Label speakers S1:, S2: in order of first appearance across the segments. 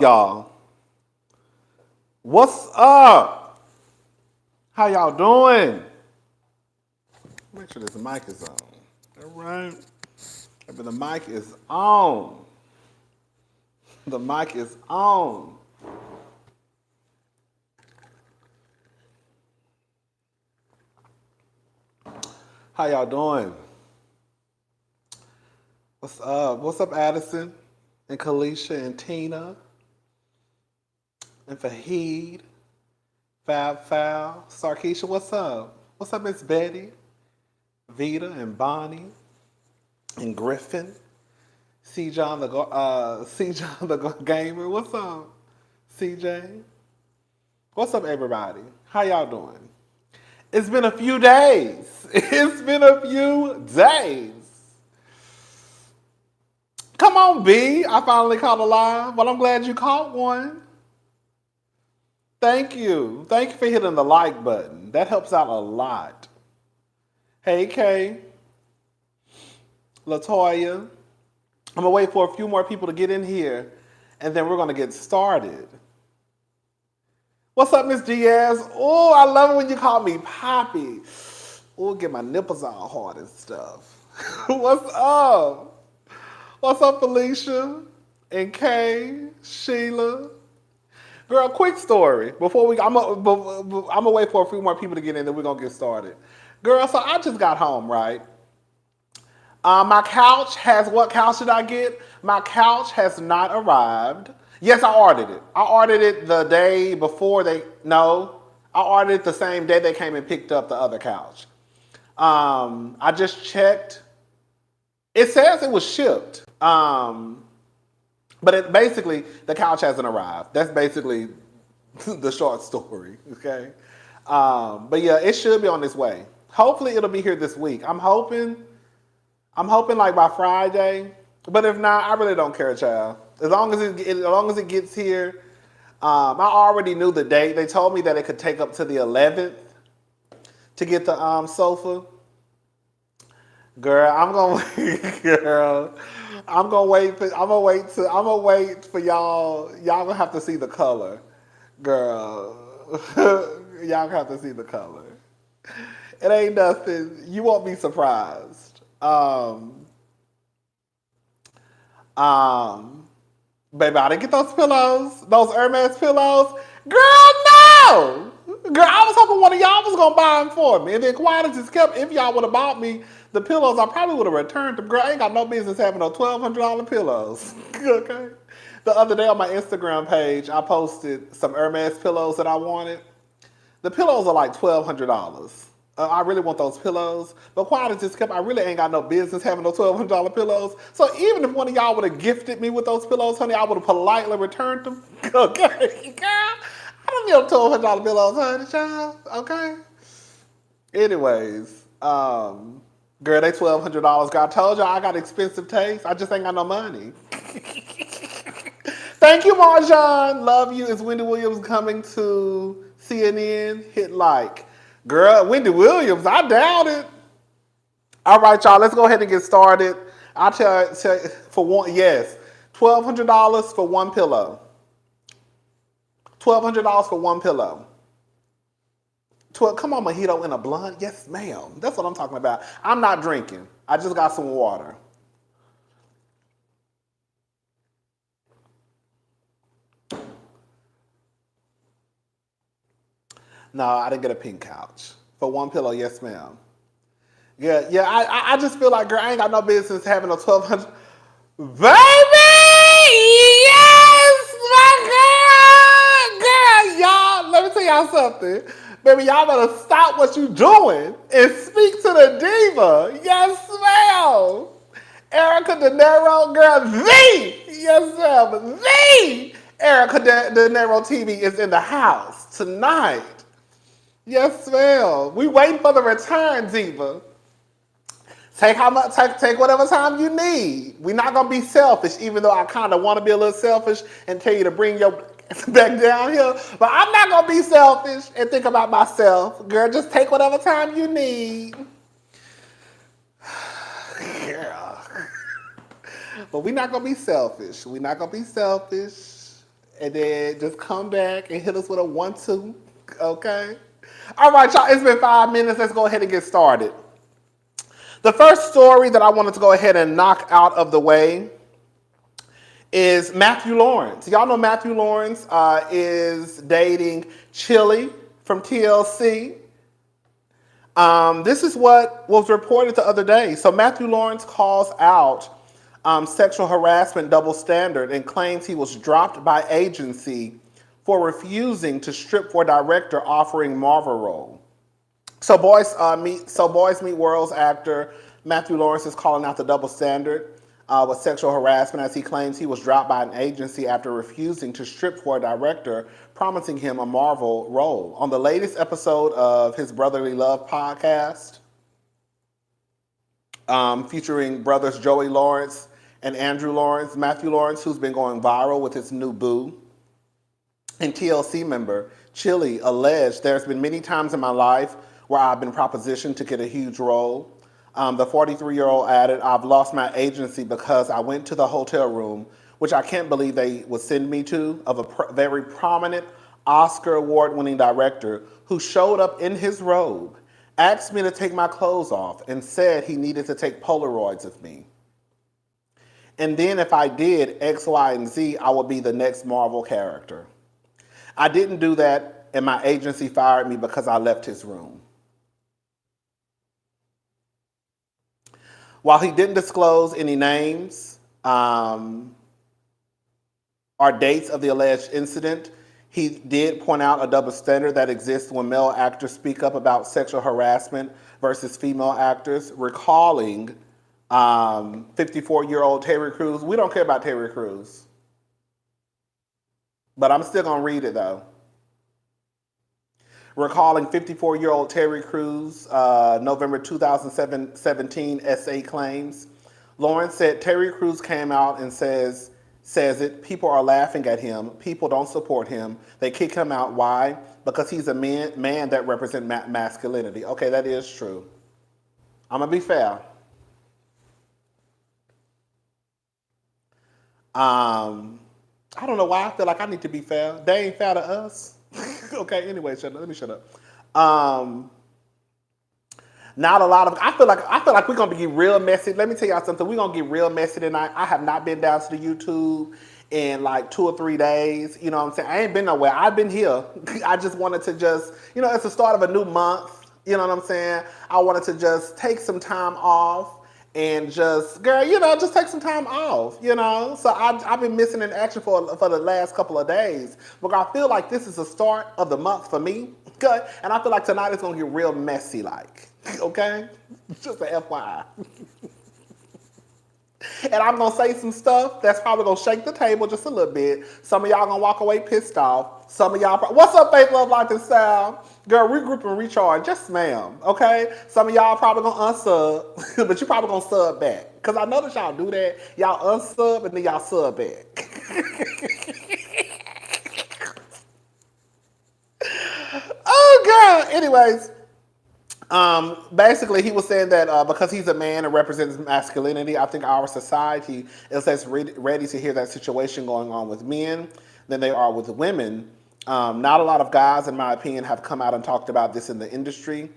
S1: Y'all, what's up? How y'all doing? Make sure this mic is on. All right. But the mic is on. The mic is on. How y'all doing? What's up? What's up, Addison and Karisha and Tina and Fahid, Fab Fowl, Sarkeisha? What's up? What's up, Miss Betty, Vita and Bonnie and Griffin? C. John C. John the gamer. What's up, CJ? What's up, everybody? How y'all doing? It's been a few days. It's been a few days. Come on, B. I finally caught a live, but I'm glad you caught one. Thank you. Thank you for hitting the like button. That helps out a lot. Hey, Kay. Latoya. I'm going to wait for a few more people to get in here, and then we're going to get started. What's up, Miss Diaz? Oh, I love it when you call me Poppy. Oh, get my nipples all hard and stuff. What's up? What's up, Felicia? And Kay, Sheila. Girl, quick story. I'm gonna wait for a few more people to get in, then we're gonna get started. Girl, so I just got home, right? My couch has, what couch did I get? My couch has not arrived. Yes, I ordered it. I ordered it the day before I ordered it the same day they came and picked up the other couch. I just checked. It says it was shipped. But basically, the couch hasn't arrived. That's basically the short story, okay? But yeah, it should be on its way. Hopefully, it'll be here this week. I'm hoping like by Friday. But if not, I really don't care, child. As long as it gets here, I already knew the date. They told me that it could take up to the 11th to get the sofa. Girl, I'm gonna wait for y'all. Y'all gonna have to see the color, girl. Y'all gonna have to see the color. It ain't nothing. You won't be surprised. Baby, I didn't get those pillows, those Hermes pillows. Girl, no! Girl, I was hoping one of y'all was gonna buy them for me. And then Kawhi just kept, if y'all would have bought me the pillows, I probably would have returned them. Girl, I ain't got no business having no $1,200 pillows. Okay? The other day on my Instagram page, I posted some Hermes pillows that I wanted. The pillows are like $1,200. I really want those pillows. But Quad just kept, I really ain't got no business having no $1,200 pillows. So even if one of y'all would have gifted me with those pillows, honey, I would have politely returned them. Okay, girl. I don't need no $1,200 pillows, honey, child. Okay? Anyways, girl, they $1,200. Girl, I told y'all I got expensive taste. I just ain't got no money. Thank you, Marjan. Love you. Is Wendy Williams coming to CNN? Hit like. Girl, Wendy Williams, I doubt it. All right, y'all, let's go ahead and get started. I'll tell for one, yes, $1,200 for one pillow. $1,200 for one pillow. Come on, mojito in a blunt? Yes, ma'am. That's what I'm talking about. I'm not drinking. I just got some water. No, I didn't get a pink couch. For one pillow, yes, ma'am. Yeah, I just feel like, girl, I ain't got no business having a 1,200. Baby! Yes, my girl! Girl, y'all, let me tell y'all something. Baby, y'all better stop what you doing and speak to the diva. Yes, ma'am. Erica De Niro, girl, yes, ma'am, the Erica De Niro TV is in the house tonight. Yes, ma'am. We waiting for the return, diva. Take whatever time you need. We're not gonna be selfish, even though I kind of want to be a little selfish and tell you to bring your back down here. But I'm not gonna be selfish and think about myself. Girl, just take whatever time you need. Girl. But we're not gonna be selfish. We're not gonna be selfish. and then just come back and hit us with a 1-2. Okay? All right, y'all, it's been 5 minutes. Let's go ahead and get started. The first story that I wanted to go ahead and knock out of the way is Matthew Lawrence. Y'all know Matthew Lawrence is dating Chili from TLC. This is what was reported the other day. So Matthew Lawrence calls out sexual harassment double standard and claims he was dropped by agency for refusing to strip for director offering Marvel role. So Boys Meet World's actor Matthew Lawrence is calling out the double standard with sexual harassment as he claims he was dropped by an agency after refusing to strip for a director promising him a Marvel role. On the latest episode of his Brotherly Love podcast, featuring brothers Joey Lawrence and Andrew Lawrence, Matthew Lawrence, who's been going viral with his new boo, and TLC member Chili alleged there's been many times in my life where I've been propositioned to get a huge role. The 43-year-old added, I've lost my agency because I went to the hotel room, which I can't believe they would send me to, of a very prominent Oscar award-winning director who showed up in his robe, asked me to take my clothes off, and said he needed to take Polaroids of me. And then if I did X, Y, and Z, I would be the next Marvel character. I didn't do that, and my agency fired me because I left his room. While he didn't disclose any names or dates of the alleged incident, he did point out a double standard that exists when male actors speak up about sexual harassment versus female actors, recalling 54-year-old Terry Crews. We don't care about Terry Crews, but I'm still going to read it, though. Recalling 54-year-old Terry Crews, November 2017 essay claims. Lawrence said Terry Crews came out and says it. People are laughing at him. People don't support him. They kick him out. Why? Because he's a man that represents masculinity. Okay, that is true. I'm going to be fair. I don't know why I feel like I need to be fair. They ain't fair to us. Okay, anyway, let me shut up. Not a lot of, I feel like we're gonna be real messy. Let me tell y'all something. We're gonna get real messy tonight. I have not been down to the YouTube in like 2 or 3 days. You know what I'm saying? I ain't been nowhere. I've been here. I just wanted to it's the start of a new month. You know what I'm saying? I wanted to just take some time off and just take some time off, So I've been missing in action for the last couple of days. But I feel like this is the start of the month for me. Good. And I feel like tonight is going to get real messy, okay? Just an FYI. And I'm going to say some stuff that's probably going to shake the table just a little bit. Some of y'all going to walk away pissed off. Some of y'all, what's up, Faith, Love, Life, and Style? Girl, regroup and recharge. Just ma'am, okay? Some of y'all probably going to unsub, but you probably going to sub back. Because I know that y'all do that. Y'all unsub and then y'all sub back. Oh, God. Anyways. Basically, he was saying that because he's a man and represents masculinity, I think our society is less ready to hear that situation going on with men than they are with women. Not a lot of guys, in my opinion, have come out and talked about this in the industry.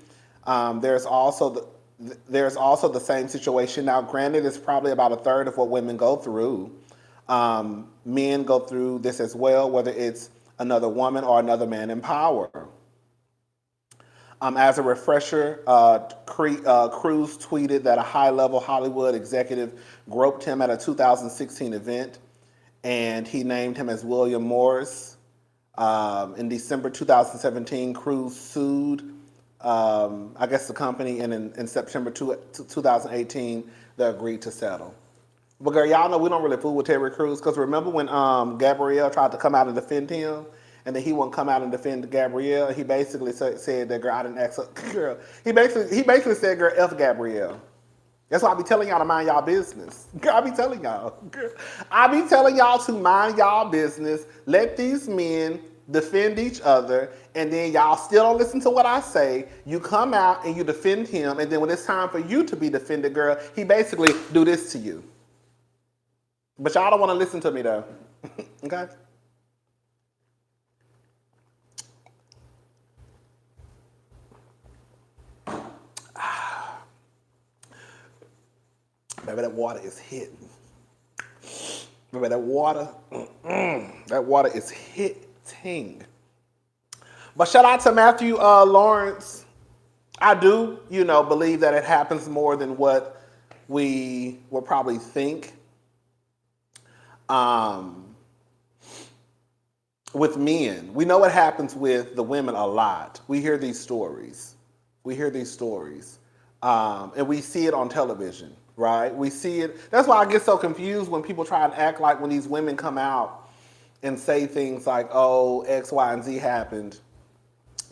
S1: There's also the same situation. Now, granted, it's probably about a third of what women go through. Men go through this as well, whether it's another woman or another man in power. As a refresher, Crews tweeted that a high-level Hollywood executive groped him at a 2016 event, and he named him as William Morris. In December 2017, Crews sued, the company, and in September 2018, they agreed to settle. But girl, y'all know we don't really fool with Terry Crews, because remember when Gabrielle tried to come out and defend him? And then he wouldn't come out and defend Gabrielle. He basically said that, girl, I didn't ask her. Girl, he basically said, girl, F Gabrielle. That's why I be telling y'all to mind y'all business. Girl, I be telling y'all. Girl, I be telling y'all to mind y'all business. Let these men defend each other. And then y'all still don't listen to what I say. You come out and you defend him. And then when it's time for you to be defended, girl, he basically do this to you. But y'all don't want to listen to me, though. Okay? Baby, that water is hitting. Baby, that water is hitting. But shout out to Matthew Lawrence. I do, believe that it happens more than what we will probably think. With men, we know what happens with the women a lot. We hear these stories. And we see it on television, right? We see it. That's why I get so confused when people try and act like when these women come out and say things like, oh, X, Y, and Z happened,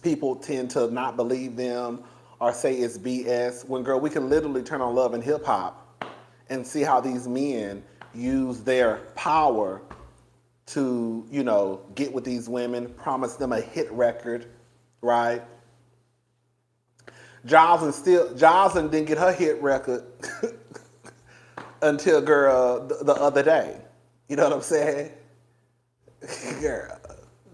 S1: people tend to not believe them or say it's BS. When, girl, we can literally turn on Love and Hip Hop and see how these men use their power to, get with these women, promise them a hit record, right? Jocelyn didn't get her hit record until, girl, the other day. You know what I'm saying? Girl,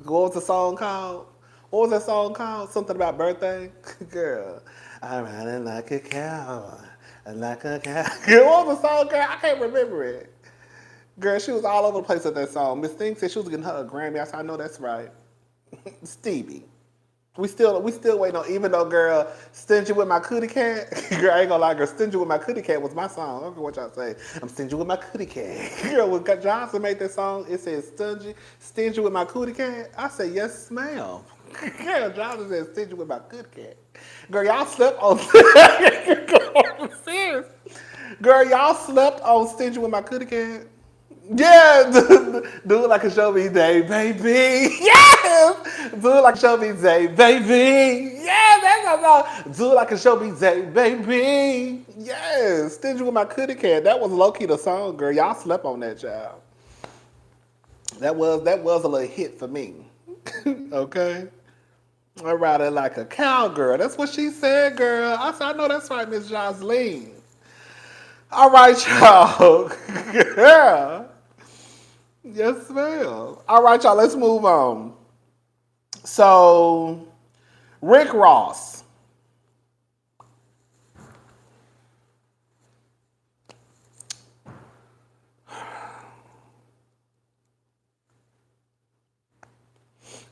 S1: what was the song called? What was that song called? Something about birthday? Girl, I'm running like a cow, like a cow. Girl, what was the song, girl? I can't remember it. Girl, she was all over the place with that song. Miss Thing said she was getting her a Grammy. I said, I know that's right. Stevie. We still waiting on, even though, girl, Stingy with My Cootie Cat. Girl, I ain't gonna lie, girl, Stingy with My Cootie Cat was my song. I don't care what y'all say. I'm stingy with my cootie cat. Girl, when Johnson made that song, it says stingy with my cootie cat. I said, yes, ma'am. Girl, Johnson said stingy with my cootie cat. Girl, y'all slept on Girl, serious. Girl, y'all slept on Stingy with My Cootie Cat. Yeah, do it like a show me day, baby. Yes! Do it like a show me day, baby. Yeah, that's a song. Do it like a show me day, baby. Yes, Stingy with My Cootie Cat. That was low-key the song, girl. Y'all slept on that, child. That was a little hit for me. Okay? I ride it like a cowgirl. That's what she said, girl. I said, I know that's right, Miss Jocelyn. All right, y'all. Yeah. Yes, ma'am. All right, y'all, let's move on. So, Rick Ross.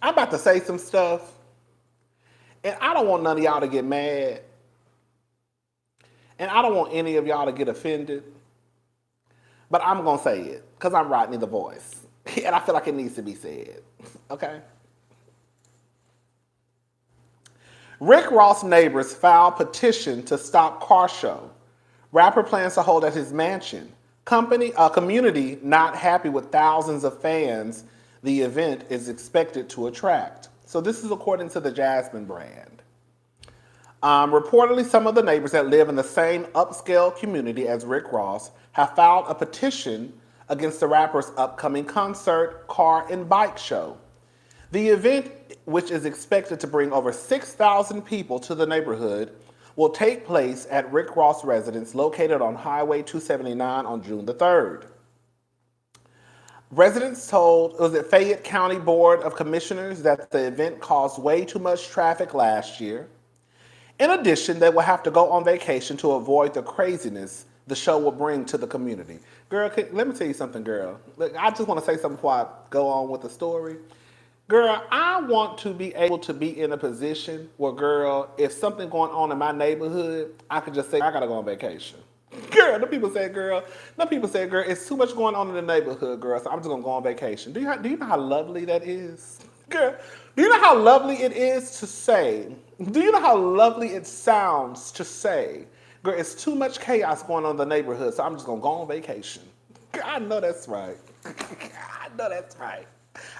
S1: I'm about to say some stuff, and I don't want none of y'all to get mad, and I don't want any of y'all to get offended, but I'm going to say it because I'm Rodney the Voice, and I feel like it needs to be said, okay? Rick Ross neighbors file petition to stop car show. Rapper plans to hold at his mansion. Community not happy with thousands of fans the event is expected to attract. So this is according to the Jasmine brand. Reportedly, some of the neighbors that live in the same upscale community as Rick Ross have filed a petition against the rapper's upcoming concert, car, and bike show. The event, which is expected to bring over 6,000 people to the neighborhood, will take place at Rick Ross residence located on Highway 279 on June the 3rd. Residents told Fayette County Board of Commissioners that the event caused way too much traffic last year. In addition, they will have to go on vacation to avoid the craziness the show will bring to the community. Girl, let me tell you something, girl. Look, I just want to say something before I go on with the story. Girl, I want to be able to be in a position where, girl, if something going on in my neighborhood, I could just say, I gotta go on vacation. Girl, the people say, girl, it's too much going on in the neighborhood, girl, so I'm just gonna go on vacation. Do you know how lovely that is? Girl, do you know how lovely it is to say? Do you know how lovely it sounds to say? Girl, it's too much chaos going on in the neighborhood, so I'm just gonna go on vacation. Girl, I know that's right. I know that's right.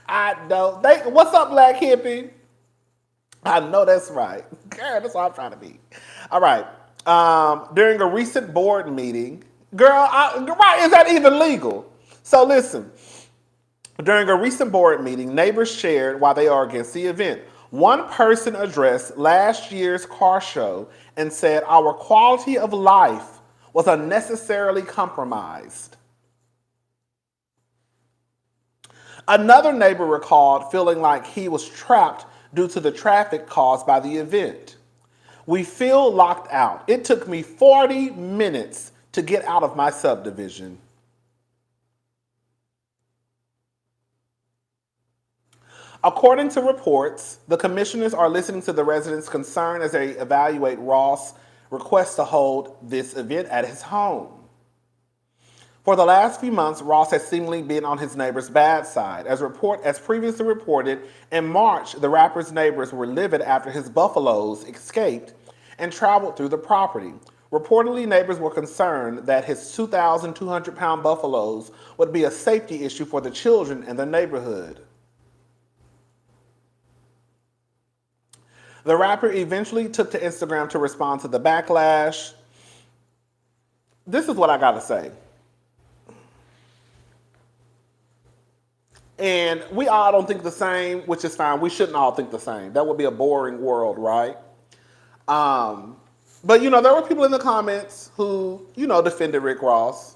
S1: I know. What's up, Black Hippie? I know that's right. Girl, that's what I'm trying to be. All right. During a recent board meeting, girl, is that even legal? So listen, during a recent board meeting, neighbors shared why they are against the event. One person addressed last year's car show and said our quality of life was unnecessarily compromised. Another neighbor recalled feeling like he was trapped due to the traffic caused by the event. We feel locked out. It took me 40 minutes to get out of my subdivision. According to reports, the commissioners are listening to the residents' concern as they evaluate Ross' request to hold this event at his home. For the last few months, Ross has seemingly been on his neighbor's bad side. As previously reported, in March, the rapper's neighbors were livid after his buffaloes escaped and traveled through the property. Reportedly, neighbors were concerned that his 2,200-pound buffaloes would be a safety issue for the children in the neighborhood. The rapper eventually took to Instagram to respond to the backlash. This is what I gotta say. And we all don't think the same, which is fine. We shouldn't all think the same. That would be a boring world, right? But, there were people in the comments who, defended Rick Ross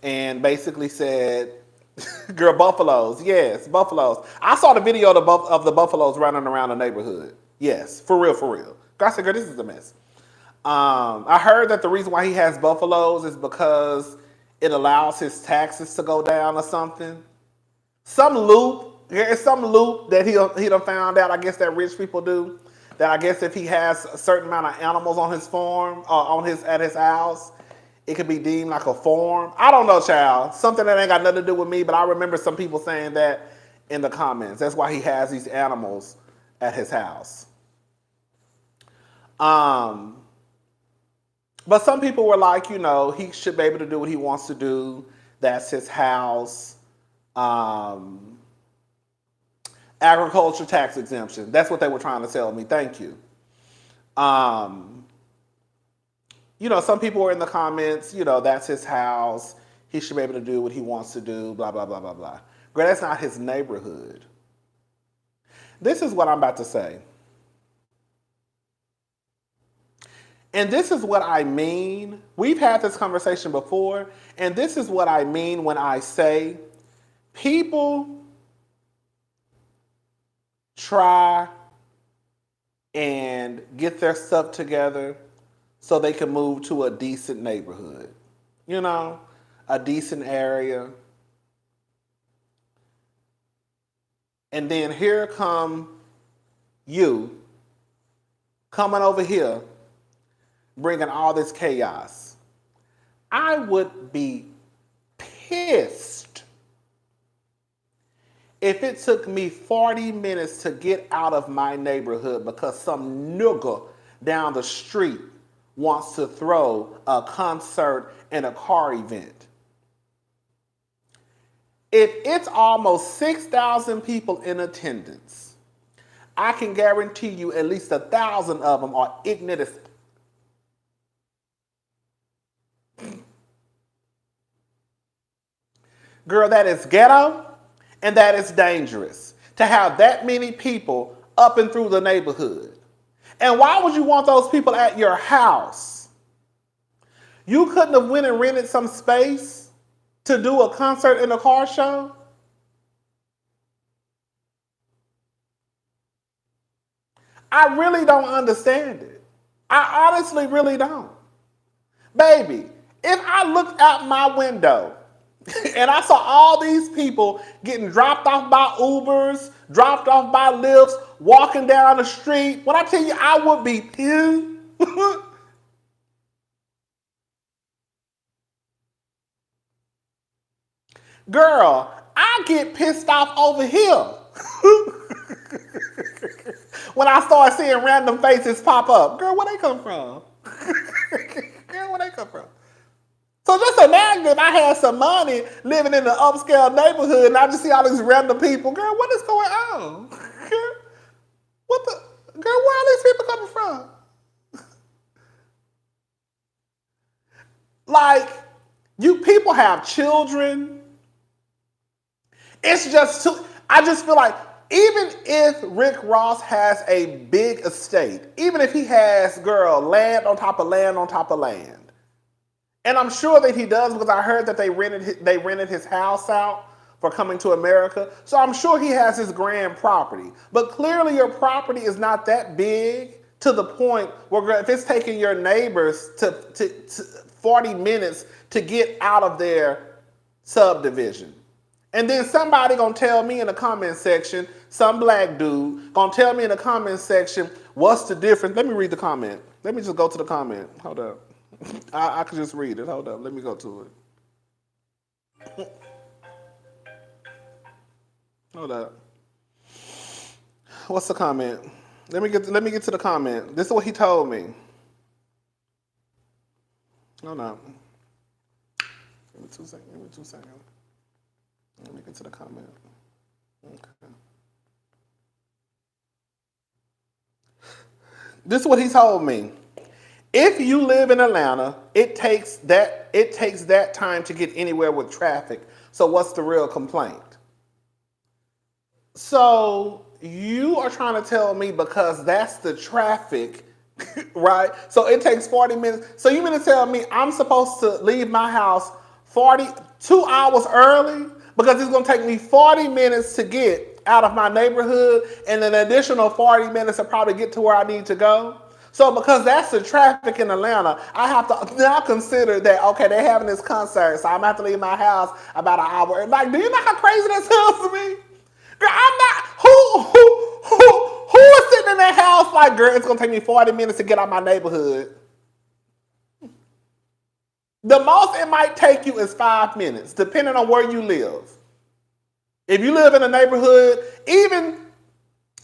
S1: and basically said, girl, buffaloes. Yes, buffaloes. I saw the video of the buffaloes running around the neighborhood. Yes, for real, for real. I said, girl, this is a mess. I heard that the reason why he has buffaloes is because it allows his taxes to go down or something. Some loop that he done found out, I guess, that rich people do. That I guess if he has a certain amount of animals on his farm, at his house, it could be deemed like a farm. I don't know, child. Something that ain't got nothing to do with me, but I remember some people saying that in the comments. That's why he has these animals at his house. But some people were like, he should be able to do what he wants to do. That's his house. Agriculture tax exemption. That's what they were trying to tell me. Thank you. Some people were in the comments, that's his house. He should be able to do what he wants to do, blah, blah, blah, blah, blah. Girl, that's not his neighborhood. This is what I'm about to say. And this is what I mean. We've had this conversation before, and this is what I mean when I say people try and get their stuff together so they can move to a decent neighborhood, a decent area. And then here come you coming over here, bringing all this chaos. I would be pissed if it took me 40 minutes to get out of my neighborhood because some nigga down the street wants to throw a concert and a car event. If it's almost 6,000 people in attendance, I can guarantee you at least 1,000 of them are ignorant as girl, that is ghetto and that is dangerous to have that many people up and through the neighborhood. And why would you want those people at your house? You couldn't have went and rented some space to do a concert and a car show? I really don't understand it. I honestly really don't. Baby, if I looked out my window and I saw all these people getting dropped off by Ubers, dropped off by Lyfts, walking down the street, when I tell you I would be pissed. Girl, I get pissed off over here. When I start seeing random faces pop up. Girl, where they come from? Girl, where they come from? So just imagine if I had some money living in an upscale neighborhood and I just see all these random people. Girl, what is going on? Girl, where are these people coming from? Like, you people have children. It's just too, I just feel like even if Rick Ross has a big estate, even if he has, girl, land on top of land on top of land, and I'm sure that he does because I heard that they rented his house out for coming to America. So I'm sure he has his grand property. But clearly your property is not that big to the point where if it's taking your neighbors 40 minutes to get out of their subdivision. And then somebody gonna tell me in the comment section, some black dude gonna tell me in the comment section, what's the difference? Let me read the comment. Let me just go to the comment. Hold up. I could just read it. Hold up. Let me go to it. Hold up. What's the comment? Let me get to the comment. This is what he told me. Hold up. Give me 2 seconds. Give me 2 seconds. Let me get to the comment. Okay. This is what he told me. If you live in Atlanta, it takes that time to get anywhere with traffic. So what's the real complaint? So you are trying to tell me because that's the traffic, right? So it takes 40 minutes. So you mean to tell me I'm supposed to leave my house 2 hours early because it's going to take me 40 minutes to get out of my neighborhood and an additional 40 minutes to probably get to where I need to go? So because that's the traffic in Atlanta, I have to now consider that, okay, they're having this concert, so I'm going to have to leave my house about an hour. Like, do you know how crazy that sounds to me? Girl, I'm not, who is sitting in that house like, girl, it's going to take me 40 minutes to get out of my neighborhood? The most it might take you is 5 minutes, depending on where you live. If you live in a neighborhood, even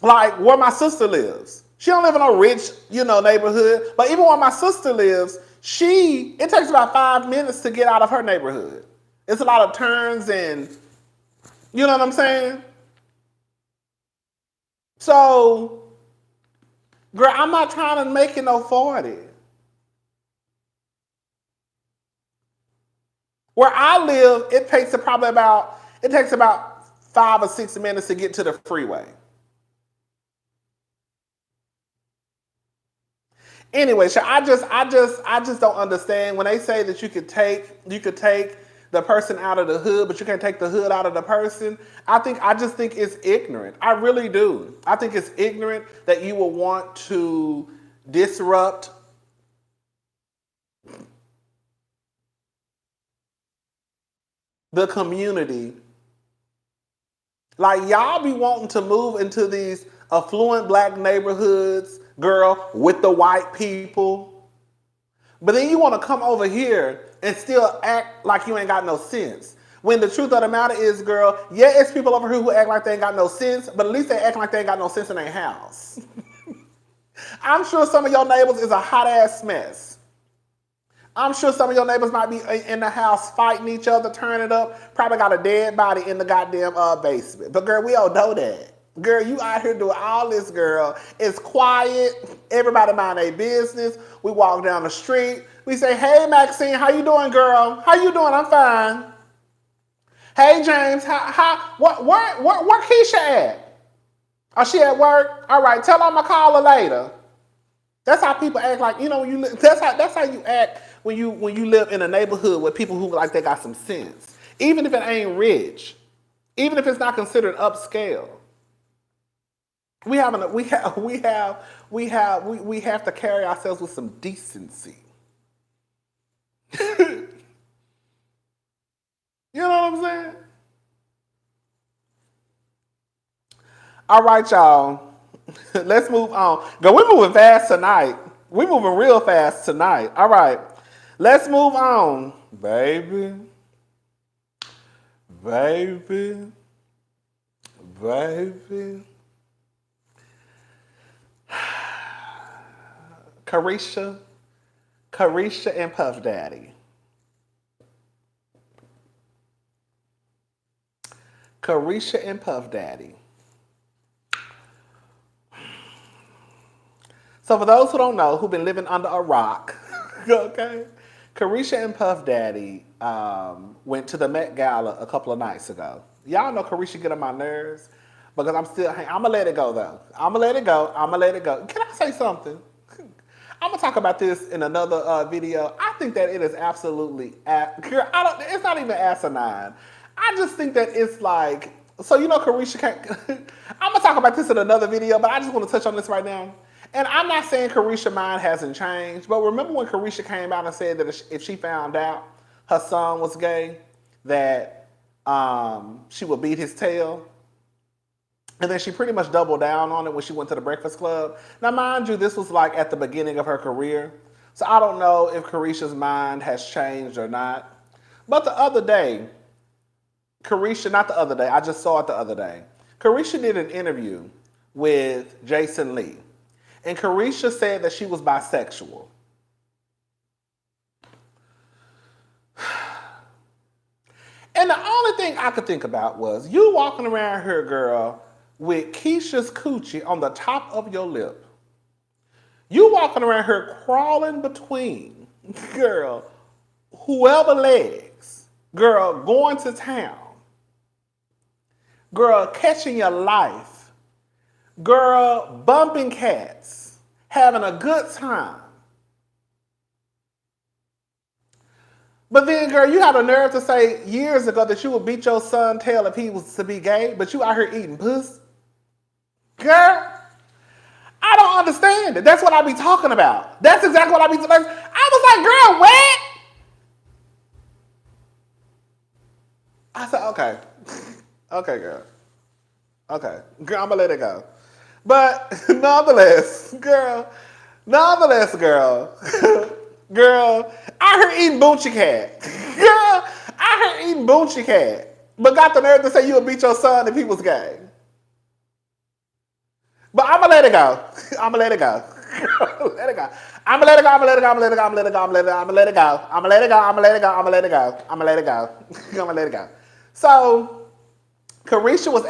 S1: like where my sister lives, she don't live in a rich, neighborhood, but even where my sister lives, it takes about 5 minutes to get out of her neighborhood. It's a lot of turns and, you know what I'm saying? So, girl, I'm not trying to make it no 40. Where I live, it takes about 5 or 6 minutes to get to the freeway. Anyway, so I just don't understand when they say that you could take the person out of the hood, but you can't take the hood out of the person. I just think it's ignorant. I really do. I think it's ignorant that you will want to disrupt the community. Like, y'all be wanting to move into these affluent black neighborhoods, girl, with the white people. But then you want to come over here and still act like you ain't got no sense. When the truth of the matter is, girl, yeah, it's people over here who act like they ain't got no sense, but at least they act like they ain't got no sense in their house. I'm sure some of your neighbors is a hot ass mess. I'm sure some of your neighbors might be in the house fighting each other, turning up, probably got a dead body in the goddamn basement. But girl, we don't know that. Girl, you out here doing all this, girl. It's quiet. Everybody mind their business. We walk down the street. We say, hey, Maxine, how you doing, girl? How you doing? I'm fine. Hey, James, where Keisha at? Oh, she at work? All right, tell her I'm going to call her later. That's how people act like, that's how you act when you live in a neighborhood with people who like they got some sense. Even if it ain't rich. Even if it's not considered upscale. We have to carry ourselves with some decency. You know what I'm saying? All right, y'all. Let's move on. Girl, we're moving fast tonight. We're moving real fast tonight. All right. Let's move on. Baby. Karisha and Puff Daddy. Karisha and Puff Daddy. So for those who don't know, who've been living under a rock, okay, Karisha and Puff Daddy went to the Met Gala a couple of nights ago. Y'all know Karisha get on my nerves because I'm going to let it go though. I'm going to let it go. Can I say something? I'm going to talk about this in another video. I think that it is absolutely, it's not even asinine. I just think that it's like, so Karisha can't, I'm going to talk about this in another video, but I just want to touch on this right now. And I'm not saying Karisha's mind hasn't changed, but remember when Karisha came out and said that if she found out her son was gay, that she would beat his tail? And then she pretty much doubled down on it when she went to the Breakfast Club. Now, mind you, this was like at the beginning of her career. So I don't know if Karisha's mind has changed or not. But the other day, Karisha, not the other day, I just saw it the other day. Karisha did an interview with Jason Lee. And Karisha said that she was bisexual. And the only thing I could think about was you walking around here, girl, with Keisha's coochie on the top of your lip. You walking around here crawling between, girl, whoever legs, girl, going to town, girl, catching your life, girl, bumping cats, having a good time. But then, girl, you had a nerve to say years ago that you would beat your son's tail if he was to be gay, but you out here eating puss. Girl, I don't understand it. That's what I be talking about. That's exactly what I be talking about. I was like, girl, what? I said, okay. Okay, girl. Okay. Girl, I'm going to let it go. But nonetheless, girl, girl, I heard eating Boochie Cat. Girl, I heard eating Boochie Cat. But got the nerve to say you would beat your son if he was gay. But I'm going to let it go. I'm going to let it go. Let it go. I'm going to let it go. I'm going to let it go. I'm going to let it go. I'm going to let it go. I'm going to let it go. I'm going to let it go. I'm going to let it go. I'm going to let it go. I'm going to let it go. I'm going to let it go. So, Karisha was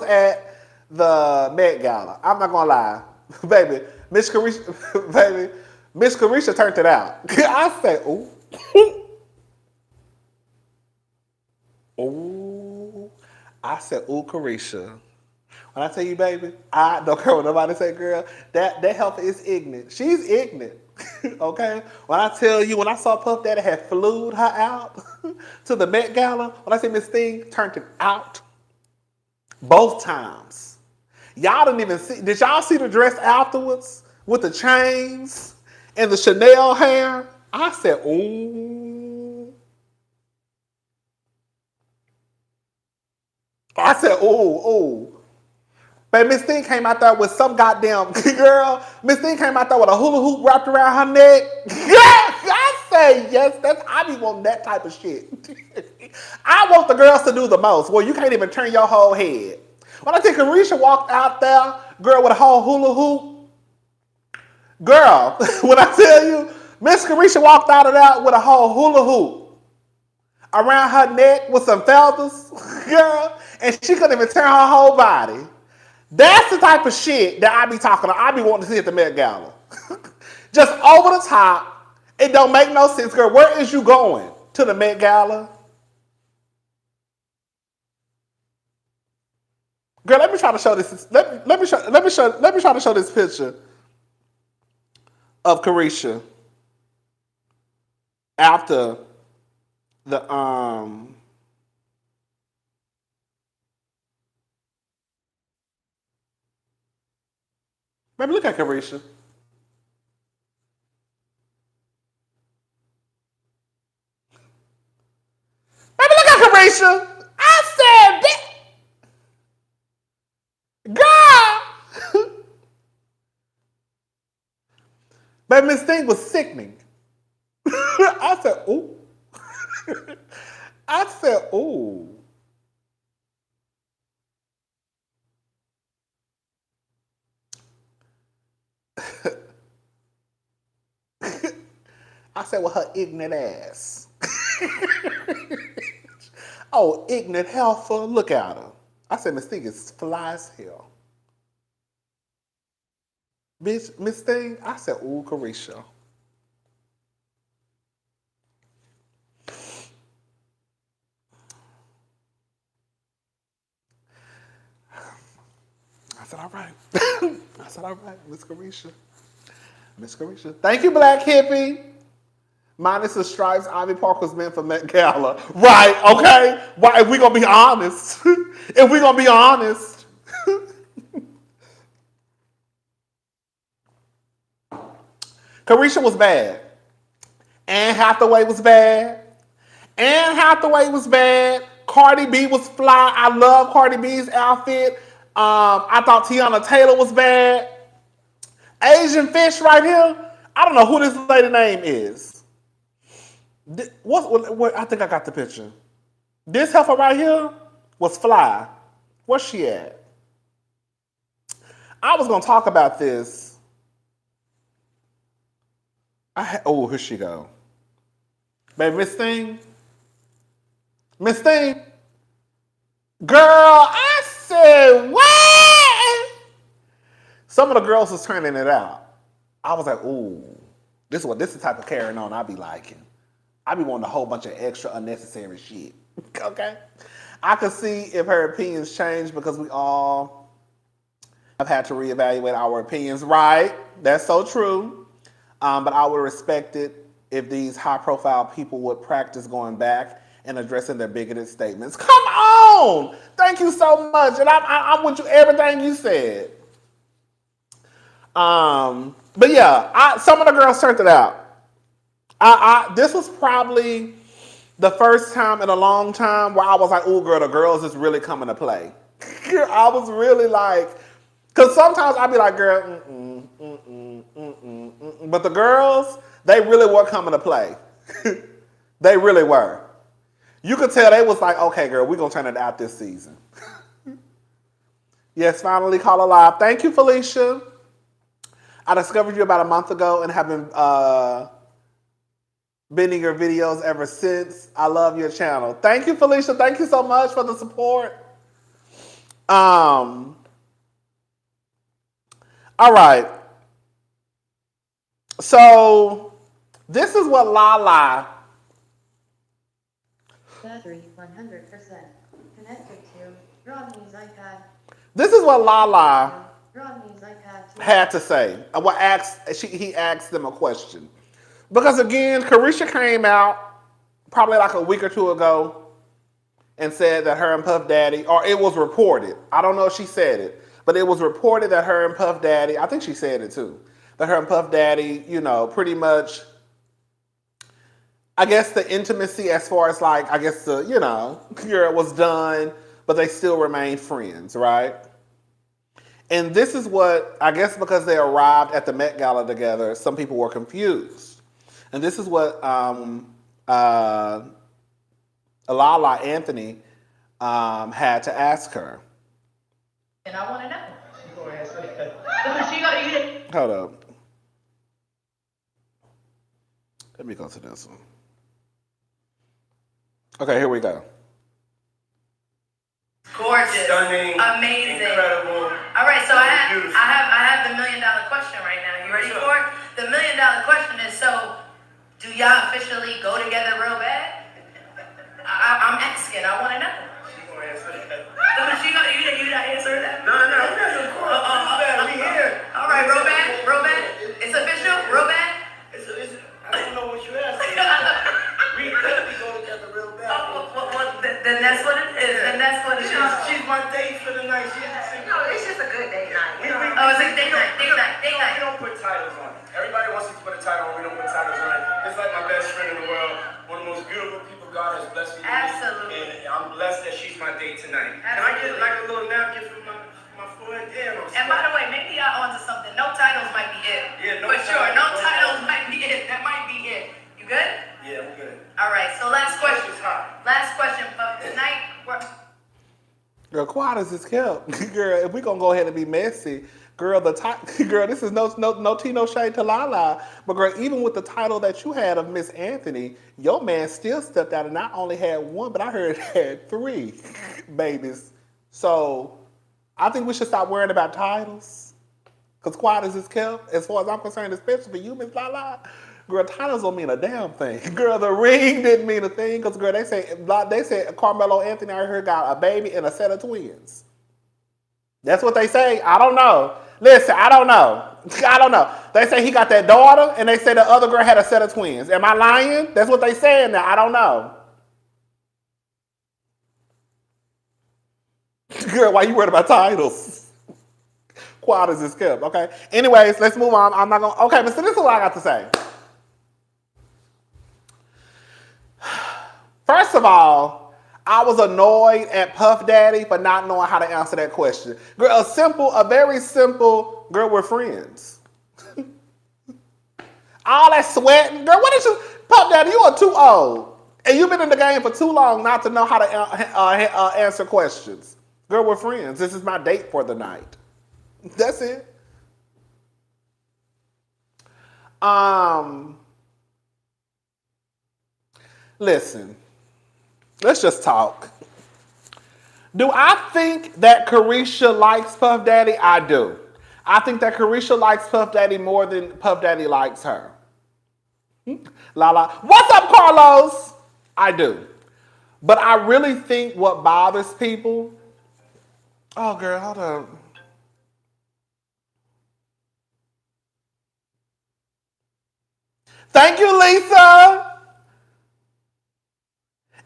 S1: at the Met Gala. I'm not going to lie. Baby, Miss Karisha turned it out. I said, ooh. Ooh. I said, ooh, Karisha. When I tell you, baby, I don't care what nobody say, girl, that helper is ignorant. She's ignorant. Okay? When I tell you, when I saw Puff Daddy had flued her out to the Met Gala, when I say Miss Thing turned it out both times. Y'all didn't even see, did y'all see the dress afterwards with the chains and the Chanel hair? I said, ooh. I said, ooh, ooh. But Miss Thing came out there with some goddamn girl. Miss Thing came out there with a hula hoop wrapped around her neck. I say yes. I be wanting that type of shit. I want the girls to do the most. Well, you can't even turn your whole head. When I think Karisha walked out there, girl, with a whole hula hoop. Girl, when I tell you, Miss Karisha walked out of there with a whole hula hoop around her neck with some feathers, girl, and she couldn't even turn her whole body. That's the type of shit that I be talking about. I be wanting to see at the Met Gala. Just over the top. It don't make no sense, girl. Where is you going? To the Met Gala? Girl, let me try to show this. Let me try to show this picture of Karisha after the Baby, look at Karisha. Baby, look at Karisha. I said, girl. Baby, Miss Thing was sickening. I said, ooh. I said, ooh. I said, well, her ignorant ass. Oh, ignorant heifer, look at her. I said, Miss Thing is fly as hell. Bitch, Miss Thing, I said, ooh, Karisha. I said, all right. I said, all right, Miss Karisha. Miss Karisha. Thank you, Black Hippie. Minus the stripes, Ivy Park was meant for Met Gala. Right, okay? Why, if we gonna be honest. If we gonna be honest. Karisha was bad. Anne Hathaway was bad. Anne Hathaway was bad. Cardi B was fly. I love Cardi B's outfit. I thought Tiana Taylor was bad. Asian Fish right here. I don't know who this lady name is. What, I think I got the picture. This heifer right here was fly. Where's she at? I was gonna talk about this. Oh, here she go. Baby, Miss Thing. Miss Thing. Girl, I said, what? Some of the girls was turning it out. I was like, ooh, this is the type of carrying on I be liking. I be wanting a whole bunch of extra unnecessary shit. Okay? I could see if her opinions change because we all have had to reevaluate our opinions. Right? That's so true. But I would respect it if these high-profile people would practice going back and addressing their bigoted statements. Come on! Thank you so much. And I'm with you everything you said. But yeah, some of the girls turned it out. This was probably the first time in a long time where I was like, "Ooh, girl, the girls is really coming to play." I was really like, because sometimes I'd be like, "Girl, but the girls, they really were coming to play. They really were. You could tell they was like, okay, girl, we're gonna turn it out this season." Yes, finally call alive. Thank you, Felicia. I discovered you about a month ago and have been in your videos ever since. I love your channel. Thank you, Felicia. Thank you so much for the support. All right. So this is what Lala.
S2: Battery 100%. Connected to Rodney's iPad.
S1: This is what Lala
S2: Rodney's iPad
S1: had to say. He asked them a question. Because again, Karisha came out probably like a week or two ago and said that her and Puff Daddy, or it was reported, I don't know if she said it, but it was reported that her and Puff Daddy, I think she said it too, that her and Puff Daddy, pretty much, I guess the intimacy as far as like, I guess the, was done, but they still remain friends, right? And this is what, I guess because they arrived at the Met Gala together, some people were confused. And this is what Lala Anthony had to ask her.
S3: And I want to know. Go ahead, say that.
S1: Hold up. Let me go to this one. Okay, here we go.
S3: Gorgeous,
S4: stunning,
S3: amazing,
S4: incredible.
S3: All right, so I have the $1 million question right now. You ready for it? The $1 million question is: so, do y'all officially go together real bad? I'm asking. I want to know.
S4: She gonna answer that.
S3: You not answer that?
S4: No, of course. We here.
S3: All right, real bad. It's official, real bad.
S4: I don't know what you asked. We definitely go together real bad.
S3: Then that's what it is. Then that's what it is.
S4: She's my date for the night.
S3: No, it's just a good date night. It's a date night.
S4: We don't put titles on it. Everybody wants to put a title on. We don't put titles on it. It's like my best friend in the world. One of the most beautiful people God has blessed me with.
S3: Absolutely.
S4: And I'm blessed that she's my date tonight.
S3: Absolutely.
S4: Can I get like a little napkin from my forehead? Damn,
S3: And by the way, maybe y'all onto something. No titles might be it.
S4: Yeah, no
S3: For sure. No
S4: titles.
S3: titles might be it. That might be it. You good?
S4: Yeah, I'm good.
S3: All right. So last question.
S4: It's hot.
S3: Last question for tonight.
S1: Girl, quiet as it's kept. Girl, if we gonna go ahead and be messy, girl, this is no tea, no shade to Lala. But girl, even with the title that you had of Miss Anthony, your man still stepped out and not only had one, but I heard had 3 babies. So I think we should stop worrying about titles. Because quiet as it's kept, as far as I'm concerned, especially for you, Miss Lala, girl, titles don't mean a damn thing. Girl, the ring didn't mean a thing because, girl, they said Carmelo Anthony, I heard, got a baby and a set of twins. That's what they say. I don't know. Listen, I don't know. They say he got that daughter and they say the other girl had a set of twins. Am I lying? That's what they saying now. I don't know. Girl, why you worried about titles? Quiet is kept, okay? Anyways, let's move on. I'm not going to... Okay, but so this is what I got to say. First of all, I was annoyed at Puff Daddy for not knowing how to answer that question. Girl, a very simple, girl, we're friends. All that sweating, girl, what is you... Puff Daddy, you are too old. And you've been in the game for too long not to know how to answer questions. Girl, we're friends. This is my date for the night. That's it. Listen, let's just talk. Do I think that Karisha likes Puff Daddy? I do. I think that Karisha likes Puff Daddy more than Puff Daddy likes her. Lala. What's up, Carlos? I do. But I really think what bothers people... Oh, girl, hold on. Thank you, Lisa.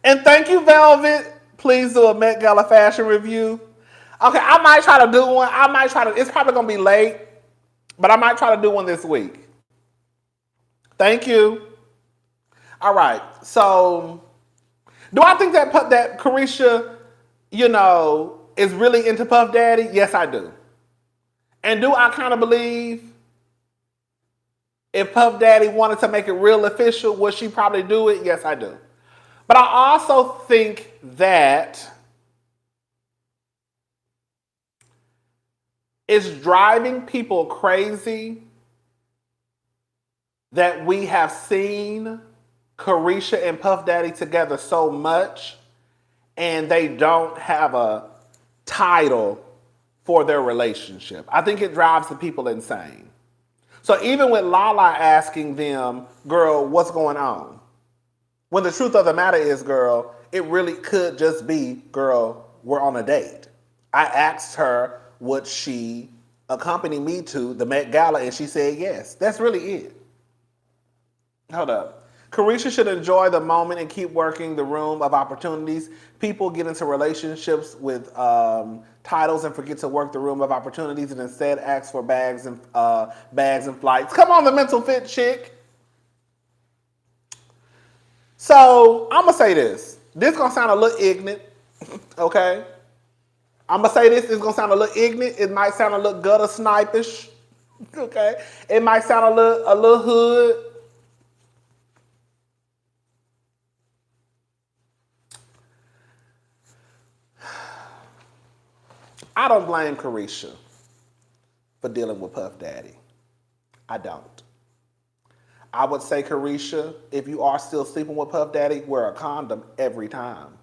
S1: And thank you, Velvet. Please do a Met Gala fashion review. Okay, I might try to do one. It's probably going to be late, but I might try to do one this week. Thank you. All right, so do I think that Karisha, is really into Puff Daddy? Yes, I do. And do I kind of believe if Puff Daddy wanted to make it real official, would she probably do it? Yes, I do. But I also think that it's driving people crazy that we have seen Karisha and Puff Daddy together so much and they don't have a title for their relationship. I think it drives the people insane. So even with Lala asking them, girl, what's going on? When the truth of the matter is, girl, it really could just be, girl, we're on a date. I asked her, would she accompany me to the Met Gala, and she said yes. That's really it. Hold up. Karisha should enjoy the moment and keep working the room of opportunities. People get into relationships with titles and forget to work the room of opportunities and instead ask for bags and flights. Come on, the mental fit chick. So I'm gonna say this. This gonna sound a little ignorant, okay? I'm gonna say this. It's gonna sound a little ignorant. It might sound a little gutter snipish, okay? It might sound a little hood. I don't blame Karisha for dealing with Puff Daddy. I don't. I would say, Karisha, if you are still sleeping with Puff Daddy, wear a condom every time.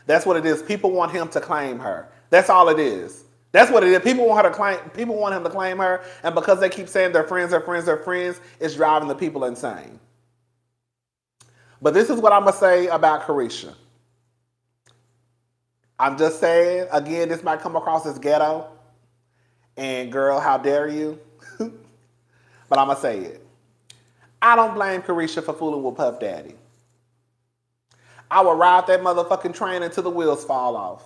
S1: That's what it is. People want him to claim her. That's all it is. That's what it is. People want him to claim her, and because they keep saying they're friends, it's driving the people insane. But this is what I'm gonna say about Karisha. I'm just saying, again, this might come across as ghetto. And girl, how dare you? But I'm going to say it. I don't blame Karisha for fooling with Puff Daddy. I would ride that motherfucking train until the wheels fall off.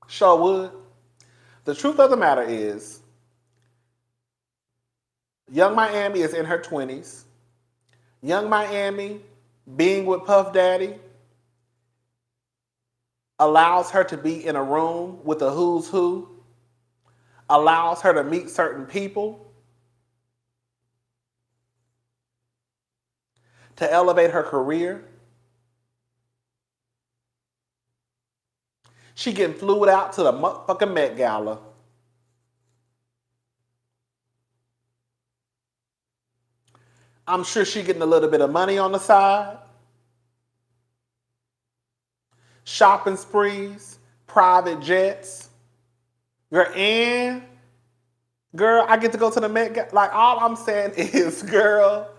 S1: Sure would. The truth of the matter is, Young Miami is in her 20s. Young Miami, being with Puff Daddy, allows her to be in a room with a who's who, allows her to meet certain people, to elevate her career. She getting flew out to the motherfucking Met Gala. I'm sure she getting a little bit of money on the side. Shopping sprees, private jets. Girl, I get to go to the Met Gala. Like, all I'm saying is, girl,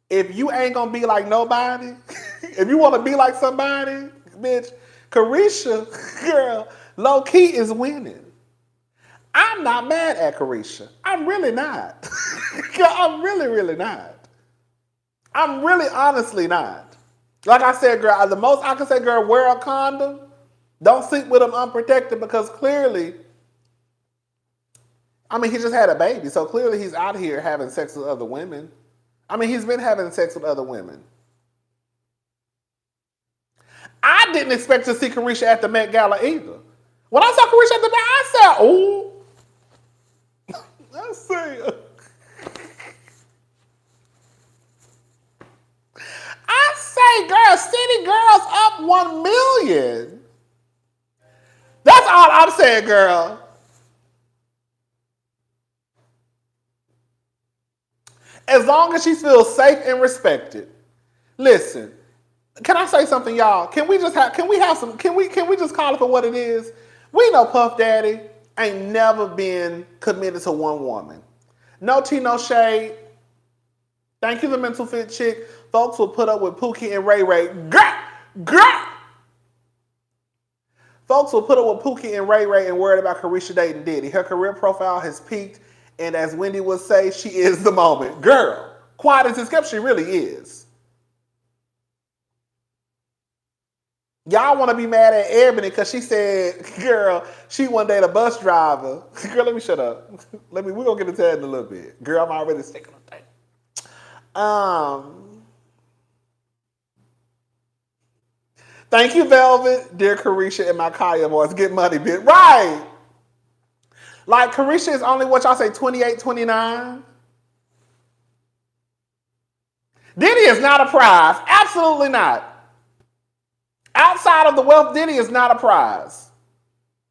S1: if you ain't gonna be like nobody, if you wanna be like somebody, bitch, Karisha, girl, low key is winning. I'm not mad at Karisha. I'm really not. Girl, I'm really, really not. I'm really honestly not. Like I said, girl, the most I can say, girl, wear a condom. Don't sleep with him unprotected because clearly, I mean, he just had a baby. So clearly he's out here having sex with other women. I mean, he's been having sex with other women. I didn't expect to see Karisha at the Met Gala either. When I saw Karisha at the Met, I said, "Oh, I say, girl, City Girls up 1 million. That's all I'm saying, girl. As long as she feels safe and respected. Listen, can I say something, y'all? Can we just call it for what it is? We know Puff Daddy ain't never been committed to one woman. No tea, no shade. Thank you, the mental fit chick. Folks will put up with Pookie and Ray Ray. Grah! Folks will put up with Pookie and Ray Ray and worried about Karisha dating Diddy. Her career profile has peaked, and as Wendy would say, she is the moment. Girl, quiet as it's kept, she really is. Y'all want to be mad at Ebony because she said, girl, she one day the bus driver. Girl, let me shut up. We're going to get into that in a little bit. Girl, I'm already sticking on that. Thank you, Velvet. Dear Karisha and my Kaya boys. Get money, bitch. Right. Like, Karisha is only, what y'all say, 28, 29? Diddy is not a prize. Absolutely not. Outside of the wealth, Diddy is not a prize.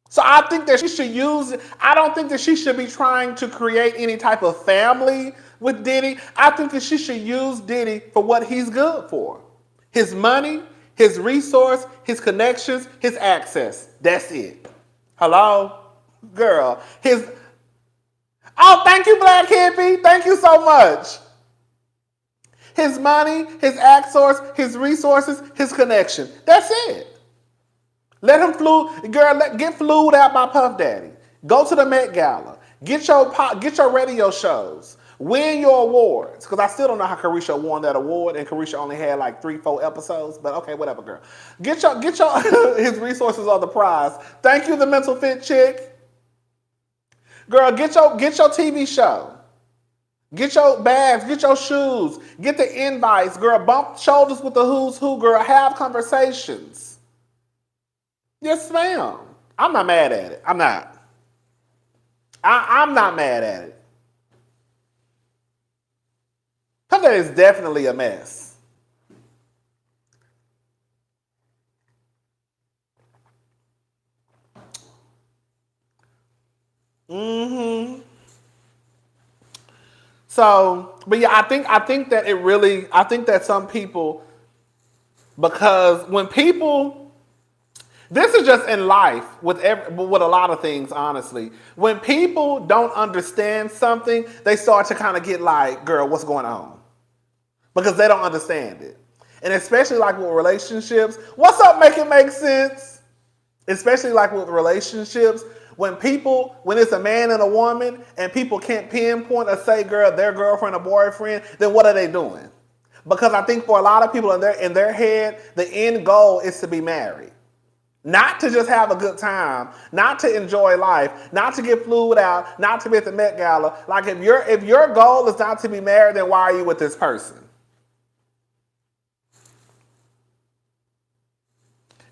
S1: So I think that she should use it. I don't think that she should be trying to create any type of family with Diddy. I think that she should use Diddy for what he's good for. His money, his resource, his connections, his access. That's it. Hello? Girl. Oh, thank you, Black Hippie. Thank you so much. His money, his access, his resources, his connection. That's it. Let him get flued out by Puff Daddy. Go to the Met Gala. Get your radio shows. Win your awards. Because I still don't know how Karisha won that award, and Karisha only had like 3-4 episodes. But okay, whatever, girl. Get your his resources on the prize. Thank you, the mental fit chick. Girl, get your TV show. Get your bags, get your shoes, get the invites, girl. Bump shoulders with the who's who, girl. Have conversations. Yes, ma'am. I'm not mad at it. I'm not. I'm not mad at it. That is definitely a mess. Mm-hmm. So, but yeah, I think that it really, I think that some people, because when people, this is just in life with a lot of things, honestly. When people don't understand something, they start to kind of get like, girl, what's going on? Because they don't understand it. And especially like with relationships, what's up, make it make sense? Especially like with relationships, when it's a man and a woman and people can't pinpoint or say, girl, their girlfriend or boyfriend, then what are they doing? Because I think for a lot of people in their head, the end goal is to be married. Not to just have a good time, not to enjoy life, not to get flued out, not to be at the Met Gala. Like if your goal is not to be married, then why are you with this person?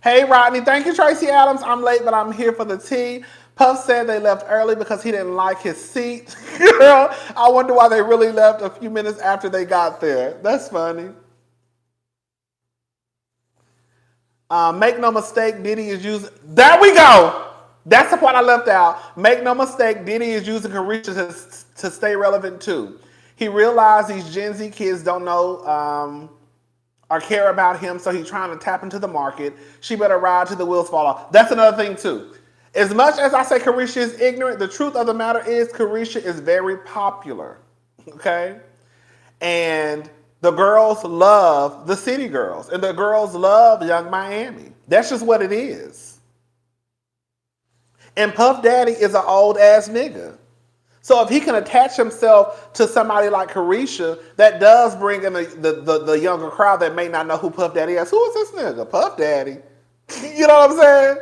S1: Hey, Rodney. Thank you, Tracy Adams. I'm late, but I'm here for the tea. Puff said they left early because he didn't like his seat. Girl, I wonder why they really left a few minutes after they got there. That's funny. Make no mistake, Diddy is using... There we go! That's the part I left out. Make no mistake, Diddy is using Karisha to stay relevant too. He realized these Gen Z kids don't know or care about him, so he's trying to tap into the market. She better ride till the wheels fall off. That's another thing too. As much as I say Karisha is ignorant, the truth of the matter is Karisha is very popular. Okay? And the girls love the city girls. And the girls love Young Miami. That's just what it is. And Puff Daddy is an old ass nigga. So if he can attach himself to somebody like Karisha, that does bring in the younger crowd that may not know who Puff Daddy is. Who is this nigga? Puff Daddy. You know what I'm saying?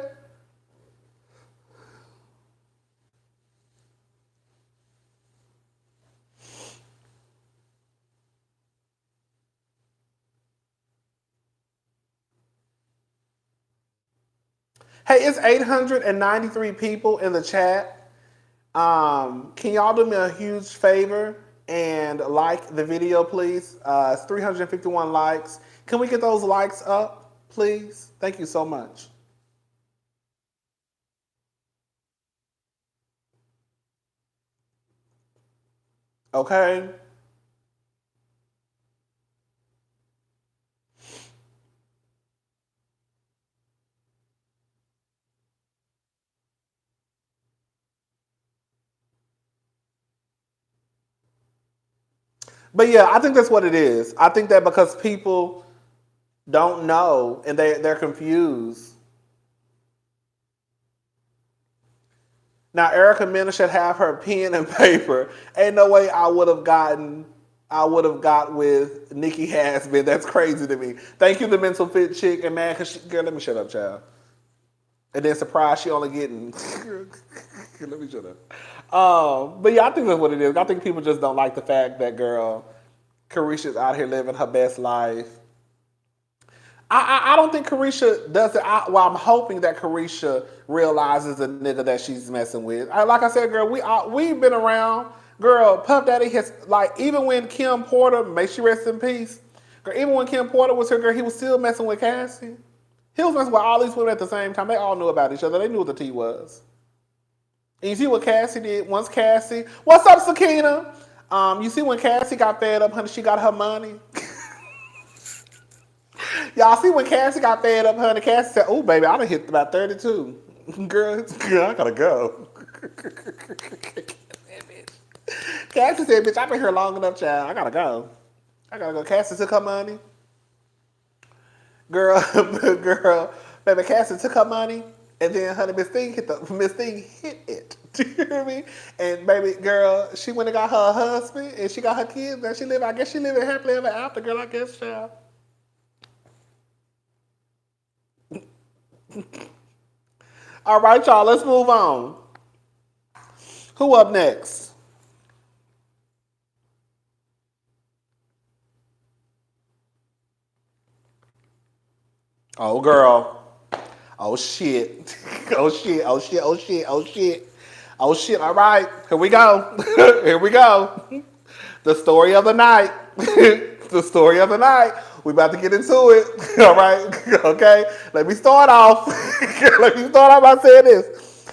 S1: Hey, it's 893 people in the chat. Can y'all do me a huge favor and like the video, please? It's 351 likes. Can we get those likes up, please? Thank you so much. Okay. But yeah, I think that's what it is. I think that because people don't know and they're confused. Now Erica Mena should have her pen and paper. Ain't no way I would have got with Nikki Hasbin. That's crazy to me. Thank you, the mental fit chick. And man, girl, let me shut up, child. And then surprise, she only getting. Let me shut up. But yeah, I think that's what it is. I think people just don't like the fact that girl, Karisha's out here living her best life. I don't think Karisha does it. I'm hoping that Karisha realizes the nigga that she's messing with. Like I said, girl, we've been around. Girl, Puff Daddy has, like, even when Kim Porter, may she rest in peace, girl, even when Kim Porter was here, girl, he was still messing with Cassie. He was messing with all these women at the same time. They all knew about each other. They knew what the tea was. And you see what Cassie did? Once Cassie, what's up, Sakina? You see when Cassie got fed up, honey, she got her money. Y'all see when Cassie got fed up, honey? Cassie said, "Oh, baby, I done hit about 32. Girl, I gotta go." Cassie said, "Bitch, I've been here long enough, child. I gotta go. Cassie took her money. Girl, baby, Cassie took her money, and then honey, Miss Thing hit it. Do you hear me? And baby girl, she went and got her husband, and she got her kids. Now I guess she living happily ever after, girl. I guess, child. All right, y'all, let's move on. Who up next? Oh, girl. Oh, shit. Oh, shit. Oh, shit. Oh, shit. Oh, shit. Oh, shit. All right. Here we go. Here we go. The story of the night. The story of the night. We about to get into it. All right. Okay. Let me start off. Let me start off by saying this.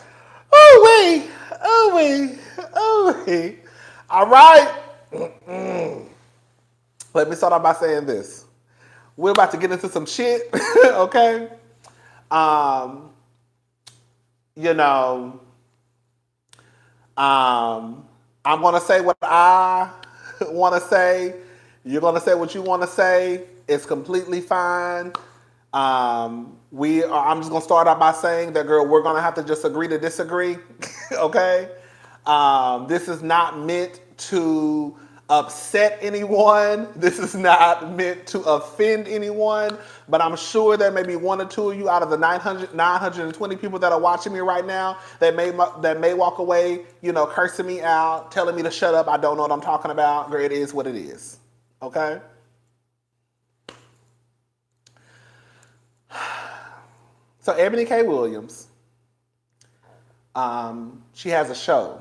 S1: Oh, wait. Oh, wait. Oh, wait. All right. Let me start off by saying this. We're about to get into some shit. Okay. You know, I'm gonna say what I want to say. You're gonna say what you want to say. It's completely fine. I'm just gonna start out by saying that, girl, we're gonna have to just agree to disagree. Okay. This is not meant to upset anyone. This is not meant to offend anyone. But I'm sure there may be one or two of you out of the 920 people that are watching me right now that may walk away, cursing me out, telling me to shut up. I don't know what I'm talking about. Girl, it is what it is. Okay? So Ebony K. Williams, she has a show.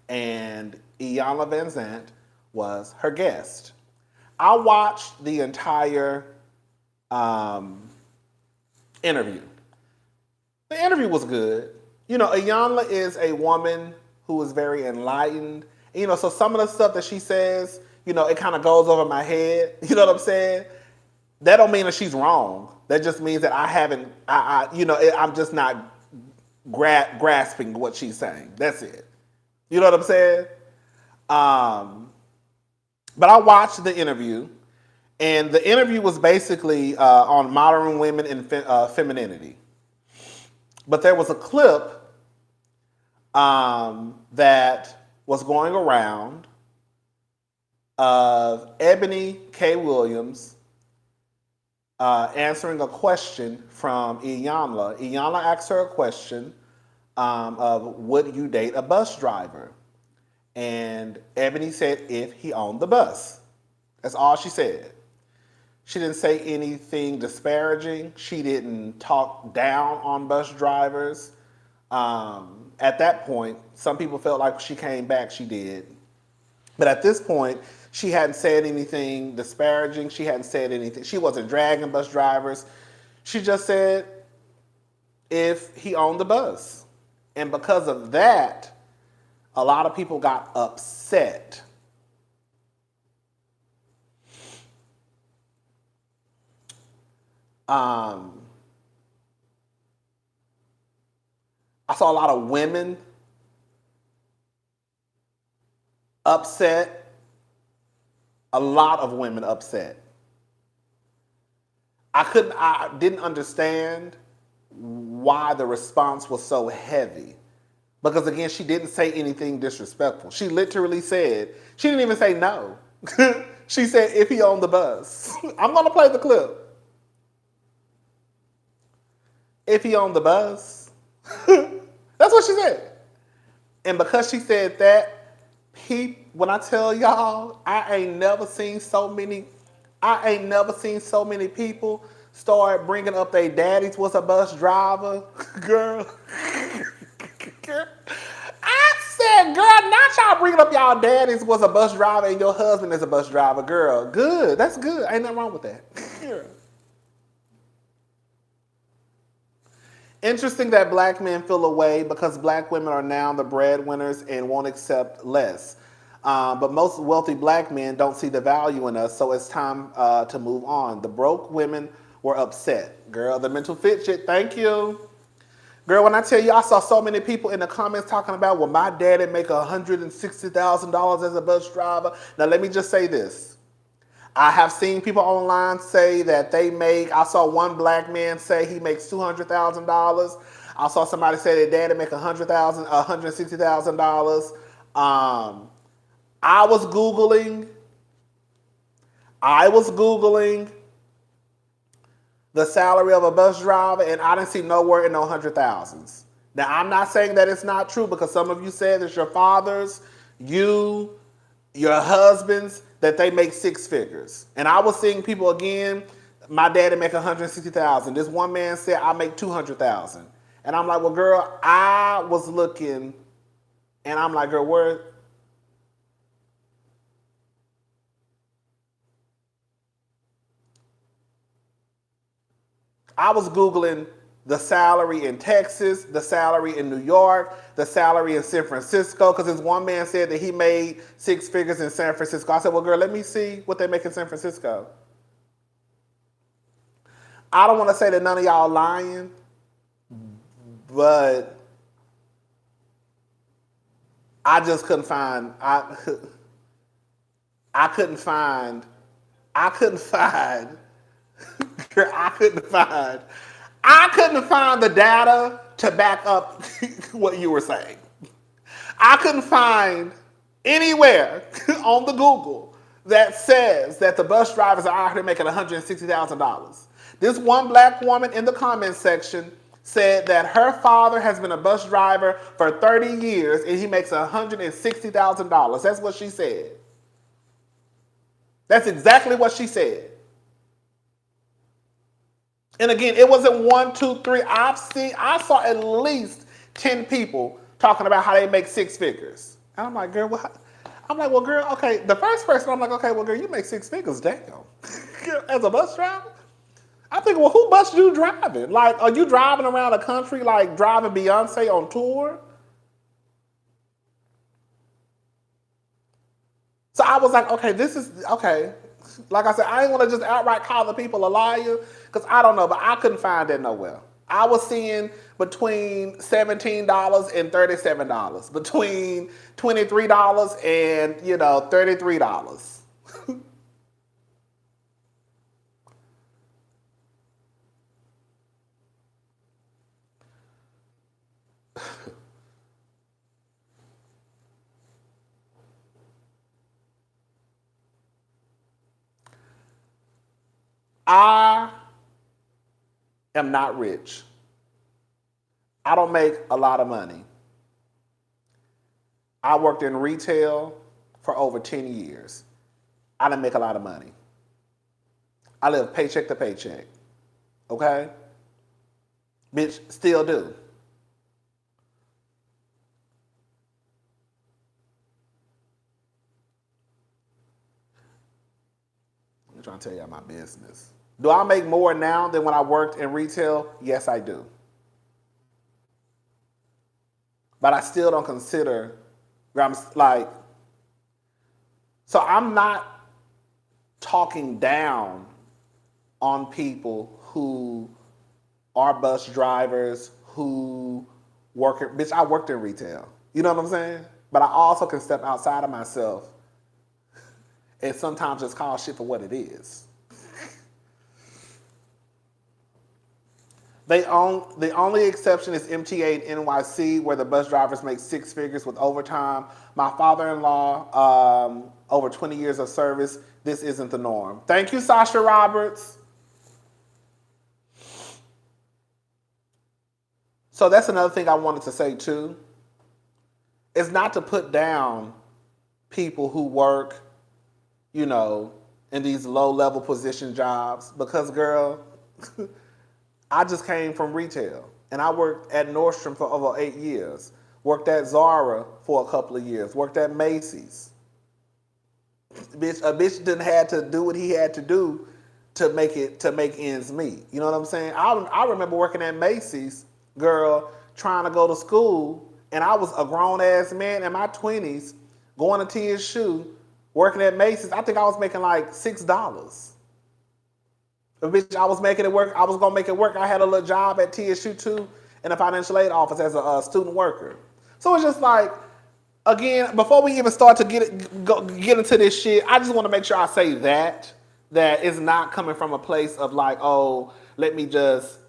S1: And Iyanla Vanzant was her guest. I watched the entire interview. The interview was good. Iyanla is a woman who is very enlightened. So some of the stuff that she says, it kind of goes over my head. You know what I'm saying? That don't mean that she's wrong. That just means that I'm just not grasping what she's saying. That's it. You know what I'm saying? But I watched the interview, and the interview was basically on modern women and femininity. But there was a clip that was going around of Ebony K. Williams answering a question from Iyanla. Iyanla asked her a question of, would you date a bus driver? And Ebony said, if he owned the bus. That's all she said. She didn't say anything disparaging. She didn't talk down on bus drivers. At that point, some people felt like she came back. She did. But at this point, she hadn't said anything disparaging. She hadn't said anything. She wasn't dragging bus drivers. She just said if he owned the bus. And because of that, a lot of people got upset. I saw a lot of women upset. A lot of women upset. I didn't understand why the response was so heavy. Because again, she didn't say anything disrespectful. She literally said, she didn't even say no. She said, if he owned the bus. I'm going to play the clip. If he owned the bus. That's what she said. And because she said that, when I tell y'all, I ain't never seen so many people start bringing up their daddies was a bus driver. Girl. I said, girl, not y'all bringing up y'all daddies was a bus driver and your husband is a bus driver. Girl, good. That's good. Ain't nothing wrong with that. Girl. Interesting that black men feel away because black women are now the breadwinners and won't accept less. But most wealthy black men don't see the value in us, so it's time to move on. The broke women were upset. Girl, the mental fit shit, thank you. Girl, when I tell you, I saw so many people in the comments talking about, well, my daddy make $160,000 as a bus driver. Now, let me just say this. I have seen people online say that I saw one black man say he makes $200,000. I saw somebody say their daddy make $160,000. I was Googling the salary of a bus driver, and I didn't see nowhere in no 100,000s. Now, I'm not saying that it's not true because some of you said that your fathers, your husbands, that they make six figures. And I was seeing people again, my daddy make 160,000. This one man said I make 200,000. And I'm like, well, girl, I was looking, and I'm like, girl, where? I was Googling the salary in Texas, the salary in New York, the salary in San Francisco, because this one man said that he made six figures in San Francisco. I said, well, girl, let me see what they make in San Francisco. I don't want to say that none of y'all lying, but I just couldn't find, I couldn't find the data to back up what you were saying. I couldn't find anywhere on the Google that says that the bus drivers are out here making $160,000. This one black woman in the comments section said that her father has been a bus driver for 30 years and he makes $160,000. That's what she said. That's exactly what she said. And again, it wasn't 1, 2, 3. I saw at least 10 people talking about how they make six figures. And I'm like, girl, what? I'm like, well, girl, okay. The first person, I'm like, okay, well, girl, you make six figures, damn. As a bus driver? I think, well, who bus you driving? Like, are you driving around the country like driving Beyonce on tour? So I was like, okay, this is, okay. Like I said, I ain't want to just outright call the people a liar because I don't know, but I couldn't find that nowhere. I was seeing between $17 and $37, between $23 and, $33. I am not rich. I don't make a lot of money. I worked in retail for over 10 years. I didn't make a lot of money. I live paycheck to paycheck. Okay? Bitch, still do. I'm trying to tell y'all my business. Do I make more now than when I worked in retail? Yes, I do. But I still don't consider, I'm like, so I'm not talking down on people who are bus drivers, who work at, bitch, I worked in retail. You know what I'm saying? But I also can step outside of myself and sometimes just call shit for what it is. The only exception is MTA and NYC, where the bus drivers make six figures with overtime. My father-in-law, over 20 years of service, this isn't the norm. Thank you, Sasha Roberts. So that's another thing I wanted to say too. It's not to put down people who work, you know, in these low-level position jobs, because girl, I just came from retail, and I worked at Nordstrom for over 8 years, worked at Zara for a couple of years, worked at Macy's. A bitch didn't have to do what he had to do to make ends meet. You know what I'm saying? I remember working at Macy's, girl, trying to go to school, and I was a grown-ass man in my 20s, going to TSU, working at Macy's. I think I was making like $6. Bitch, I was making it work. I was gonna make it work. I had a little job at TSU too in the financial aid office as a student worker. So it's just like, again, before we even start to get into this shit, I just want to make sure I say that it's not coming from a place of like, oh, let me just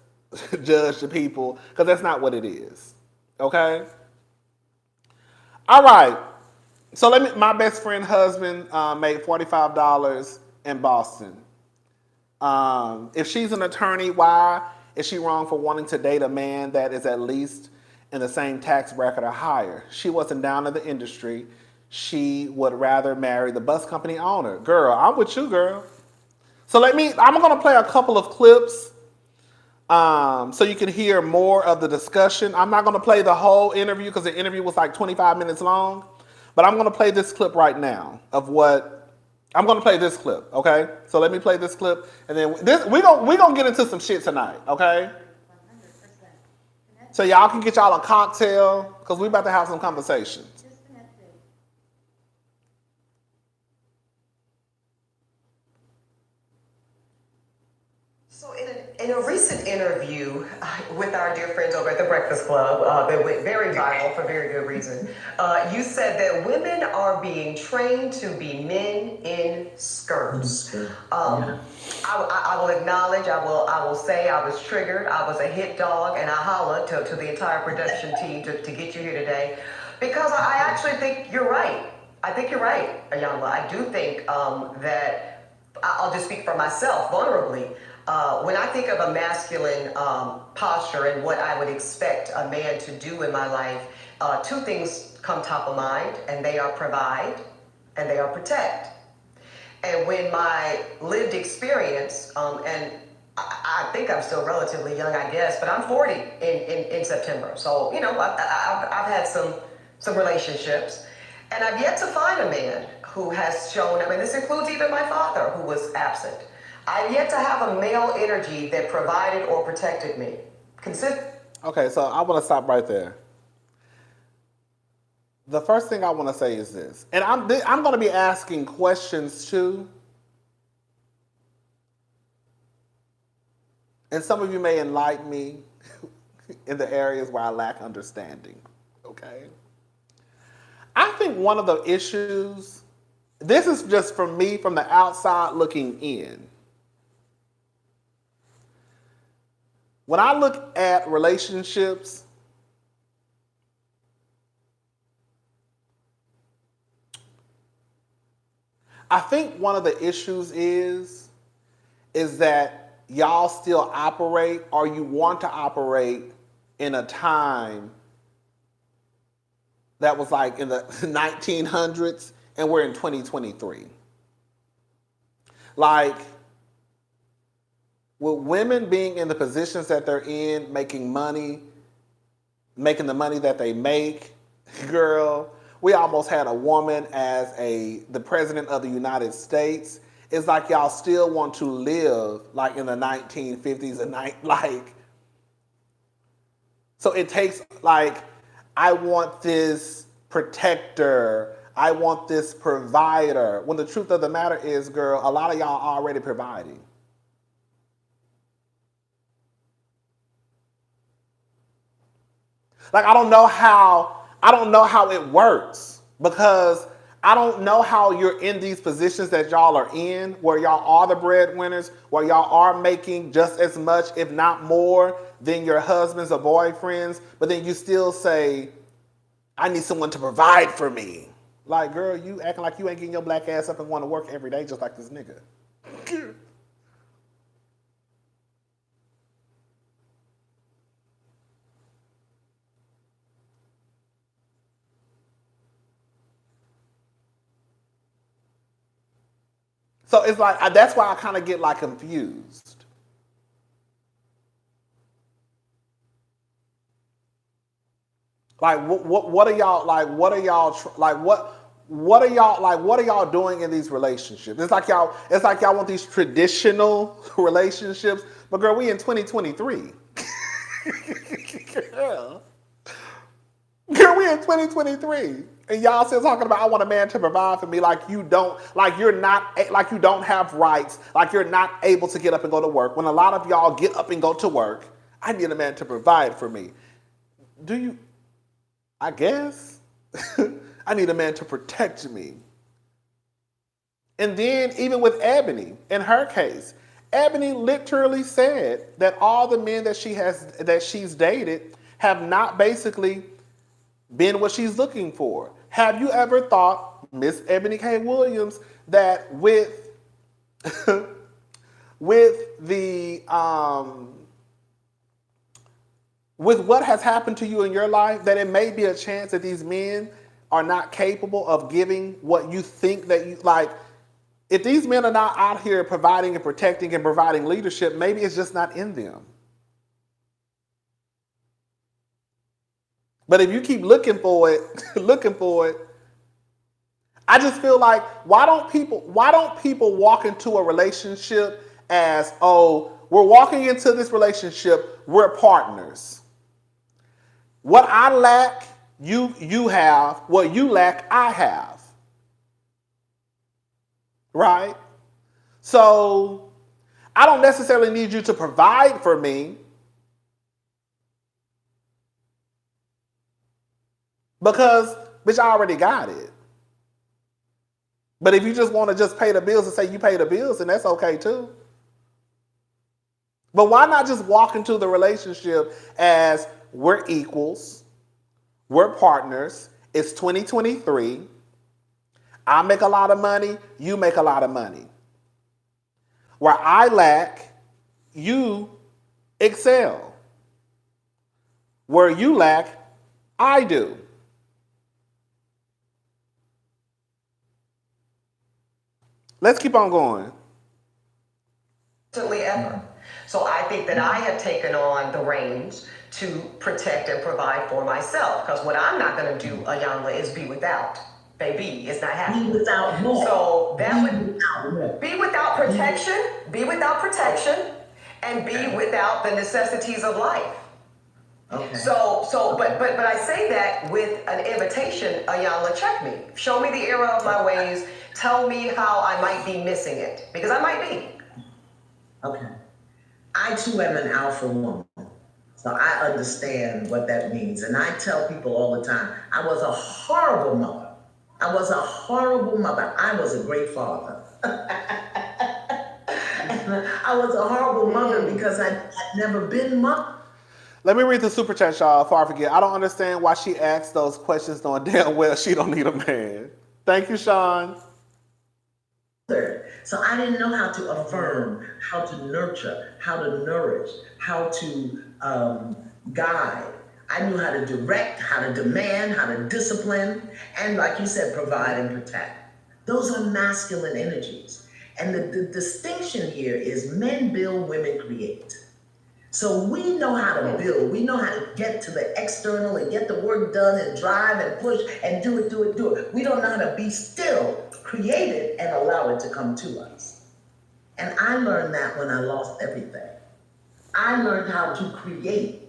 S1: judge the people, because that's not what it is. Okay. All right. So my best friend husband made $45 in Boston. If she's an attorney, why is she wrong for wanting to date a man that is at least in the same tax bracket or higher? She wasn't down in the industry. She would rather marry the bus company owner. Girl, I'm with you, girl. So I'm going to play a couple of clips so you can hear more of the discussion. I'm not going to play the whole interview because the interview was like 25 minutes long, but I'm going to play this clip right now of what I'm going to play this clip, okay? So let me play this clip, and then we're gonna get into some shit tonight, okay?
S2: 100%.
S1: So y'all can get y'all a cocktail, because we about to have some conversations.
S2: Disconnected.
S5: So in a recent interview with our dear friends over at the Breakfast Club, that went very viral for very good reason, you said that women are being trained to be men in skirts. I will acknowledge, I will say I was triggered, I was a hit dog, and I hollered to the entire production team to get you here today, because I actually think you're right. I think you're right, Iyanla. I do think that, I'll just speak for myself, vulnerably. When I think of a masculine posture and what I would expect a man to do in my life, two things come top of mind, and they are provide and they are protect. And when my lived experience, and I think I'm still relatively young, I guess, but I'm 40 in September. So, you know, I've had some relationships, and I've yet to find a man who has shown, I mean, this includes even my father, who was absent. I've yet to have a male energy that provided or protected me.
S1: Okay, so I want to stop right there. The first thing I want to say is this, and I'm going to be asking questions too, and some of you may enlighten me in the areas where I lack understanding. Okay, I think one of the issues, this is just from me from the outside looking in. When I look at relationships, I think one of the issues is that y'all still operate, or you want to operate, in a time that was like in the 1900s, and we're in 2023. Like, with women being in the positions that they're in, making money, making the money that they make, girl, we almost had a woman as the president of the United States. It's like y'all still want to live like in the 1950s and like. So it takes like, I want this protector, I want this provider. When the truth of the matter is, girl, a lot of y'all already providing. Like I don't know how it works because I don't know how you're in these positions that y'all are in, where y'all are the breadwinners, where y'all are making just as much, if not more, than your husbands or boyfriends, but then you still say, I need someone to provide for me. Like, girl, you acting like you ain't getting your black ass up and want to work every day just like this nigga. So it's like, that's why I kind of get like confused. Like what are y'all like? What are y'all like? What are y'all like? What are y'all doing in these relationships? It's like y'all want these traditional relationships, but girl, we in 2023. Girl, we in 2023, and y'all still talking about I want a man to provide for me. Like you don't have rights. Like you're not able to get up and go to work. When a lot of y'all get up and go to work, I need a man to provide for me. Do you? I guess. I need a man to protect me. And then even with Ebony, in her case, Ebony literally said that all the men that she's dated have not basically been what she's looking for. Have you ever thought, Miss Ebony K. Williams, that with what has happened to you in your life, that it may be a chance that these men are not capable of giving what you think that you like? If these men are not out here providing and protecting and providing leadership, maybe it's just not in them. But if you keep looking for it, I just feel like why don't people walk into a relationship as, oh, we're walking into this relationship, we're partners. What I lack, you have. What you lack, I have. Right? So I don't necessarily need you to provide for me, because, bitch, I already got it. But if you just want to just pay the bills and say you pay the bills, then that's okay too. But why not just walk into the relationship as we're equals, we're partners, it's 2023, I make a lot of money, you make a lot of money. Where I lack, you excel. Where you lack, I do. Let's keep on going.
S5: Ever. So I think that I have taken on the reins to protect and provide for myself. Because what I'm not going to do, Iyanla, is be without. Baby, it's not happening.
S6: Be without more.
S5: So that would be without protection, and be without the necessities of life.
S6: Okay.
S5: But I say that with an invitation, Iyanla, check me. Show me the error of my ways. Tell me how I might be missing it, because I might be.
S6: Okay. I too am an alpha woman, so I understand what that means. And I tell people all the time, I was a horrible mother. I was a great father. I was a horrible mother because I'd never been mother.
S1: Let me read the super chat, y'all, before I forget. I don't understand why she asks those questions knowing damn well she don't need a man. Thank you, Sean.
S6: So I didn't know how to affirm, how to nurture, how to nourish, how to guide. I knew how to direct, how to demand, how to discipline, and like you said, provide and protect. Those are masculine energies. And the distinction here is men build, women create. So we know how to build. We know how to get to the external and get the work done and drive and push and do it. We don't know how to be still, create it, and allow it to come to us. And I learned that when I lost everything. I learned how to create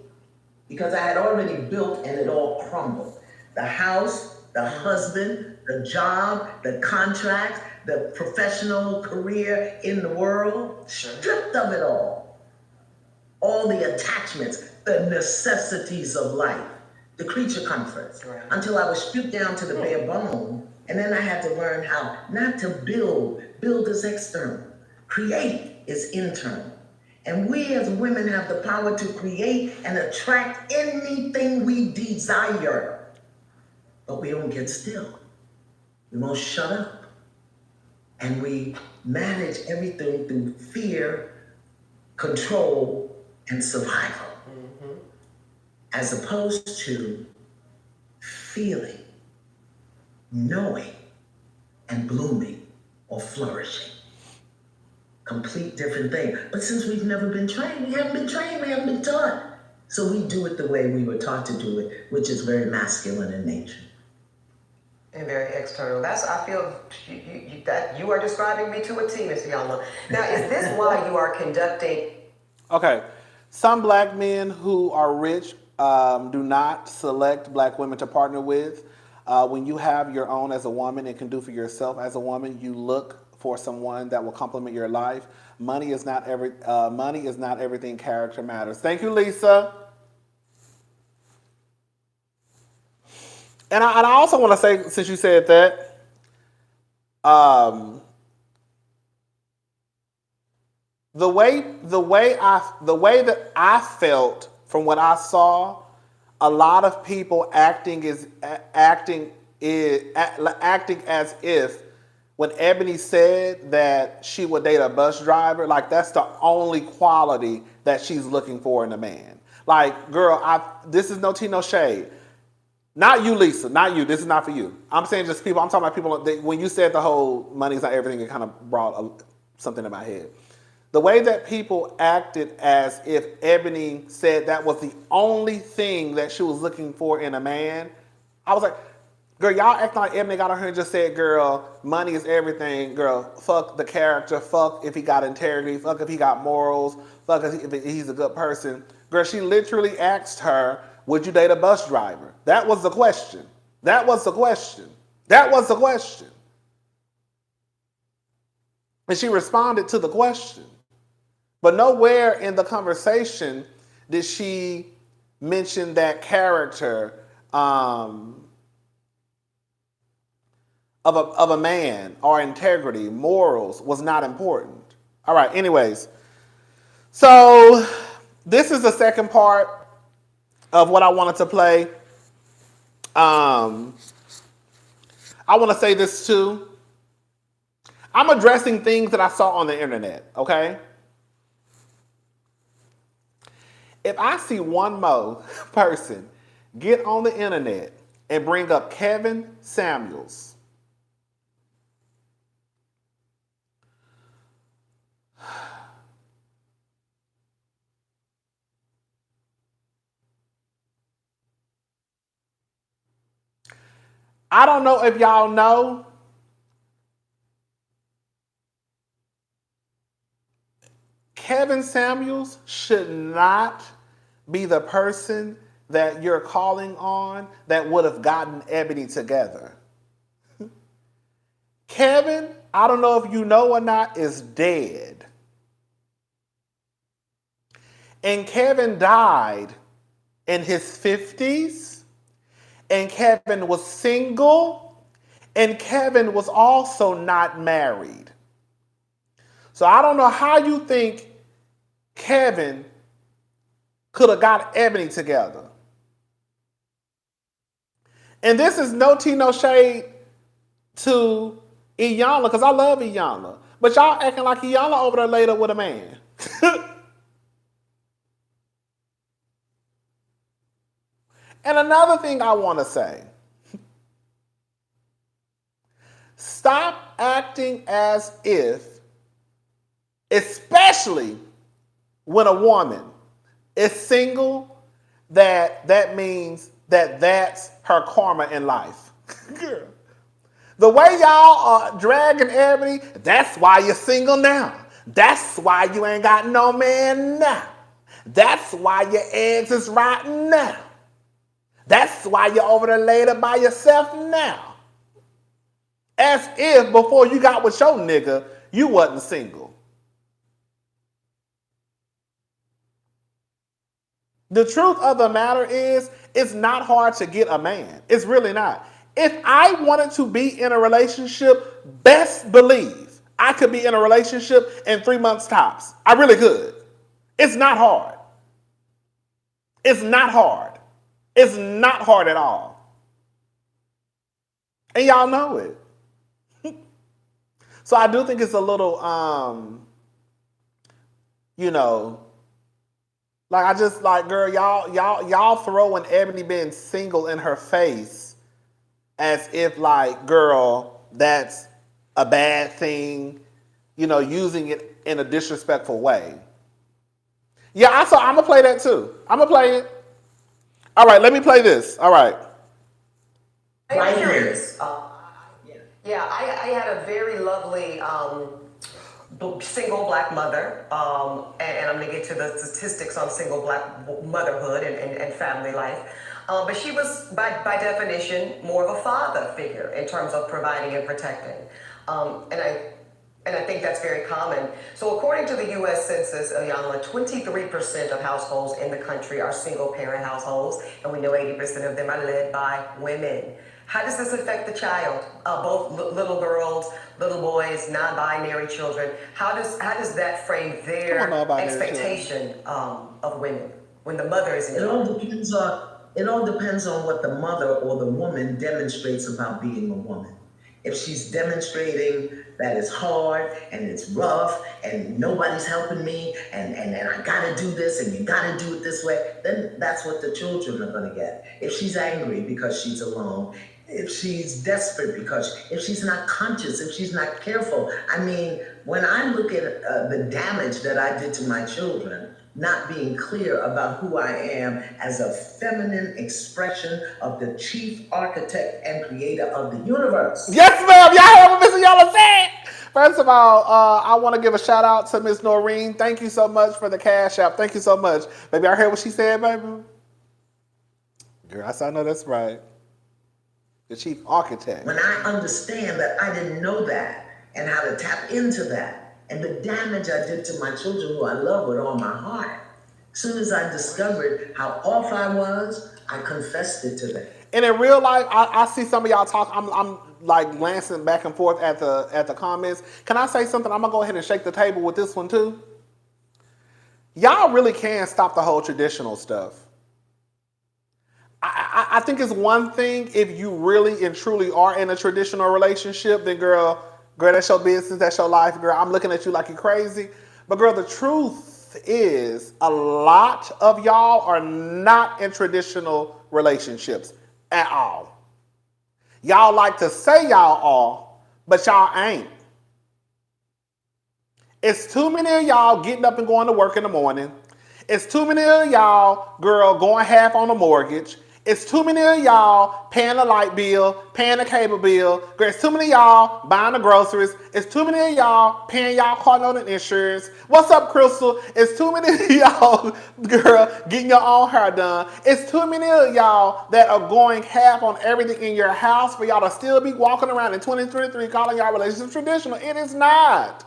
S6: because I had already built and it all crumbled. The house, the husband, the job, the contracts, the professional career in the world, stripped of it all the attachments, the necessities of life, the creature comforts, until I was stripped down to the bare bone. And then I had to learn how not to build is external, create is internal. And we as women have the power to create and attract anything we desire. But we don't get still. We won't shut up. And we manage everything through fear, control, and survival. As opposed to feeling, knowing, and blooming or flourishing. Complete different thing. But since we've never been trained, we haven't been taught. So we do it the way we were taught to do it, which is very masculine in nature.
S5: And very external. I feel that you are describing me to a T, Miss Iyanla. Now, is this why you are conducting?
S1: Okay. Some black men who are rich do not select black women to partner with. When you have your own as a woman and can do for yourself as a woman, you look for someone that will complement your life. Money is not everything. Character matters. Thank you, Lisa. And I also want to say, since you said that, the way that I felt from what I saw, a lot of people acting as if when Ebony said that she would date a bus driver, like that's the only quality that she's looking for in a man. Like, girl, this is no tea, no shade. Not you, Lisa. Not you. This is not for you. I'm saying just people. I'm talking about people. When you said the whole money's not everything, it kind of brought something in my head. The way that people acted as if Ebony said that was the only thing that she was looking for in a man, I was like, girl, y'all acting like Ebony got on her and just said, girl, money is everything. Girl, fuck the character. Fuck if he got integrity. Fuck if he got morals. Fuck if he's a good person. Girl, she literally asked her, would you date a bus driver? That was the question. That was the question. That was the question. And she responded to the question. But nowhere in the conversation did she mention that character of a man, or integrity, morals was not important. All right, anyways. So this is the second part of what I wanted to play. I want to say this too. I'm addressing things that I saw on the internet, okay? If I see one more person get on the internet and bring up Kevin Samuels, I don't know if y'all know, Kevin Samuels should not be the person that you're calling on that would have gotten Ebony together. Kevin, I don't know if you know or not, is dead. And Kevin died in his 50s. And Kevin was single. And Kevin was also not married. So I don't know how you think Kevin could have got Ebony together. And this is no tea, no shade to Iyanla, because I love Iyanla. But y'all acting like Iyanla over there laid up with a man. And another thing I want to say. Stop acting as if especially when a woman is single, that means that's her karma in life. Girl. The way y'all are dragging Ebony, that's why you're single now. That's why you ain't got no man now. That's why your eggs is rotten now. That's why you're over there laid up by yourself now. As if before you got with your nigga, you wasn't single. The truth of the matter is, it's not hard to get a man. It's really not. If I wanted to be in a relationship, best believe I could be in a relationship in 3 months tops. I really could. It's not hard. It's not hard. It's not hard at all. And y'all know it. So I do think it's a little, like I just like, girl, y'all throwing Ebony being single in her face as if like, girl, that's a bad thing, using it in a disrespectful way. Yeah, I'm gonna play that too. I'm gonna play it. All right, let me play this. All right.
S5: I'm curious. I had a very lovely single black mother, and I'm going to get to the statistics on single black motherhood and family life. But she was, by definition, more of a father figure in terms of providing and protecting. And I think that's very common. So according to the U.S. Census, Iyanla, 23% of households in the country are single-parent households, and we know 80% of them are led by women. How does this affect the child? Both little girls, little boys, non-binary children. How does that frame their expectation of women when the mother is in charge?
S6: It all depends on what the mother or the woman demonstrates about being a woman. If she's demonstrating that it's hard and it's rough and nobody's helping me and I gotta do this and you gotta do it this way, then that's what the children are gonna get. If she's angry because she's alone, if she's desperate if she's not conscious, if she's not careful. I mean, when I look at the damage that I did to my children, not being clear about who I am as a feminine expression of the chief architect and creator of the universe.
S1: Yes, ma'am. Y'all heard what Miss Iyanla said? First of all, I want to give a shout out to Miss Noreen. Thank you so much for the cash app. Thank you so much. Baby, I heard what she said, baby. Girl, I know that's right. The chief architect.
S6: When I understand that I didn't know that and how to tap into that, and the damage I did to my children, who I love with all my heart. As soon as I discovered how off I was, I confessed it to them.
S1: And in real life, I see some of y'all talk. I'm like glancing back and forth at the comments. Can I say something? I'm gonna go ahead and shake the table with this one too. Y'all really can stop the whole traditional stuff. I think it's one thing if you really and truly are in a traditional relationship, then girl, that's your business, that's your life, girl. I'm looking at you like you're crazy. But girl, the truth is a lot of y'all are not in traditional relationships at all. Y'all like to say y'all are, but y'all ain't. It's too many of y'all getting up and going to work in the morning. It's too many of y'all, girl, going half on a mortgage. It's too many of y'all paying the light bill, paying the cable bill. Girl, it's too many of y'all buying the groceries. It's too many of y'all paying y'all car note and insurance. What's up, Crystal? It's too many of y'all, girl, getting your own hair done. It's too many of y'all that are going half on everything in your house for y'all to still be walking around in 2023 calling y'all relationships traditional. It is not.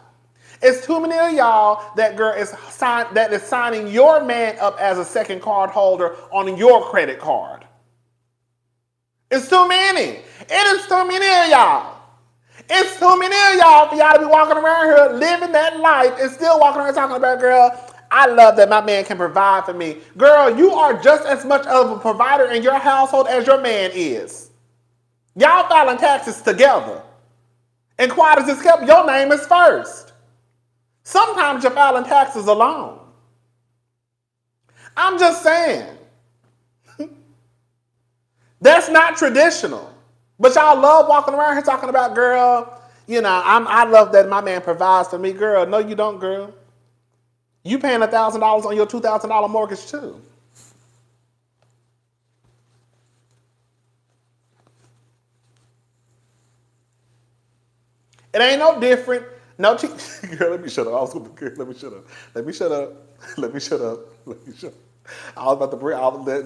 S1: It's too many of y'all that girl is signing your man up as a second card holder on your credit card. It's too many. It is too many of y'all. It's too many of y'all for y'all to be walking around here living that life and still walking around talking about, girl, I love that my man can provide for me. Girl, you are just as much of a provider in your household as your man is. Y'all filing taxes together. And quiet as it's kept, your name is first. Sometimes you're filing taxes alone. I'm just saying. That's not traditional. But y'all love walking around here talking about, girl, I love that my man provides for me, girl. No, you don't, girl. You paying $1,000 on your $2,000 mortgage too. It ain't no different. No, girl, let me shut up. I was gonna, girl, let me shut up. Let me shut up. Let me shut up. Let me shut up. I was about to bring.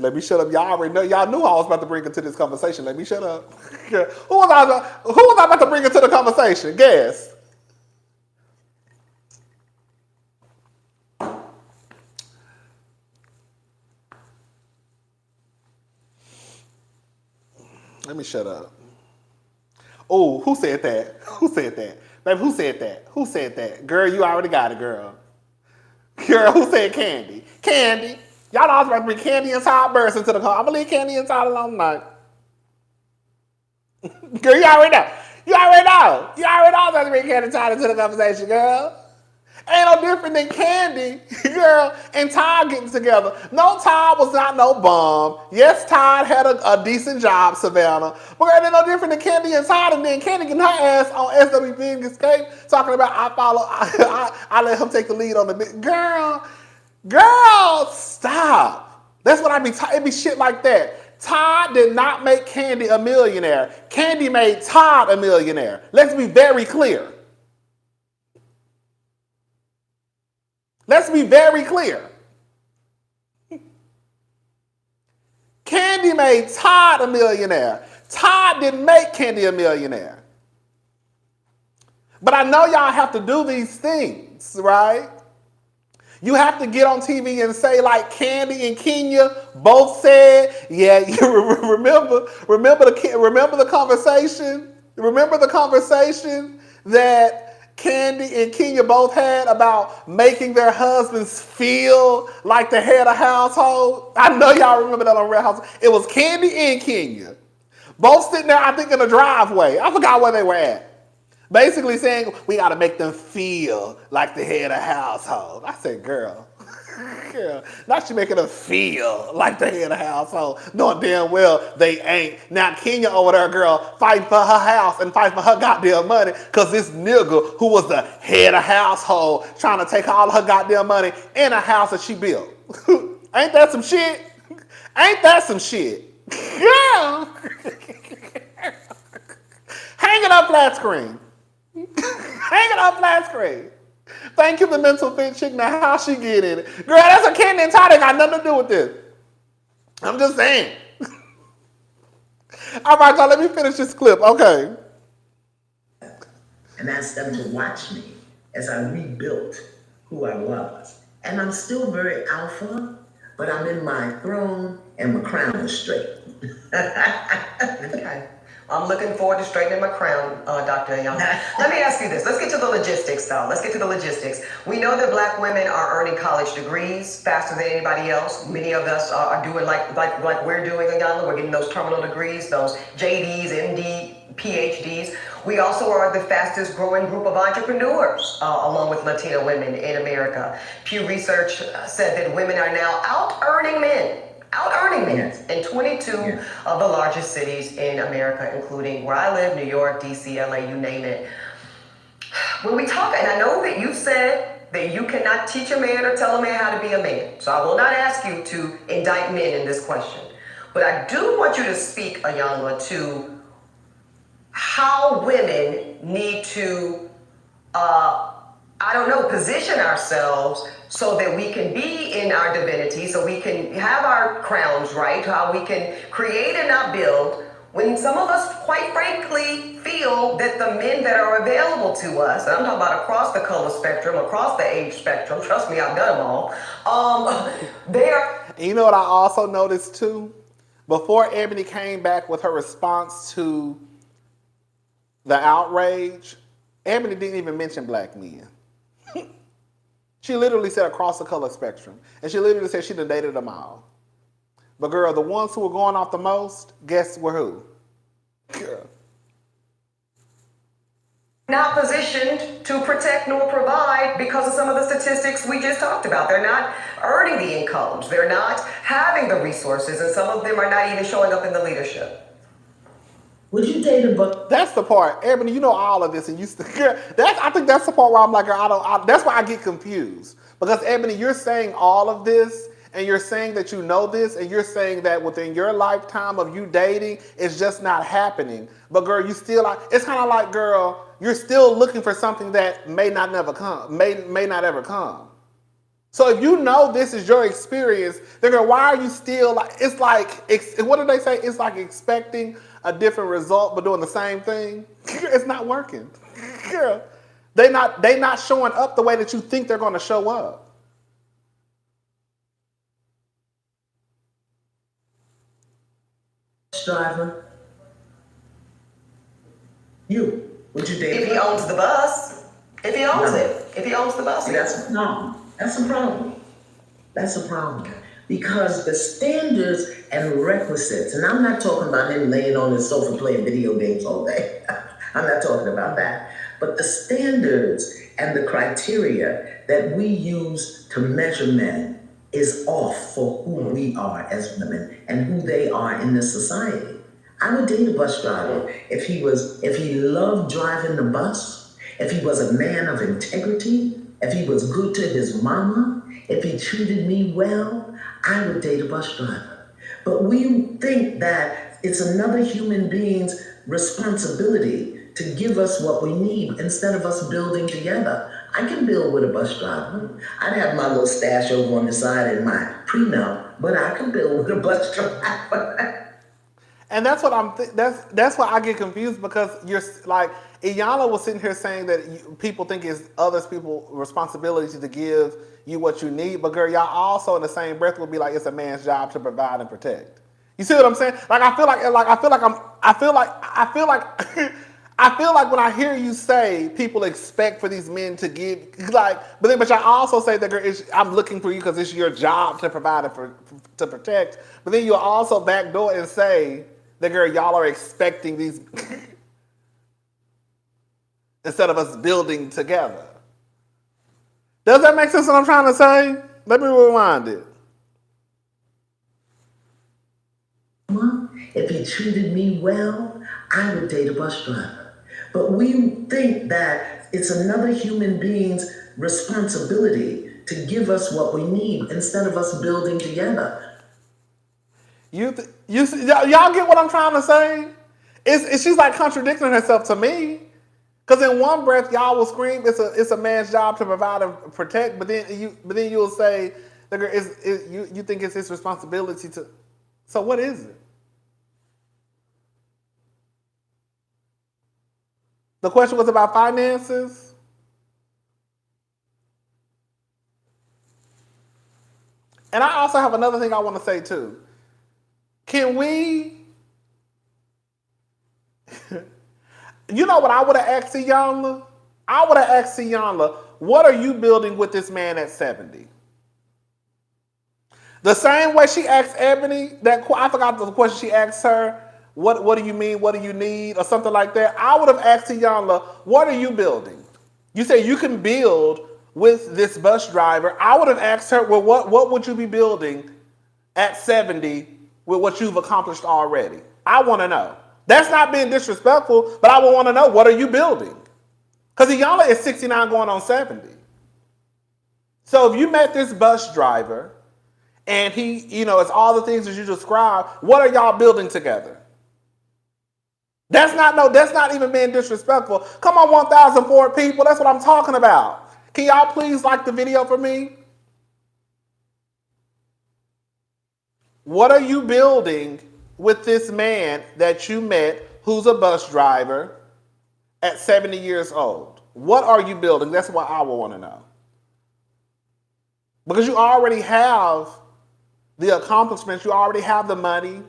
S1: Let me shut up. Y'all already know. Y'all knew I was about to bring into this conversation. Let me shut up. Who was I about to bring into the conversation? Guess. Let me shut up. Oh, who said that? Who said that? Baby, who said that? Who said that? Girl, you already got it, girl. Girl, who said Candy? Candy. Y'all know I was about to bring Candy and Todd Burst into the car. I'm going to leave Candy and Todd alone tonight. Girl, you already know. You already know. You already know I was about to bring Candy and Todd into the conversation, girl. Ain't no different than Candy, girl, and Todd getting together. No, Todd was not no bum. Yes, Todd had a decent job, Savannah. But it ain't no different than Candy and Todd, and then Candy getting her ass on SWV and Escape, talking about I let him take the lead on the bit. Girl, stop. That's what I be it be shit like that. Todd did not make Candy a millionaire. Candy made Todd a millionaire. Let's be very clear. Let's be very clear. Candy made Todd a millionaire. Todd didn't make Candy a millionaire. But I know y'all have to do these things, right? You have to get on TV and say like Candy and Kenya both said, yeah, you remember the conversation? Remember the conversation that Candy and Kenya both had about making their husbands feel like the head of household? I know y'all remember that on Real Housewives. It was Candy and Kenya. Both sitting there, I think, in the driveway. I forgot where they were at. Basically saying, we got to make them feel like the head of household. I said, girl. Now she making them feel like the head of household, knowing damn well they ain't. Now Kenya over there, girl, fighting for her house and fighting for her goddamn money because this nigga who was the head of household trying to take all her goddamn money in a house that she built. Ain't that some shit? Ain't that some shit? Yeah. Hang it up flat screen. Hang it up flat screen. Thank you, the mental fit chick. Now, how she get in it? Girl, that's a Candy and Todd. Ain't got nothing to do with this. I'm just saying. All right, y'all, let me finish this clip. Okay.
S6: And asked them to watch me as I rebuilt who I was. And I'm still very alpha, but I'm in my throne and my crown is straight.
S5: Okay. I'm looking forward to straightening my crown, Dr. Iyanla. Let me ask you this. Let's get to the logistics, though. Let's get to the logistics. We know that Black women are earning college degrees faster than anybody else. Many of us are doing like we're doing, Iyanla. We're getting those terminal degrees, those JDs, MD, PhDs. We also are the fastest growing group of entrepreneurs, along with Latino women in America. Pew Research said that women are now out-earning men in 22 of the largest cities in America, including where I live, New York, DC, LA, you name it. When we talk, and I know that you said that you cannot teach a man or tell a man how to be a man, so I will not ask you to indict men in this question. But I do want you to speak, Iyanla, to how women need to, position ourselves so that we can be in our divinity, so we can have our crowns right, how we can create and not build, when some of us, quite frankly, feel that the men that are available to us, and I'm talking about across the color spectrum, across the age spectrum, trust me, I've done them all, they are...
S1: And you know what I also noticed too? Before Ebony came back with her response to the outrage, Ebony didn't even mention black men. She literally said across the color spectrum. And she literally said she done dated them all. But girl, the ones who were going off the most, guess were who? Girl.
S5: Not positioned to protect nor provide because of some of the statistics we just talked about. They're not earning the incomes. They're not having the resources. And some of them are not even showing up in the leadership.
S6: Would you date a bus?
S1: That's the part, Ebony. You know all of this, and you still. I think that's the part where I'm like, that's why I get confused because Ebony, you're saying all of this, and you're saying that you know this, and you're saying that within your lifetime of you dating, it's just not happening. But girl, you still like. It's kind of like, girl, you're still looking for something that may not never come, may not ever come. So if you know this is your experience, then girl, why are you still like? It's like, what do they say? It's like expecting a different result but doing the same thing. It's not working. Girl, they not showing up the way that you think they're going to show up.
S6: Driver. Would you date?
S5: If he owns the bus, if he owns it, if he owns the bus,
S6: That's a problem. That's a problem. That's a problem. Because the standards and requisites, and I'm not talking about him laying on his sofa playing video games all day. I'm not talking about that. But the standards and the criteria that we use to measure men is off for who we are as women and who they are in this society. I would date a bus driver if he loved driving the bus, if he was a man of integrity, if he was good to his mama, if he treated me well, I would date a bus driver. But we think that it's another human being's responsibility to give us what we need instead of us building together. I can build with a bus driver. I'd have my little stash over on the side in my prenup, but I can build with a bus driver.
S1: And that's what that's why I get confused because you're like, Iyanla was sitting here saying that people think it's others people's responsibility to give you what you need, but girl, y'all also in the same breath will be like it's a man's job to provide and protect. You see what I'm saying? Like I feel like when I hear you say people expect for these men to give, like, but y'all also say that girl, I'm looking for you because it's your job to provide and to protect. But then you'll also backdoor and say that girl, y'all are expecting these instead of us building together. Does that make sense what I'm trying to say? Let me rewind it.
S6: If he treated me well, I would date a bus driver. But we think that it's another human being's responsibility to give us what we need instead of us building together.
S1: Y'all get what I'm trying to say? She's like contradicting herself to me. Because in one breath, y'all will scream, it's a man's job to provide and protect, but then you'll say you think it's his responsibility to. So what is it? The question was about finances. And I also have another thing I want to say too. Can we? You know what I would have asked Iyanla? I would have asked Iyanla, what are you building with this man at 70? The same way she asked Ebony, I forgot the question she asked her, what do you mean, what do you need, or something like that. I would have asked Iyanla, what are you building? You say you can build with this bus driver. I would have asked her, well, what would you be building at 70 with what you've accomplished already? I want to know. That's not being disrespectful, but I would want to know, what are you building? Because Iyanla is 69 going on 70. So if you met this bus driver and he, it's all the things that you described, what are y'all building together? That's not even being disrespectful. Come on, 1,004 people, that's what I'm talking about. Can y'all please like the video for me? What are you building with this man that you met who's a bus driver at 70 years old? What are you building? That's what I would want to know. Because you already have the accomplishments, you already have the money.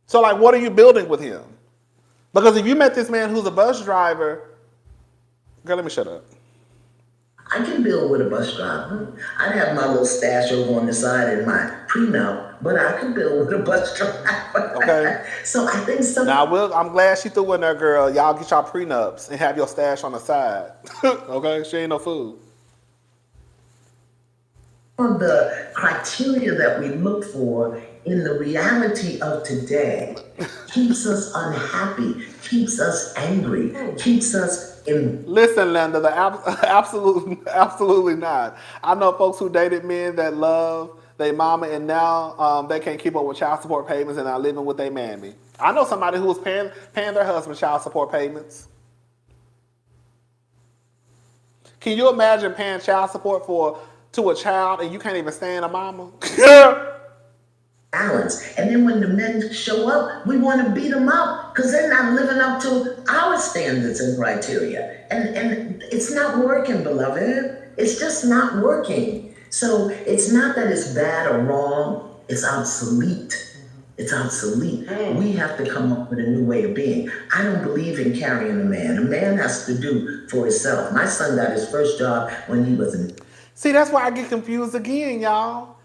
S1: So like, what are you building with him? Because if you met this man who's a bus driver, girl, let me shut up.
S6: I can build with a bus driver. I'd have my little stash over on the side in my prenup, but I can build with a bus driver.
S1: Okay.
S6: So I think
S1: I'm glad she threw in there, girl. Y'all get y'all prenups and have your stash on the side. Okay? She ain't no fool.
S6: of the criteria that we look for in the reality of today keeps us unhappy, keeps us angry, keeps us in.
S1: Listen, Linda, absolutely not. I know folks who dated men that love their mama and now they can't keep up with child support payments and are living with their mammy. I know somebody who was paying their husband child support payments. Can you imagine paying child support to a child and you can't even stand a mama?
S6: Balance. And then when the men show up, we want to beat them up because they're not living up to our standards and criteria. And it's not working, beloved. It's just not working. So it's not that it's bad or wrong, it's obsolete. It's obsolete. We have to come up with a new way of being. I don't believe in carrying a man. A man has to do for himself. My son got his first job when he was in.
S1: See, that's why I get confused again, y'all.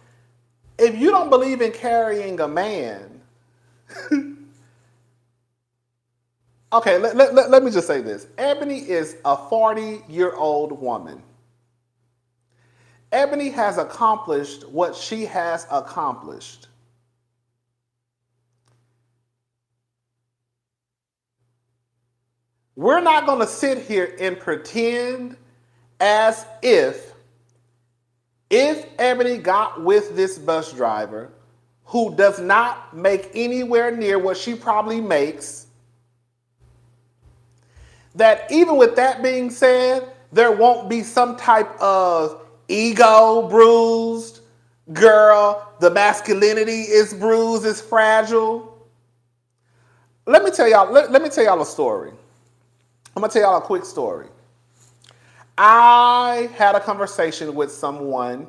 S1: If you don't believe in carrying a man, okay, let me just say this. Ebony is a 40-year-old woman. Ebony has accomplished what she has accomplished. We're not going to sit here and pretend as if Ebony got with this bus driver who does not make anywhere near what she probably makes, that even with that being said, there won't be some type of ego bruised, girl, the masculinity is bruised, is fragile. Let me tell y'all a story. I'm gonna tell y'all a quick story. I had a conversation with someone.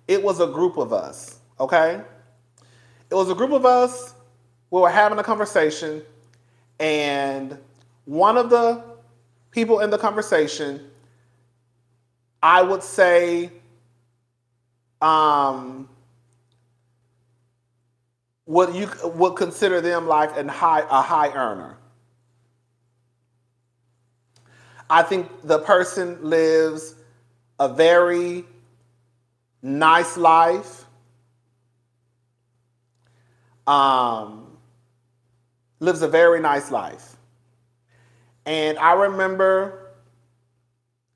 S1: It was a group of us, okay? It was a group of us. We were having a conversation, and one of the people in the conversation, I would say, would consider them like a high earner. I think the person lives a very nice life. Lives a very nice life. And I remember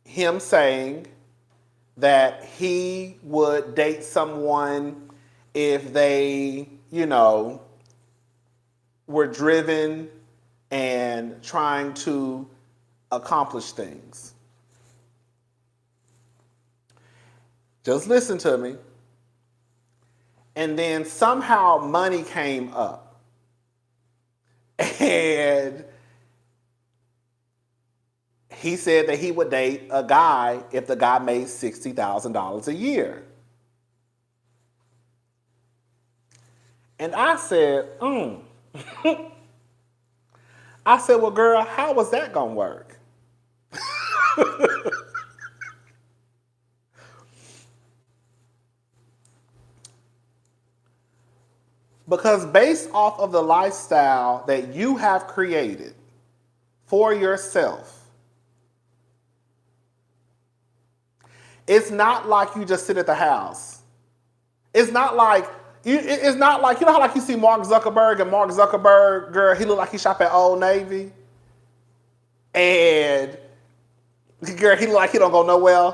S1: him saying that he would date someone if they, were driven and trying to accomplish things. Just listen to me. And then somehow money came up. And he said that he would date a guy if the guy made $60,000 a year. And I said, I said, well, girl, how was that going to work? Because based off of the lifestyle that you have created for yourself, it's not like you just sit at the house. It's not like, you know how like you see Mark Zuckerberg, and Mark Zuckerberg, girl, he look like he shop at Old Navy. And girl, he look like he don't go nowhere.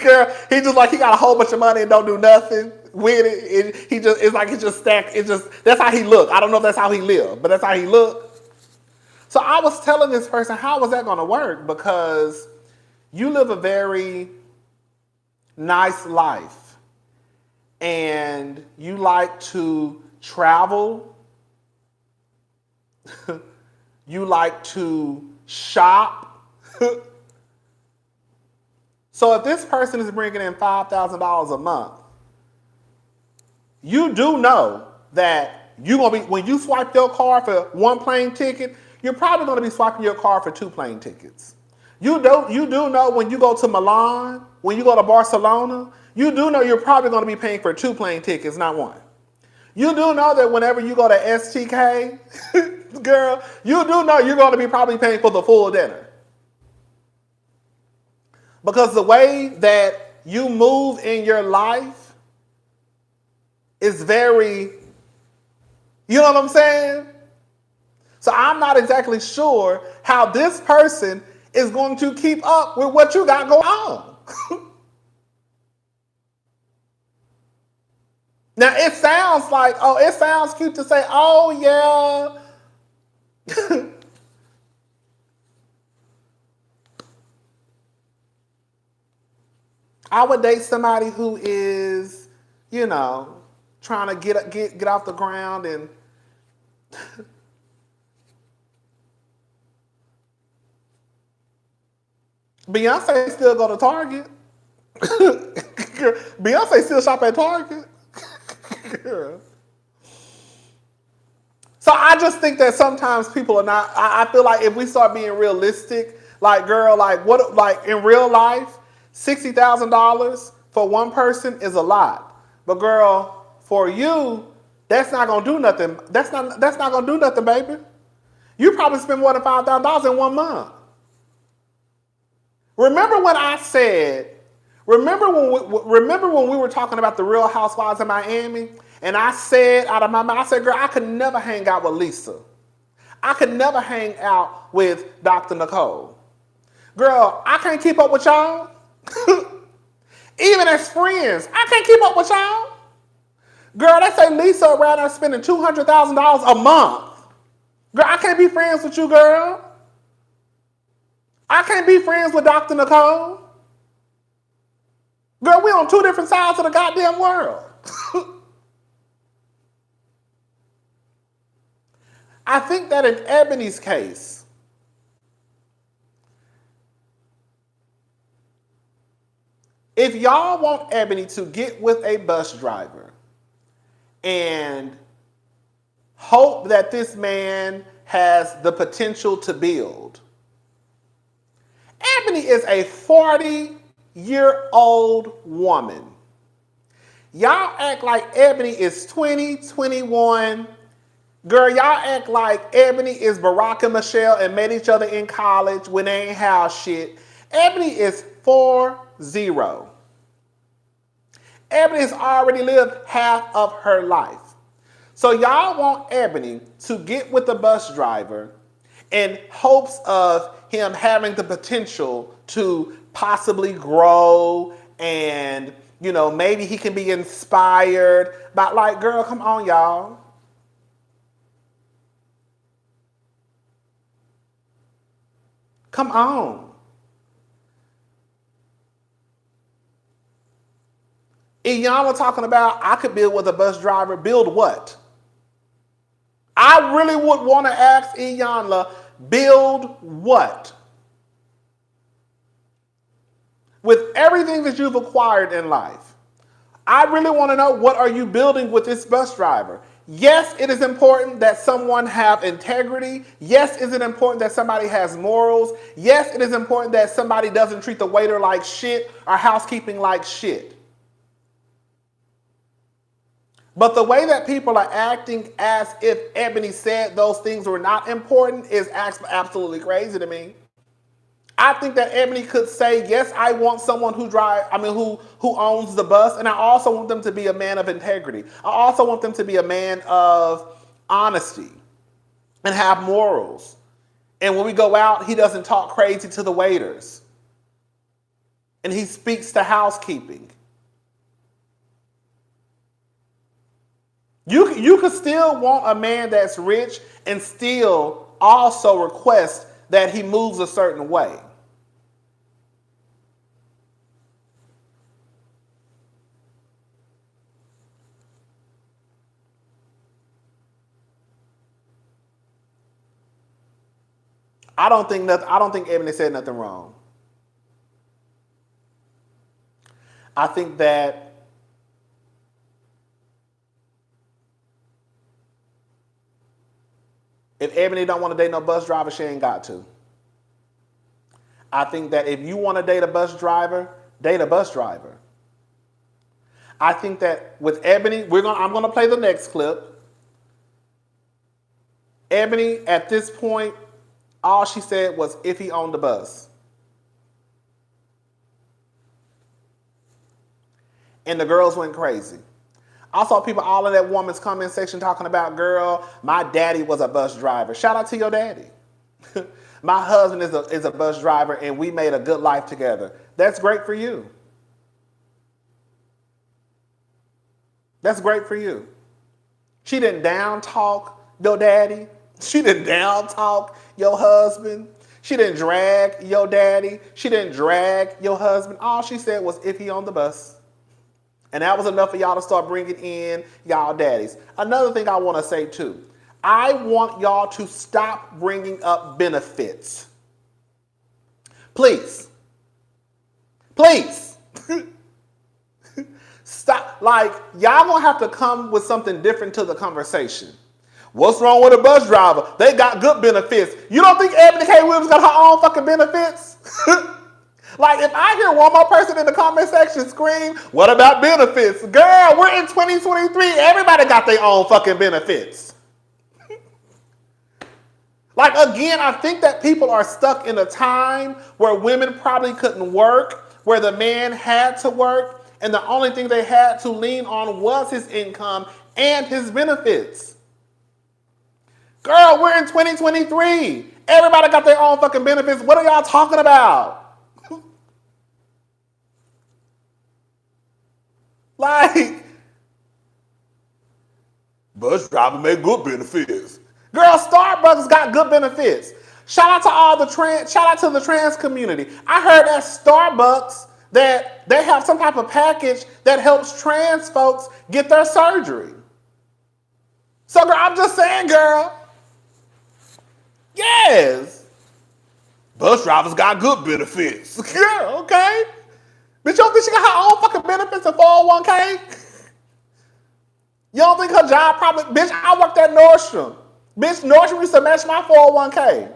S1: Girl, he just like he got a whole bunch of money and don't do nothing with it. It's like it's just stacked. That's how he look. I don't know if that's how he live, but that's how he look. So I was telling this person, how was that going to work? Because you live a very nice life and you like to travel. You like to shop. So if this person is bringing in $5,000 a month, you do know that you're gonna be, when you swipe your card for one plane ticket, you're probably gonna be swiping your card for 2 plane tickets. You do know when you go to Milan, when you go to Barcelona, you do know you're probably gonna be paying for 2 plane tickets, not 1. You do know that whenever you go to STK, girl, you do know you're gonna be probably paying for the full dinner. Because the way that you move in your life is very, you know what I'm saying? So I'm not exactly sure how this person is going to keep up with what you got going on. Now it sounds like, oh, it sounds cute to say, oh yeah. I would date somebody who is, you know, trying to get off the ground and Beyonce still go to Target. Beyonce still shop at Target. So I just think that sometimes people are not, I feel like if we start being realistic, like girl, like what, like in real life, $60,000 for one person is a lot. But girl, for you, that's not gonna do nothing. That's not gonna do nothing, baby. You probably spend more than $5,000 in 1 month. Remember when I said, remember when we were talking about the Real Housewives of Miami? And I said out of my mouth, I said, girl, I could never hang out with Lisa. I could never hang out with Dr. Nicole. Girl, I can't keep up with y'all. Even as friends, I can't keep up with y'all. Girl, they say Lisa around there spending $200,000 a month. Girl, I can't be friends with you, girl. I can't be friends with Dr. Nicole. Girl, we on two different sides of the goddamn world. I think that in Ebony's case, if y'all want Ebony to get with a bus driver and hope that this man has the potential to build, Ebony is a 40-year-old woman. Y'all act like Ebony is 20, 21. Girl, y'all act like Ebony is Barack and Michelle and met each other in college when they ain't have shit. Ebony is 40. Ebony has already lived half of her life. So y'all want Ebony to get with the bus driver in hopes of him having the potential to possibly grow and, you know, maybe he can be inspired. But like, girl, come on, y'all. Come on. Iyanla talking about I could build with a bus driver. Build what? I really would want to ask Iyanla, build what? With everything that you've acquired in life, I really want to know, what are you building with this bus driver? Yes, it is important that someone have integrity. Yes, is it important that somebody has morals? Yes, it is important that somebody doesn't treat the waiter like shit or housekeeping like shit. But the way that people are acting as if Ebony said those things were not important is absolutely crazy to me. I think that Ebony could say, yes, I want someone who owns the bus, and I also want them to be a man of integrity. I also want them to be a man of honesty and have morals. And when we go out, he doesn't talk crazy to the waiters. And he speaks to housekeeping. You could still want a man that's rich and still also request that he moves a certain way. I don't think Ebony said nothing wrong. I think that if Ebony don't want to date no bus driver, she ain't got to. I think that if you want to date a bus driver, date a bus driver. I think that with Ebony, I'm gonna play the next clip. Ebony, at this point, all she said was if he owned the bus. And the girls went crazy. I saw people all in that woman's comment section talking about, girl, my daddy was a bus driver. Shout out to your daddy. My husband is a bus driver and we made a good life together. That's great for you. That's great for you. She didn't down talk your daddy. She didn't down talk your husband. She didn't drag your daddy. She didn't drag your husband. All she said was if he on the bus. And that was enough for y'all to start bringing in y'all daddies. Another thing I want to say too. I want y'all to stop bringing up benefits. Please. Please. Stop. Like, y'all gonna have to come with something different to the conversation. What's wrong with a bus driver? They got good benefits. You don't think Ebony K. Williams got her own fucking benefits? Like, if I hear one more person in the comment section scream, what about benefits? Girl, we're in 2023. Everybody got their own fucking benefits. Like, again, I think that people are stuck in a time where women probably couldn't work, where the man had to work, and the only thing they had to lean on was his income and his benefits. Girl, we're in 2023. Everybody got their own fucking benefits. What are y'all talking about? Like, bus driver make good benefits. Girl, Starbucks got good benefits. Shout out to the trans community. I heard at Starbucks that they have some type of package that helps trans folks get their surgery. So, girl, I'm just saying, girl. Yes. Bus drivers got good benefits. Yeah, okay. Bitch, you don't think she got her own fucking benefits in 401k? You don't think her job probably... Bitch, I worked at Nordstrom. Bitch, Nordstrom used to match my 401k.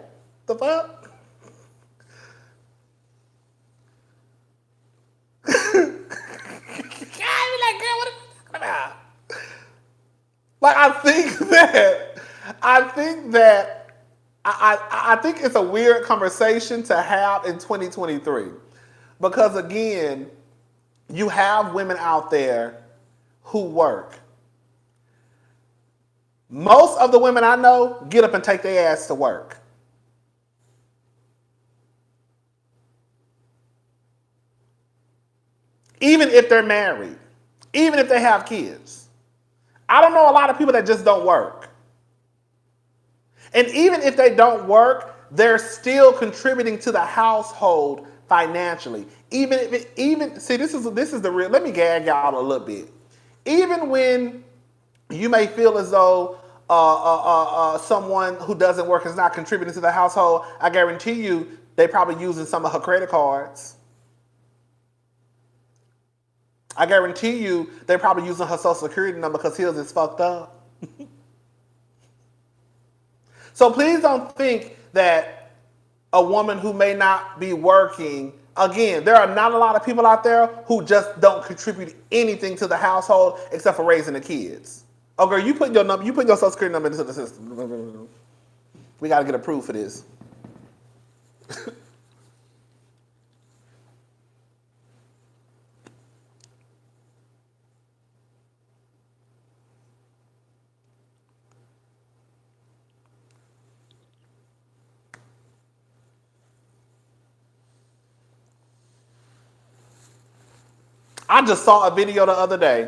S1: The fuck? I be like, girl, what are you talking about? Like, I think it's a weird conversation to have in 2023. Because again, you have women out there who work. Most of the women I know get up and take their ass to work. Even if they're married. Even if they have kids. I don't know a lot of people that just don't work. And even if they don't work, they're still contributing to the household financially. See, this is the real, let me gag y'all a little bit. Even when you may feel as though someone who doesn't work is not contributing to the household, I guarantee you they probably using some of her credit cards. I guarantee you they're probably using her social security number because his is fucked up. So please don't think that a woman who may not be working, again, there are not a lot of people out there who just don't contribute anything to the household except for raising the kids. Okay, you put your social security number into the system. We got to get approved for this. I just saw a video the other day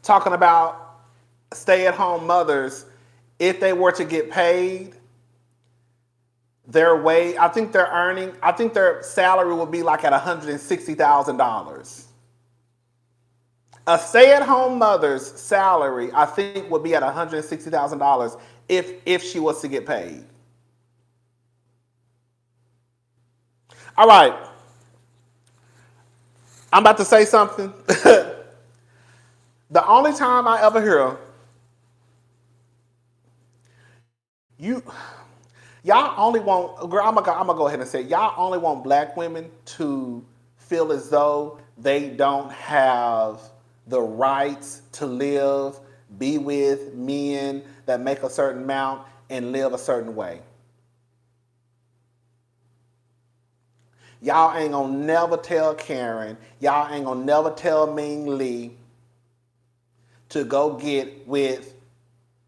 S1: talking about stay-at-home mothers. If they were to get paid their way, I think their salary would be like at $160,000. A stay-at-home mother's salary, I think, would be at $160,000 if she was to get paid. All right. I'm about to say something. The only time I ever hear y'all only want, girl, I'm gonna go ahead and say, y'all only want black women to feel as though they don't have the rights to live, be with men that make a certain amount and live a certain way. Y'all ain't gonna never tell Karen. Y'all ain't gonna never tell Ming Lee to go get with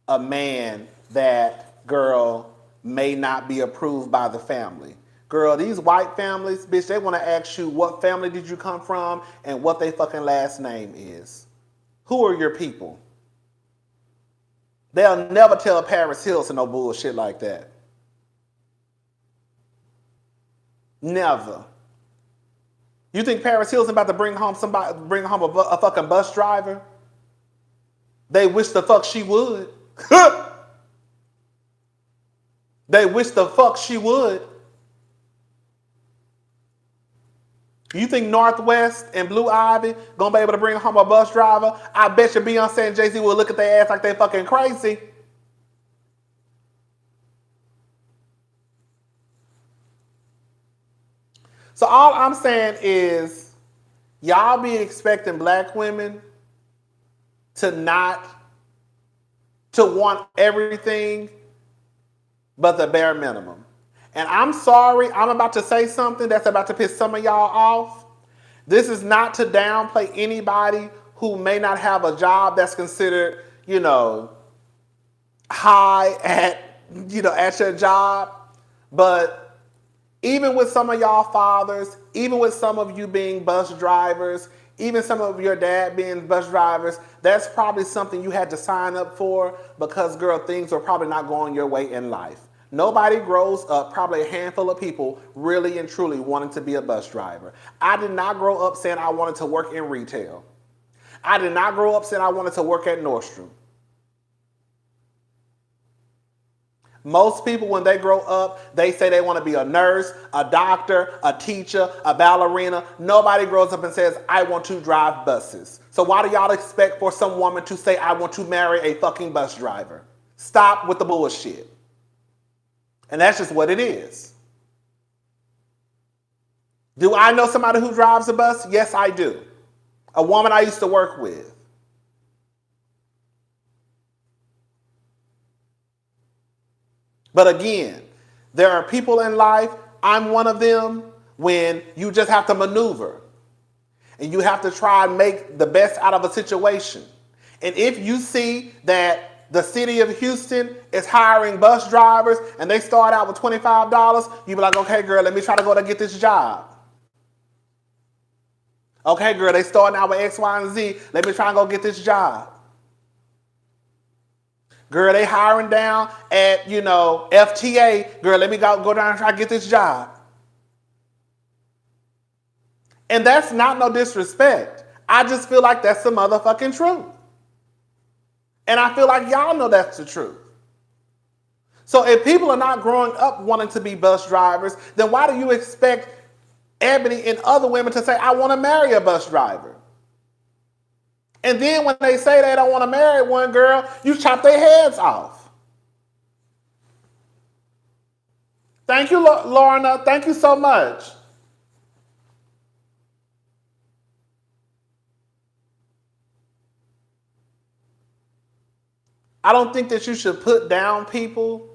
S1: a man that, girl, may not be approved by the family. Girl, these white families, bitch, they want to ask you what family did you come from and what their fucking last name is. Who are your people? They'll never tell Paris Hilton no bullshit like that. Never. You think Paris Hilton about to bring home a fucking bus driver? They wish the fuck she would. They wish the fuck she would. You think Northwest and Blue Ivy gonna be able to bring home a bus driver? I bet you Beyonce and Jay-Z will look at their ass like they fucking crazy. So all I'm saying is, y'all be expecting black women to want everything but the bare minimum. And I'm sorry, I'm about to say something that's about to piss some of y'all off. This is not to downplay anybody who may not have a job that's considered, high at your job. But even with some of y'all fathers, even with some of you being bus drivers, even some of your dad being bus drivers, that's probably something you had to sign up for because, girl, things are probably not going your way in life. Nobody grows up, probably a handful of people, really and truly wanting to be a bus driver. I did not grow up saying I wanted to work in retail. I did not grow up saying I wanted to work at Nordstrom. Most people, when they grow up, they say they want to be a nurse, a doctor, a teacher, a ballerina. Nobody grows up and says, I want to drive buses. So why do y'all expect for some woman to say, I want to marry a fucking bus driver? Stop with the bullshit. And that's just what it is. Do I know somebody who drives a bus? Yes, I do. A woman I used to work with. But again, there are people in life, I'm one of them, when you just have to maneuver. And you have to try and make the best out of a situation. And if you see that the city of Houston is hiring bus drivers and they start out with $25, you be like, okay, girl, let me try to go to get this job. Okay, girl, they starting out with X, Y, and Z. Let me try and go get this job. Girl, they hiring down at, FTA. Girl, let me go down and try to get this job. And that's not no disrespect. I just feel like that's the motherfucking truth. And I feel like y'all know that's the truth. So if people are not growing up wanting to be bus drivers, then why do you expect Ebony and other women to say, I want to marry a bus driver? And then when they say they don't want to marry one, girl, you chop their heads off. Thank you, Lorna. Thank you so much. I don't think that you should put down people.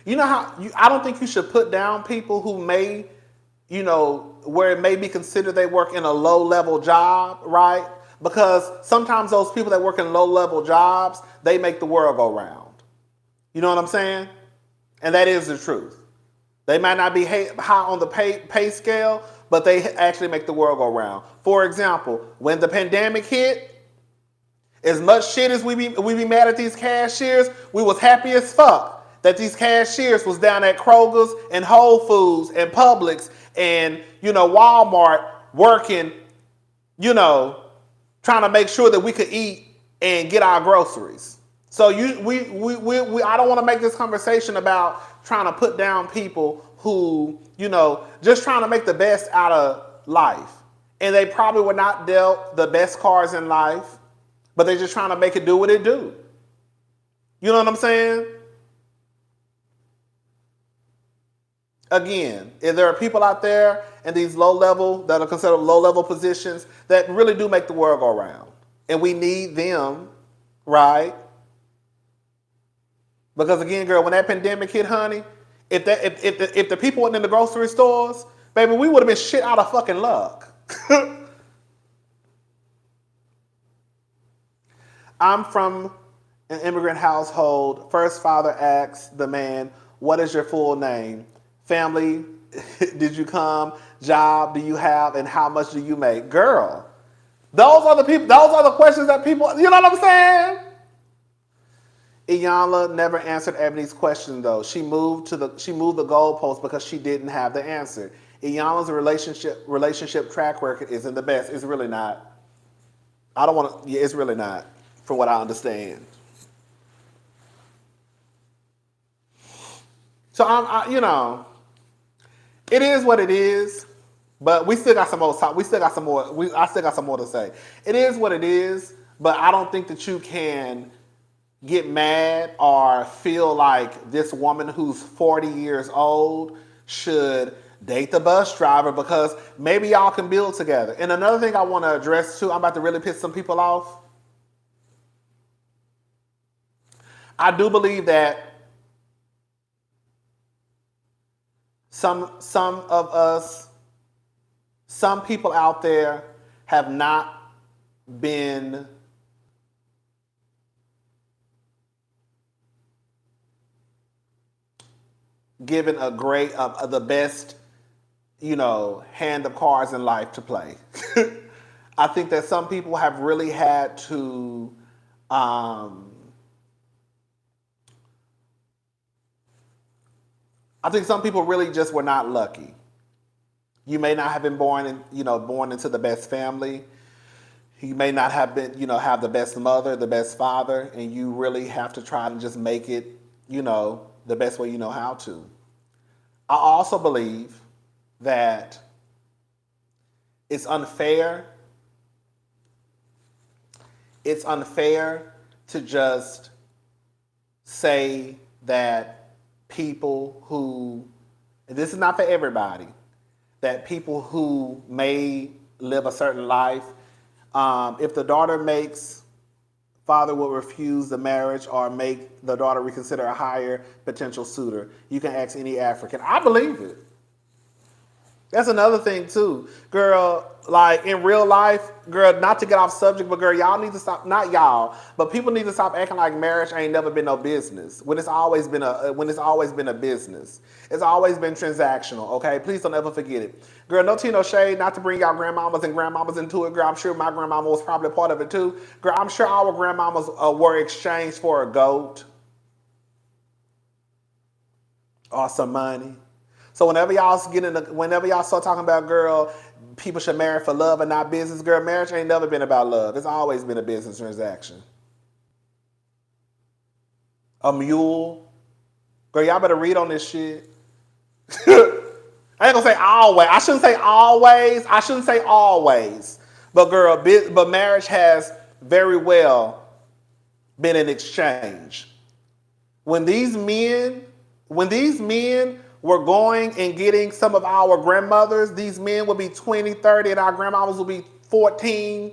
S1: I don't think you should put down people who may, where it may be considered they work in a low-level job, right? Because sometimes those people that work in low-level jobs, they make the world go round. You know what I'm saying? And that is the truth. They might not be high on the pay scale, but they actually make the world go round. For example, when the pandemic hit, as much shit as we be mad at these cashiers, we was happy as fuck that these cashiers was down at Kroger's and Whole Foods and Publix and, Walmart working, trying to make sure that we could eat and get our groceries. So I don't want to make this conversation about trying to put down people who, just trying to make the best out of life. And they probably were not dealt the best cards in life, but they're just trying to make it do what it do. You know what I'm saying? Again, if there are people out there in these that are considered low-level positions that really do make the world go round. And we need them, right? Because again, girl, when that pandemic hit, honey, If the people weren't in the grocery stores, baby, we would have been shit out of fucking luck. I'm from an immigrant household. First father asks the man, what is your full name? Family, did you come? Job do you have? And how much do you make? Girl, those are the questions that people, you know what I'm saying? Iyanla never answered Ebony's question though. She moved the goalpost because she didn't have the answer. Iyanla's relationship track record isn't the best. It's really not. It's really not, from what I understand. So it is what it is, but we still got some more. I still got some more to say. It is what it is, but I don't think that you can get mad or feel like this woman who's 40 years old should date the bus driver because maybe y'all can build together. And another thing I want to address too, I'm about to really piss some people off. I do believe that some of us, some people out there have not been given the best, hand of cards in life to play. I think that some people have really had to I think some people really just were not lucky. You may not have been born into the best family. You may not have been, have the best mother, the best father, and you really have to try to just make it, the best way you know how to. I also believe that it's unfair. It's unfair to just say that people who, and this is not for everybody, that people who may live a certain life, if the daughter makes, father will refuse the marriage or make the daughter reconsider a higher potential suitor. You can ask any African. I believe it. That's another thing too. Girl, like in real life, girl, not to get off subject, but girl, y'all need to stop, not y'all, but people need to stop acting like marriage ain't never been no business. When it's always been a business. It's always been transactional, okay? Please don't ever forget it. Girl, no tea, no shade, not to bring y'all grandmamas into it. Girl, I'm sure my grandmama was probably a part of it too. Girl, I'm sure our grandmamas were exchanged for a goat or some money. So whenever y'all start talking about, girl, people should marry for love and not business, girl, marriage ain't never been about love. It's always been a business transaction. A mule. Girl, y'all better read on this shit. I ain't gonna say always. I shouldn't say always. But girl, but marriage has very well been an exchange. When these men were going and getting some of our grandmothers, these men would be 20, 30, and our grandmamas would be 14,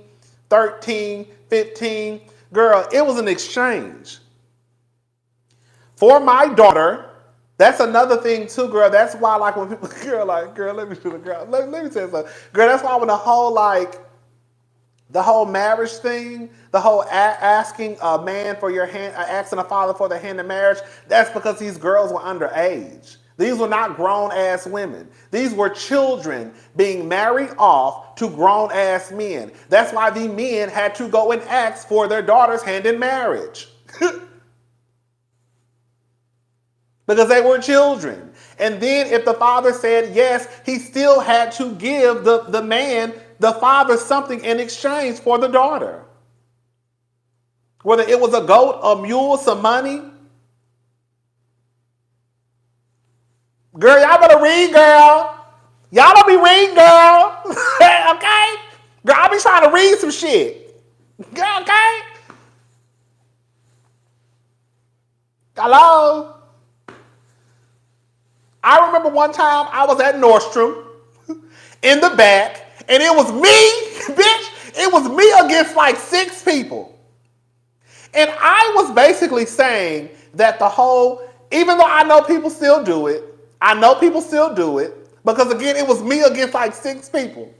S1: 13, 15. Girl, it was an exchange. For my daughter, that's another thing too, girl. That's why, like, when people, let me tell you something. Girl, that's why when the whole marriage thing, the whole asking a man for your hand, asking a father for the hand in marriage, that's because these girls were underage. These were not grown-ass women. These were children being married off to grown-ass men. That's why the men had to go and ask for their daughter's hand in marriage. Because they were children. And then if the father said yes, he still had to give the father something in exchange for the daughter. Whether it was a goat, a mule, some money. Girl, y'all better read, girl. Y'all don't be reading, girl. Okay? Girl, I be trying to read some shit. Girl, okay? Hello? I remember one time I was at Nordstrom in the back, and it was me, bitch. It was me against like 6 people. And I was basically saying that the whole even though I know people still do it, because again, it was me against like 6 people.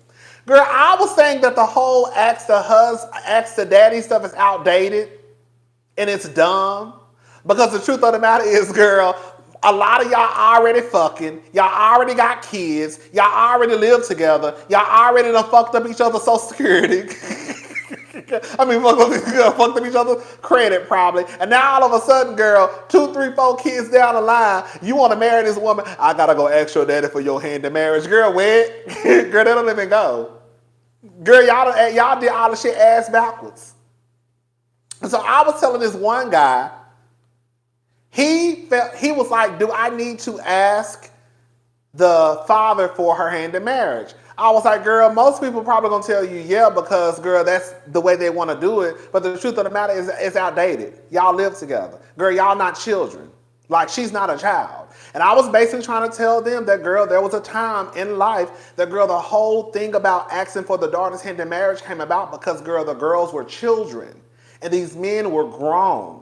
S1: Girl, I was saying that the whole ask the daddy stuff is outdated and it's dumb. Because the truth of the matter is, girl, a lot of y'all already fucking, y'all already got kids, y'all already live together, y'all already done fucked up each other's social security. I mean, fucked up each other's credit probably. And now all of a sudden, girl, 2, 3, 4 kids down the line, you want to marry this woman, I gotta go ask your daddy for your hand in marriage. Girl, wait. Girl, they don't even go. Girl, y'all did all the shit ass backwards. And so I was telling this one guy, he was like, do I need to ask the father for her hand in marriage? I was like, girl, most people probably gonna tell you, yeah, because girl, that's the way they want to do it. But the truth of the matter is it's outdated. Y'all live together. Girl, y'all not children. Like, she's not a child. And I was basically trying to tell them that, girl, there was a time in life that, girl, the whole thing about asking for the daughter's hand in marriage came about because, girl, the girls were children and these men were grown.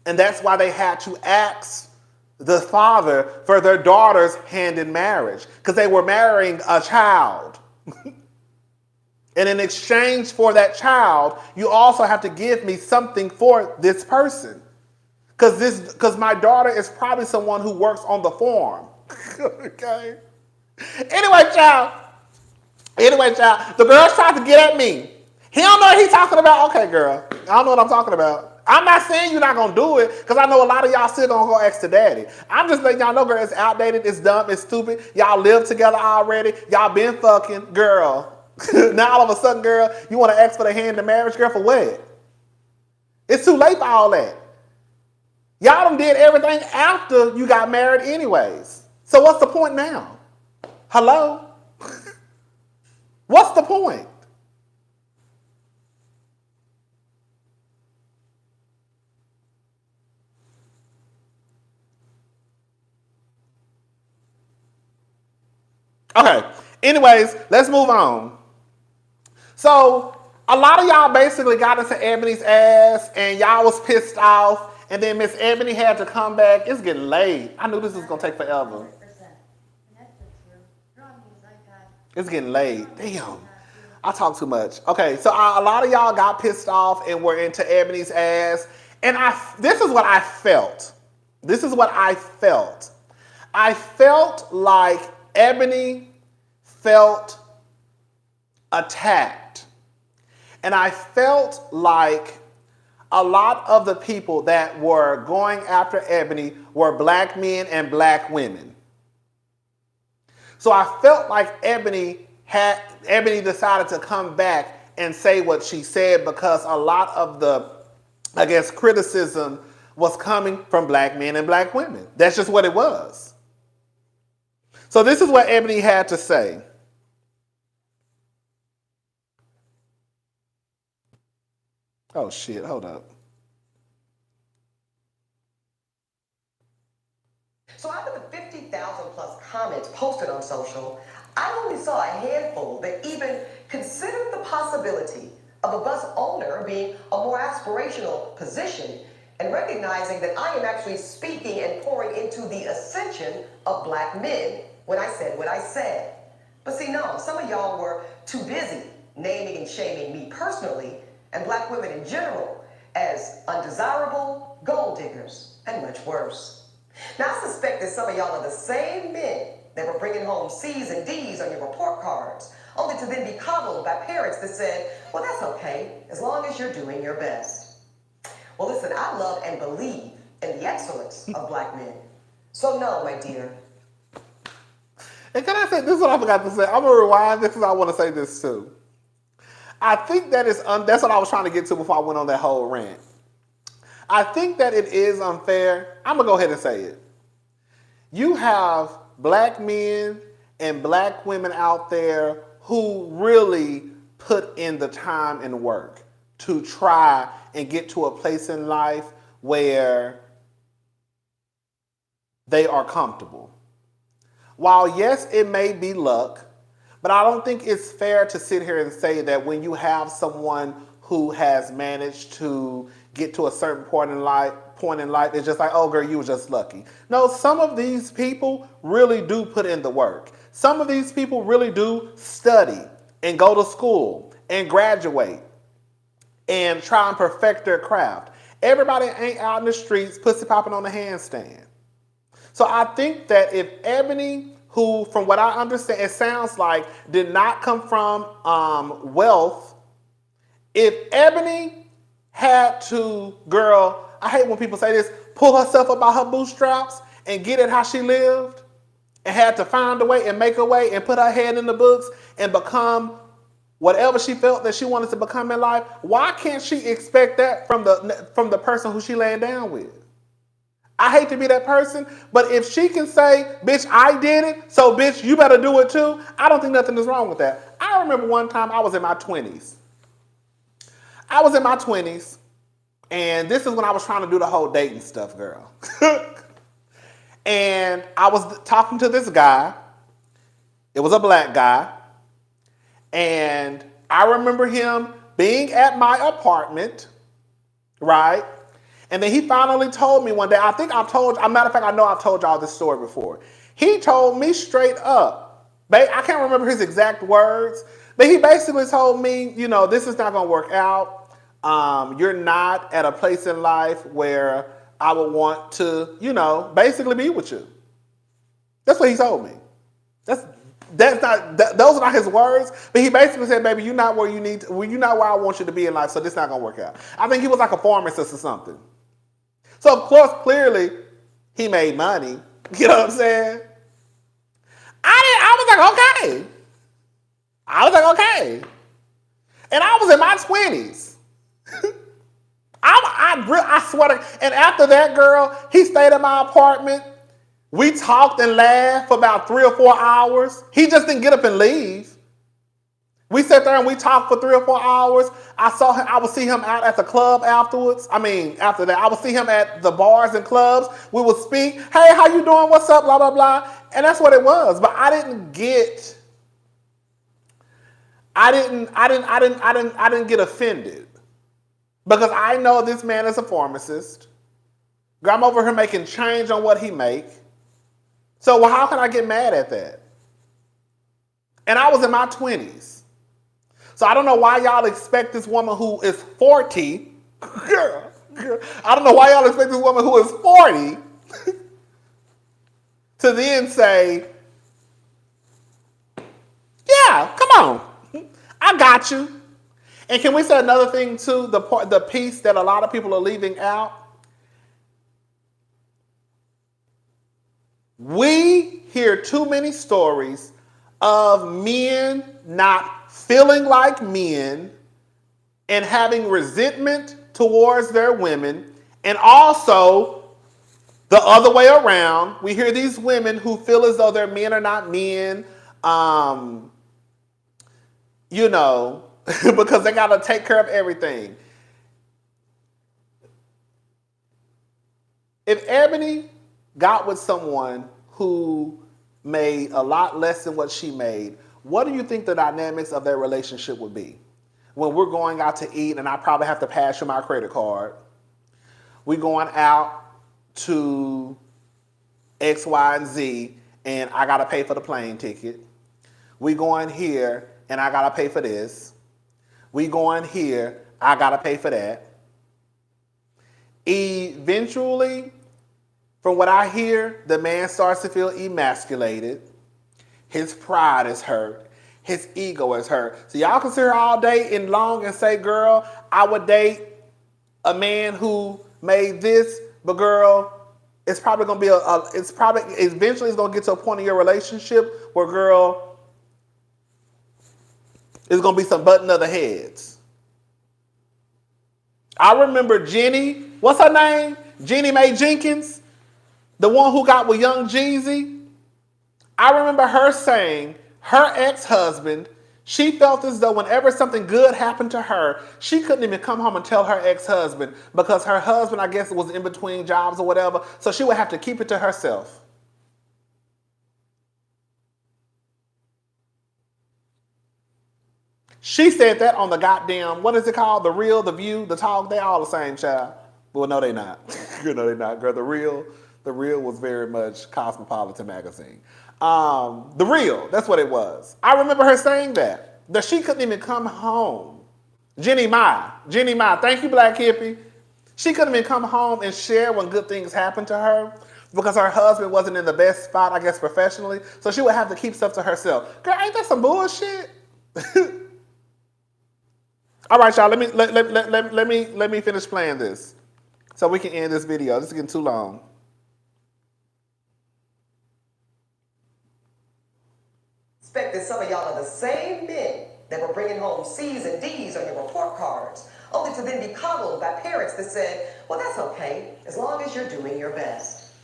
S1: And that's why they had to ask the father for their daughter's hand in marriage, because they were marrying a child. And in exchange for that child, you also have to give me something for this person. Because my daughter is probably someone who works on the farm. Okay. Anyway, child, the girl's trying to get at me. He don't know what he's talking about. Okay, girl, I don't know what I'm talking about. I'm not saying you're not gonna do it, because I know a lot of y'all still gonna go ask the daddy. I'm just letting y'all know, girl, it's outdated, it's dumb, it's stupid. Y'all live together already. Y'all been fucking, girl. Now all of a sudden, girl, you want to ask for the hand in marriage, girl, for what? It's too late for all that. Y'all done did everything after you got married anyways. So what's the point now? Hello? What's the point? Okay, anyways, let's move on. So, a lot of y'all basically got into Ebony's ass and y'all was pissed off, and then Miss Ebony had to come back. It's getting late. I knew this was going to take forever.
S2: 100%. And that's the truth. Rodney's like that.
S1: It's getting late. Damn. I talk too much. Okay, so a lot of y'all got pissed off and were into Ebony's ass. And this is what I felt. I felt like Ebony felt attacked. And I felt like a lot of the people that were going after Ebony were black men and black women. So I felt like Ebony decided to come back and say what she said, because a lot of the, I guess, criticism was coming from black men and black women. That's just what it was. So this is what Ebony had to say. Oh shit, hold up.
S5: So out of the 50,000 plus comments posted on social, I only saw a handful that even considered the possibility of a bus owner being a more aspirational position, and recognizing that I am actually speaking and pouring into the ascension of black men when I said what I said. But see, no, some of y'all were too busy naming and shaming me personally and black women in general as undesirable, gold diggers, and much worse. Now, I suspect that some of y'all are the same men that were bringing home C's and D's on your report cards, only to then be coddled by parents that said, well, that's okay, as long as you're doing your best. Well, listen, I love and believe in the excellence of black men. So no, my dear.
S1: And can I say, this is what I forgot to say. I'm going to rewind this because I want to say this too. I think that that's what I was trying to get to before I went on that whole rant. I think that it is unfair. I'm going to go ahead and say it. You have black men and black women out there who really put in the time and work to try and get to a place in life where they are comfortable. While yes, it may be luck, but I don't think it's fair to sit here and say that when you have someone who has managed to get to a certain point in life, it's just like, oh girl, you were just lucky. No, some of these people really do put in the work. Some of these people really do study and go to school and graduate and try and perfect their craft. Everybody ain't out in the streets pussy popping on the handstand. So I think that if Ebony, who from what I understand, it sounds like did not come from wealth, if Ebony had to, girl, I hate when people say this, pull herself up by her bootstraps and get it how she lived, and had to find a way and make a way and put her head in the books and become whatever she felt that she wanted to become in life, why can't she expect that from the person who she laying down with? I hate to be that person, but if she can say, bitch, I did it, so bitch, you better do it too, I don't think nothing is wrong with that. I remember one time I was in my 20s. And this is when I was trying to do the whole dating stuff, girl. And I was talking to this guy. It was a black guy. And I remember him being at my apartment, right? And then he finally told me one day, matter of fact, I know I've told y'all this story before. He told me straight up, I can't remember his exact words, but he basically told me, this is not going to work out. You're not at a place in life where I would want to, basically be with you. That's what he told me. Those are not his words, but he basically said, baby, you're not where you need to, you're not where I want you to be in life, so this is not going to work out. I think he was like a pharmacist or something. So, of course, clearly, he made money. You know what I'm saying? I was like, okay. And I was in my 20s. I swear to, and after that, girl, he stayed at my apartment. We talked and laughed for about 3 or 4 hours. He just didn't get up and leave. We sat there and we talked for 3 or 4 hours. I would see him out at the club afterwards. After that, I would see him at the bars and clubs. We would speak. Hey, how you doing? What's up? Blah, blah, blah. And that's what it was. But I didn't get offended. Because I know this man is a pharmacist. I'm over here making change on what he make. So how can I get mad at that? And I was in my 20s. So I don't know why y'all expect this woman who is 40, girl, I don't know why y'all expect this woman who is 40 to then say, yeah, come on, I got you. And can we say another thing too, the piece that a lot of people are leaving out? We hear too many stories of men not feeling like men and having resentment towards their women, and also the other way around. We hear these women who feel as though their men are not men, because they got to take care of everything. If Ebony got with someone who made a lot less than what she made, what do you think the dynamics of their relationship would be? When we're going out to eat and I probably have to pass you my credit card. We're going out to X, Y, and Z and I got to pay for the plane ticket. We going here and I got to pay for this. We going here, I got to pay for that. Eventually, from what I hear, the man starts to feel emasculated. His pride is hurt. His ego is hurt. So y'all can sit here all day and long and say, girl, I would date a man who made this, but girl, it's probably going to be eventually it's going to get to a point in your relationship where, girl, it's going to be some button of the heads. I remember Jenny, what's her name? Jenny Mae Jenkins, the one who got with Young Jeezy. I remember her saying her ex-husband, she felt as though whenever something good happened to her, she couldn't even come home and tell her ex-husband because her husband, I guess, was in between jobs or whatever, so she would have to keep it to herself. She said that on the goddamn, what is it called? The Real, The View, The Talk. They all the same, child. Well, no, they not. No, they not, girl. The Real was very much Cosmopolitan magazine. The Real, that's what it was. I remember her saying that she couldn't even come home. Jenny Ma, thank you, Black Hippie. She couldn't even come home and share when good things happened to her because her husband wasn't in the best spot, I guess, professionally. So she would have to keep stuff to herself. Girl, ain't that some bullshit? All right, y'all. Let me finish playing this so we can end this video. This is getting too long.
S5: Expect that some of y'all are the same men that were bringing home C's and D's on your report cards, only to then be coddled by parents that said, well, that's okay, as long as you're doing your best.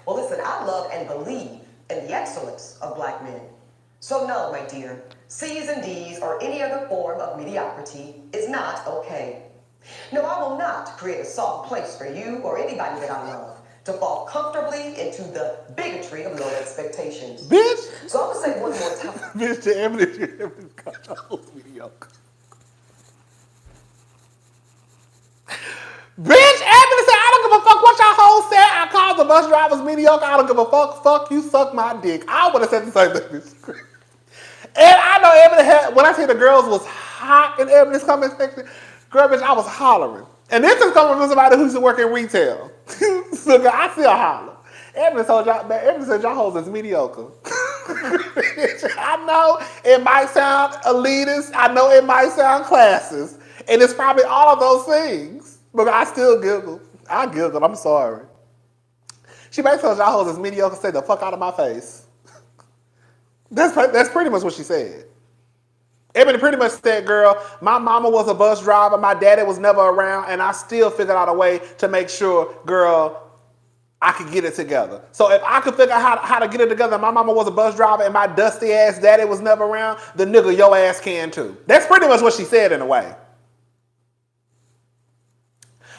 S5: Well, listen, I love and believe in the excellence of Black men. So no, my dear, C's and D's or any other form of mediocrity is not okay. No, I will not create a soft place for you or anybody that I love to fall comfortably into the bigotry of low expectations.
S1: Bitch!
S5: So I'm gonna say one more time.
S1: Bitch, the Ebony's got mediocre. Bitch, Ebony said, I don't give a fuck what y'all hoes said. I called the bus drivers mediocre. I don't give a fuck. Fuck you, suck my dick. I would have said the same thing. And I know Ebony had, when I say the girls was hot in Ebony's comment section, girl, bitch, I was hollering. And this is coming from somebody who used to work in retail. So girl, I still holler. Ebony said y'all hoes is mediocre. I know it might sound elitist. I know it might sound classist. And it's probably all of those things. But I still giggle. I giggled. I'm sorry. She basically told y'all hoes is mediocre. Say the fuck out of my face. That's pretty much what she said. Ebony pretty much said, girl, my mama was a bus driver. My daddy was never around. And I still figured out a way to make sure, girl, I could get it together. So if I could figure out how to get it together, my mama was a bus driver and my dusty ass daddy was never around, the nigga, your ass can too. That's pretty much what she said in a way.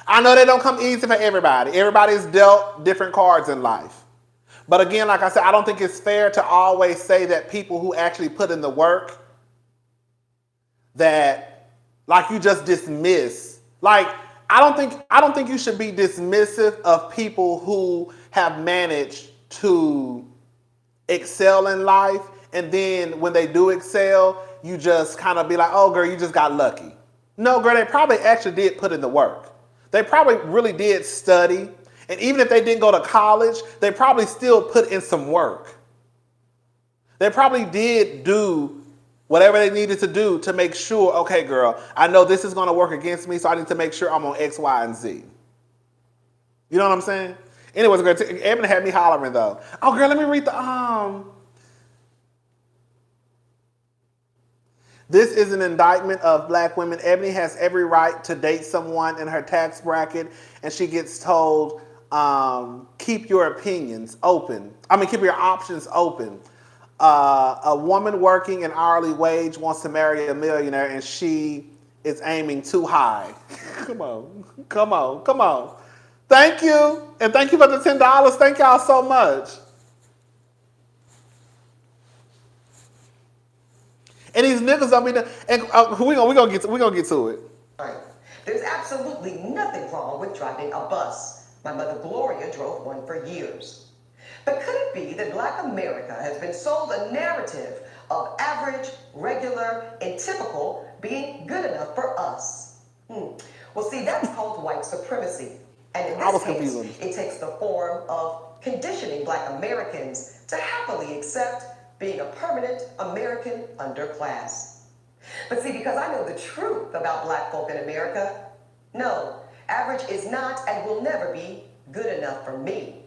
S1: I know they don't come easy for everybody. Everybody's dealt different cards in life. But again, like I said, I don't think it's fair to always say that people who actually put in the work that, like, you just dismiss. Like, I don't think you should be dismissive of people who have managed to excel in life, and then when they do excel, you just kind of be like, oh, girl, you just got lucky. No, girl, they probably actually did put in the work. They probably really did study. And even if they didn't go to college, they probably still put in some work. They probably did do whatever they needed to do to make sure, okay, girl, I know this is going to work against me, so I need to make sure I'm on X, Y, and Z. You know what I'm saying? Anyways, girl, Ebony had me hollering, though. Oh, girl, let me read the, This is an indictment of Black women. Ebony has every right to date someone in her tax bracket, and she gets told, keep your opinions open. Keep your options open. A woman working an hourly wage wants to marry a millionaire, and she is aiming too high. Come on. Thank you. And thank you for the $10. Thank y'all so much. And these niggas, we're gonna get to it.
S5: Right. There's absolutely nothing wrong with driving a bus. My mother Gloria drove one for years. But could it be that Black America has been sold a narrative of average, regular, and typical being good enough for us? Well, see, that's called white supremacy. And in this case, it takes the form of conditioning Black Americans to happily accept being a permanent American underclass. But see, because I know the truth about Black folk in America, no, average is not and will never be good enough for me.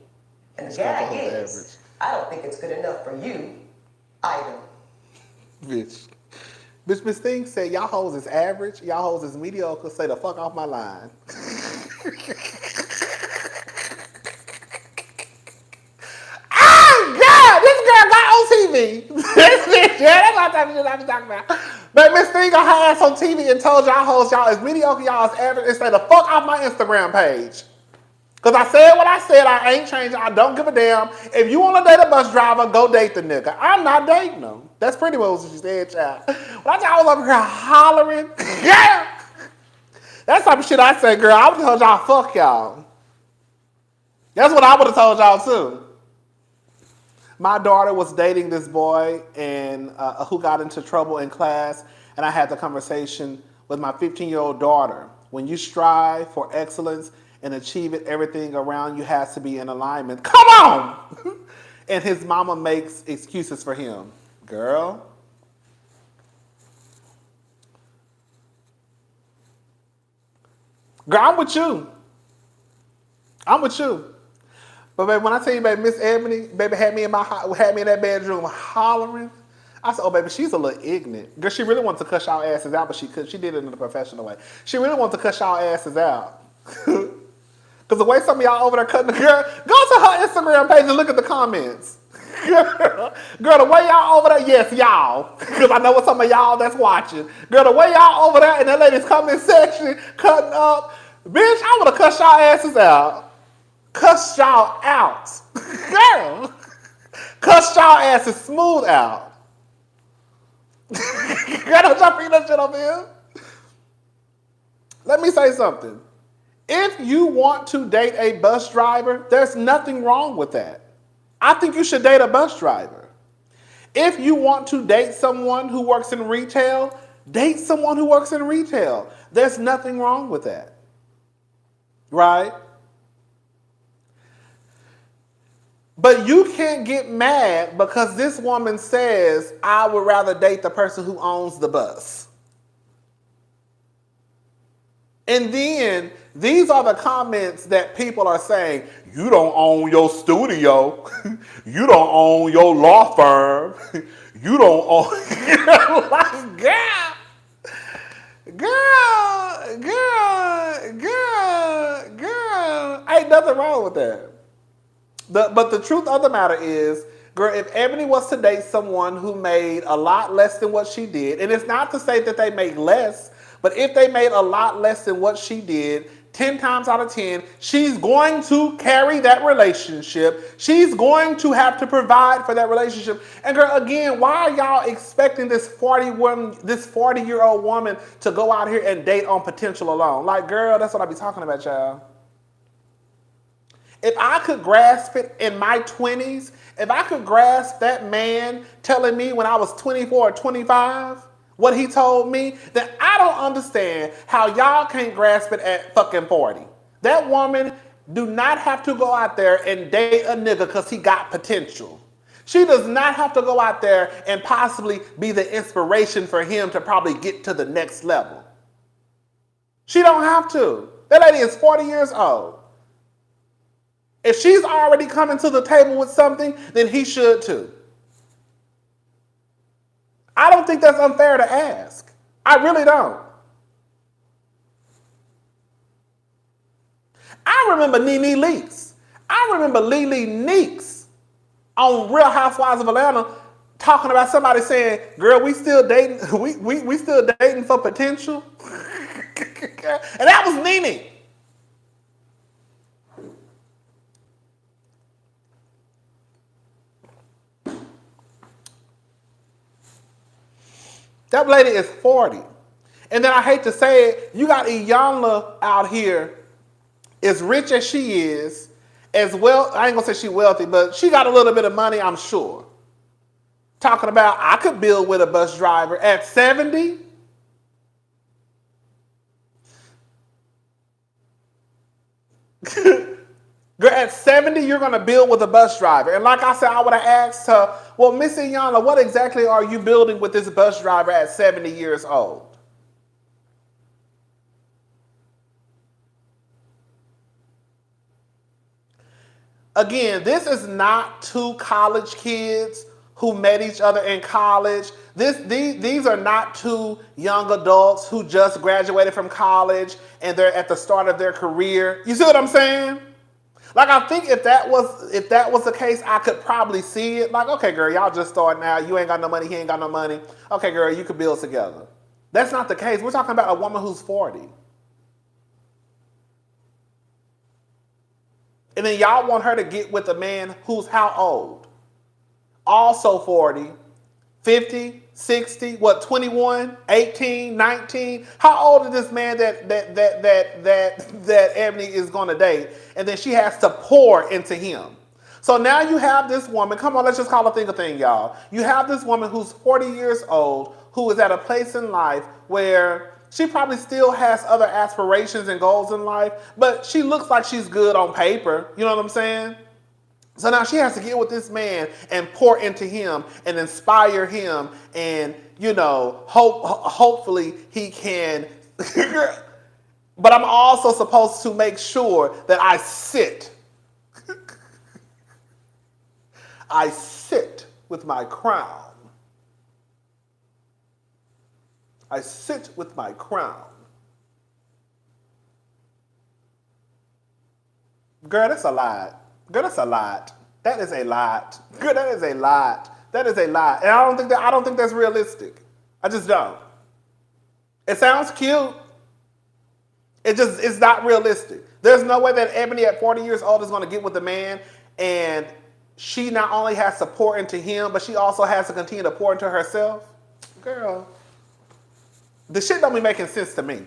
S5: And the gag is, I don't think it's good enough for you either.
S1: Bitch, Miss Thing said, y'all hoes is average, y'all hoes is mediocre, say the fuck off my line. TV. That's what type of shit I be talking about. But Miss Thing got her ass on TV and told y'all hoes y'all is mediocre, y'all is average, and say the fuck off my Instagram page. Because I said what I said. I ain't changing. I don't give a damn. If you want to date a bus driver, go date the nigga. I'm not dating him. That's pretty much what she said, child. When I was over here hollering, yeah. That's the type of shit I say, girl. I would have told y'all, fuck y'all. That's what I would have told y'all, too. My daughter was dating this boy and who got into trouble in class, and I had the conversation with my 15-year-old daughter. When you strive for excellence and achieve it, everything around you has to be in alignment. Come on! And his mama makes excuses for him. Girl. Girl, I'm with you. I'm with you. But baby, when I tell you, baby, Miss Ebony, baby had me in that bedroom hollering. I said, oh, baby, she's a little ignorant. Girl, she really wants to cuss y'all asses out, but she did it in a professional way. She really wants to cuss y'all asses out. Because the way some of y'all over there cutting the girl, go to her Instagram page and look at the comments. Girl, the way y'all over there, yes, y'all. Because I know what some of y'all that's watching. Girl, the way y'all over there in that lady's comment section cutting up, bitch, I would have cussed y'all asses out. Cuss y'all out. Girl. Cuss y'all asses smooth out. Girl, don't y'all bring that shit up here? Let me say something. If you want to date a bus driver, there's nothing wrong with that. I think you should date a bus driver. If you want to date someone who works in retail, date someone who works in retail. There's nothing wrong with that. Right? But you can't get mad because this woman says, I would rather date the person who owns the bus. And then these are the comments that people are saying, you don't own your studio. You don't own your law firm. You don't own, like, girl. Ain't nothing wrong with that. But the truth of the matter is, girl, if Ebony was to date someone who made a lot less than what she did, and it's not to say that they make less, but if they made a lot less than what she did, 10 times out of 10, she's going to carry that relationship. She's going to have to provide for that relationship. And girl, again, why are y'all expecting this 40-year-old woman to go out here and date on potential alone? Like, girl, that's what I be talking about, y'all. If I could grasp it in my 20s, if I could grasp that man telling me when I was 24 or 25, what he told me, then I don't understand how y'all can't grasp it at fucking 40. That woman do not have to go out there and date a nigga because he got potential. She does not have to go out there and possibly be the inspiration for him to probably get to the next level. She don't have to. That lady is 40 years old. If she's already coming to the table with something, then he should too. I don't think that's unfair to ask. I really don't. I remember Nene Leakes. I remember Lele Neeks on Real Housewives of Atlanta talking about somebody saying, girl, we still dating, we still dating for potential. And that was Nene. That lady is 40. And then I hate to say it, you got Iyanla out here, as rich as she is, as well, I ain't gonna say she wealthy, but she got a little bit of money, I'm sure. Talking about, I could build with a bus driver at 70. Girl, at 70, you're going to build with a bus driver. And like I said, I would have asked her, well, Miss Iyanla, what exactly are you building with this bus driver at 70 years old? Again, this is not two college kids who met each other in college. These are not two young adults who just graduated from college and they're at the start of their career. You see what I'm saying? Like, I think if that was the case, I could probably see it. Like, okay, girl, y'all just starting out. You ain't got no money. He ain't got no money. Okay, girl, you could build together. That's not the case. We're talking about a woman who's 40. And then y'all want her to get with a man who's how old? Also 40, 50, 60, what, 21, 18, 19? How old is this man that Ebony is gonna date? And then she has to pour into him. So now you have this woman, come on, let's just call a thing, y'all. You have this woman who's 40 years old, who is at a place in life where she probably still has other aspirations and goals in life, but she looks like she's good on paper. You know what I'm saying? So now she has to get with this man and pour into him and inspire him, and hopefully he can. But I'm also supposed to make sure that I sit with my crown. I sit with my crown. Girl, that's a lot. Girl, that's a lot. That is a lot. Girl, that is a lot. That is a lot. And I don't think that's realistic. I just don't. It sounds cute. It's not realistic. There's no way that Ebony at 40 years old is going to get with a man, and she not only has to pour into him, but she also has to continue to pour into herself. Girl, the shit don't be making sense to me.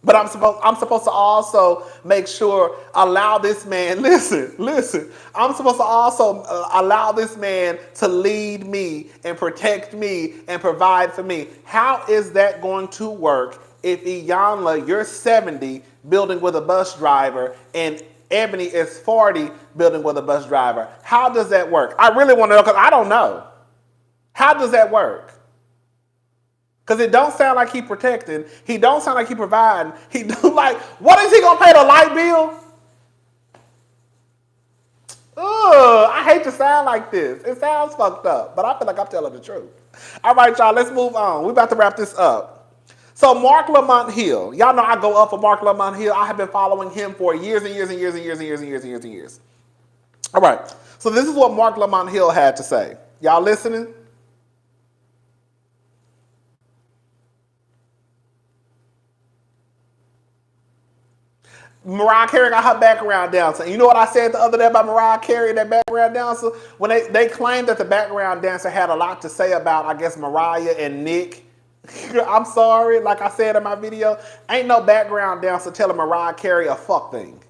S1: But I'm supposed to also make sure, allow this man, listen. I'm supposed to also allow this man to lead me and protect me and provide for me. How is that going to work if Iyanla, you're 70 building with a bus driver, and Ebony is 40 building with a bus driver? How does that work? I really want to know, because I don't know. How does that work? Because it don't sound like he protecting. He don't sound like he providing. He do like, what is he going to pay the light bill? Ugh, I hate to sound like this. It sounds fucked up, but I feel like I'm telling the truth. All right, y'all, let's move on. We're about to wrap this up. So Mark Lamont Hill. Y'all know I go up for Mark Lamont Hill. I have been following him for years and years and years and years and years and years and years and years. All right, so this is what Mark Lamont Hill had to say. Y'all listening? Mariah Carey got her background dancer. And you know what I said the other day about Mariah Carey, that background dancer? When they claimed that the background dancer had a lot to say about, I guess, Mariah and Nick. I'm sorry, like I said in my video, ain't no background dancer telling Mariah Carey a fuck thing.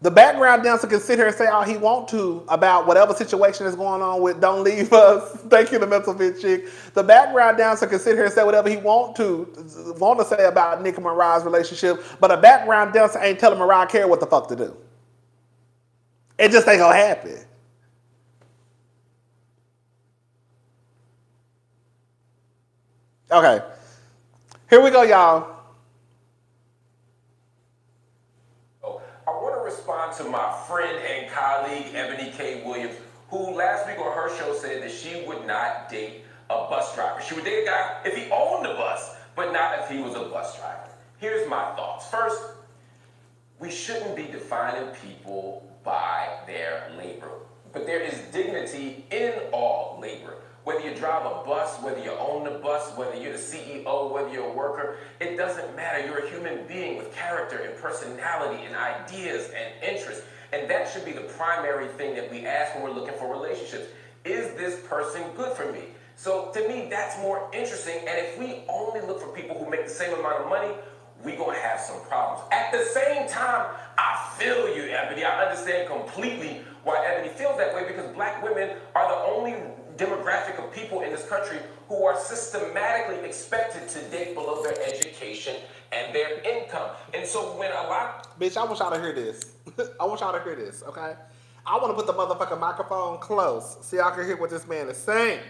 S1: The background dancer can sit here and say all he want to about whatever situation is going on with Don't Leave Us. Thank you, the mental fit chick. The background dancer can sit here and say whatever he want to say about Nick and Mariah's relationship, but a background dancer ain't telling Mariah Carey what the fuck to do. It just ain't gonna happen. Okay, here we go, y'all.
S7: Respond to my friend and colleague Ebony K. Williams, who last week on her show said that she would not date a bus driver. She would date a guy if he owned a bus, but not if he was a bus driver. Here's my thoughts. First, we shouldn't be defining people by their labor, but there is dignity in all labor. Whether you drive a bus, whether you own the bus, whether you're the CEO, whether you're a worker, it doesn't matter. You're a human being with character and personality and ideas and interests. And that should be the primary thing that we ask when we're looking for relationships. Is this person good for me? So to me, that's more interesting. And if we only look for people who make the same amount of money, we're going to have some problems. At the same time, I feel you, Ebony. I understand completely why Ebony feels that way, because black women are the only demographic of people in this country who are systematically expected to date below their education and their income. And so when a lot...
S1: Bitch, I want y'all to hear this. I want y'all to hear this, okay? I want to put the motherfucking microphone close so y'all can hear what this man is saying.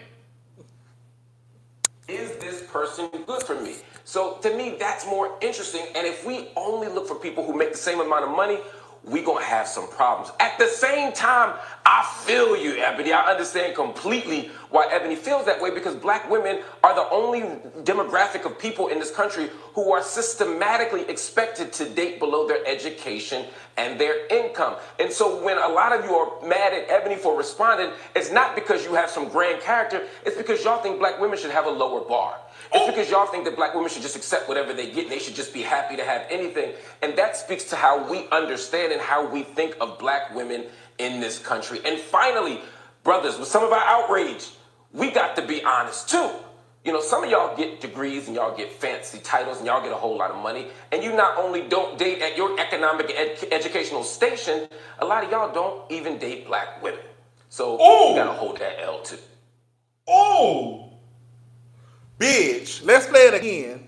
S7: Is this person good for me? So to me, that's more interesting. And if we only look for people who make the same amount of money, we're going to have some problems. At the same time, I feel you, Ebony. I understand completely why Ebony feels that way, because black women are the only demographic of people in this country who are systematically expected to date below their education and their income. And so when a lot of you are mad at Ebony for responding, it's not because you have some grand character, it's because y'all think black women should have a lower bar. It's because y'all think that black women should just accept whatever they get and they should just be happy to have anything. And that speaks to how we understand and how we think of black women in this country. And finally, brothers, with some of our outrage, we got to be honest too. You know, some of y'all get degrees and y'all get fancy titles and y'all get a whole lot of money. And you not only don't date at your economic educational station, a lot of y'all don't even date black women. So you got to hold that L too.
S1: Oh! Bitch, let's play it again.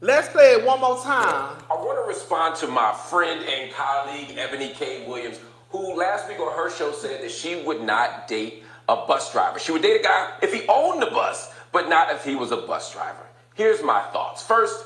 S1: Let's play it one more time.
S7: I want to respond to my friend and colleague, Ebony K. Williams, who last week on her show said that she would not date a bus driver. She would date a guy if he owned the bus, but not if he was a bus driver. Here's my thoughts. First,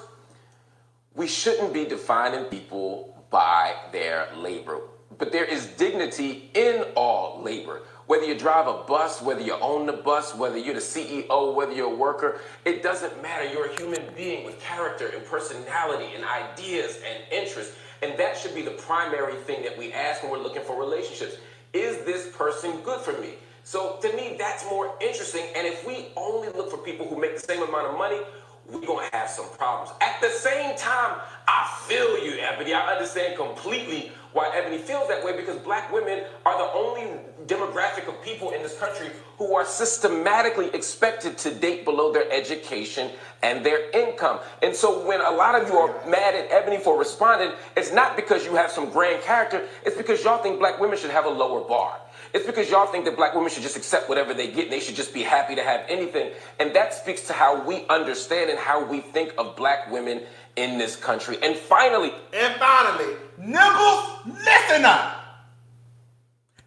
S7: we shouldn't be defining people by their labor, but there is dignity in all labor. Whether you drive a bus, whether you own the bus, whether you're the CEO, whether you're a worker, it doesn't matter. You're a human being with character and personality and ideas and interests. And that should be the primary thing that we ask when we're looking for relationships. Is this person good for me? So to me, that's more interesting. And if we only look for people who make the same amount of money, we're going to have some problems. At the same time, I feel you, Ebony. I understand completely why Ebony feels that way, because black women are the only demographic of people in this country who are systematically expected to date below their education and their income. And so when a lot of you are mad at Ebony for responding, it's not because you have some grand character, it's because y'all think black women should have a lower bar. It's because y'all think that black women should just accept whatever they get and they should just be happy to have anything. And that speaks to how we understand and how we think of black women in this country. And finally,
S1: niggas, listen up.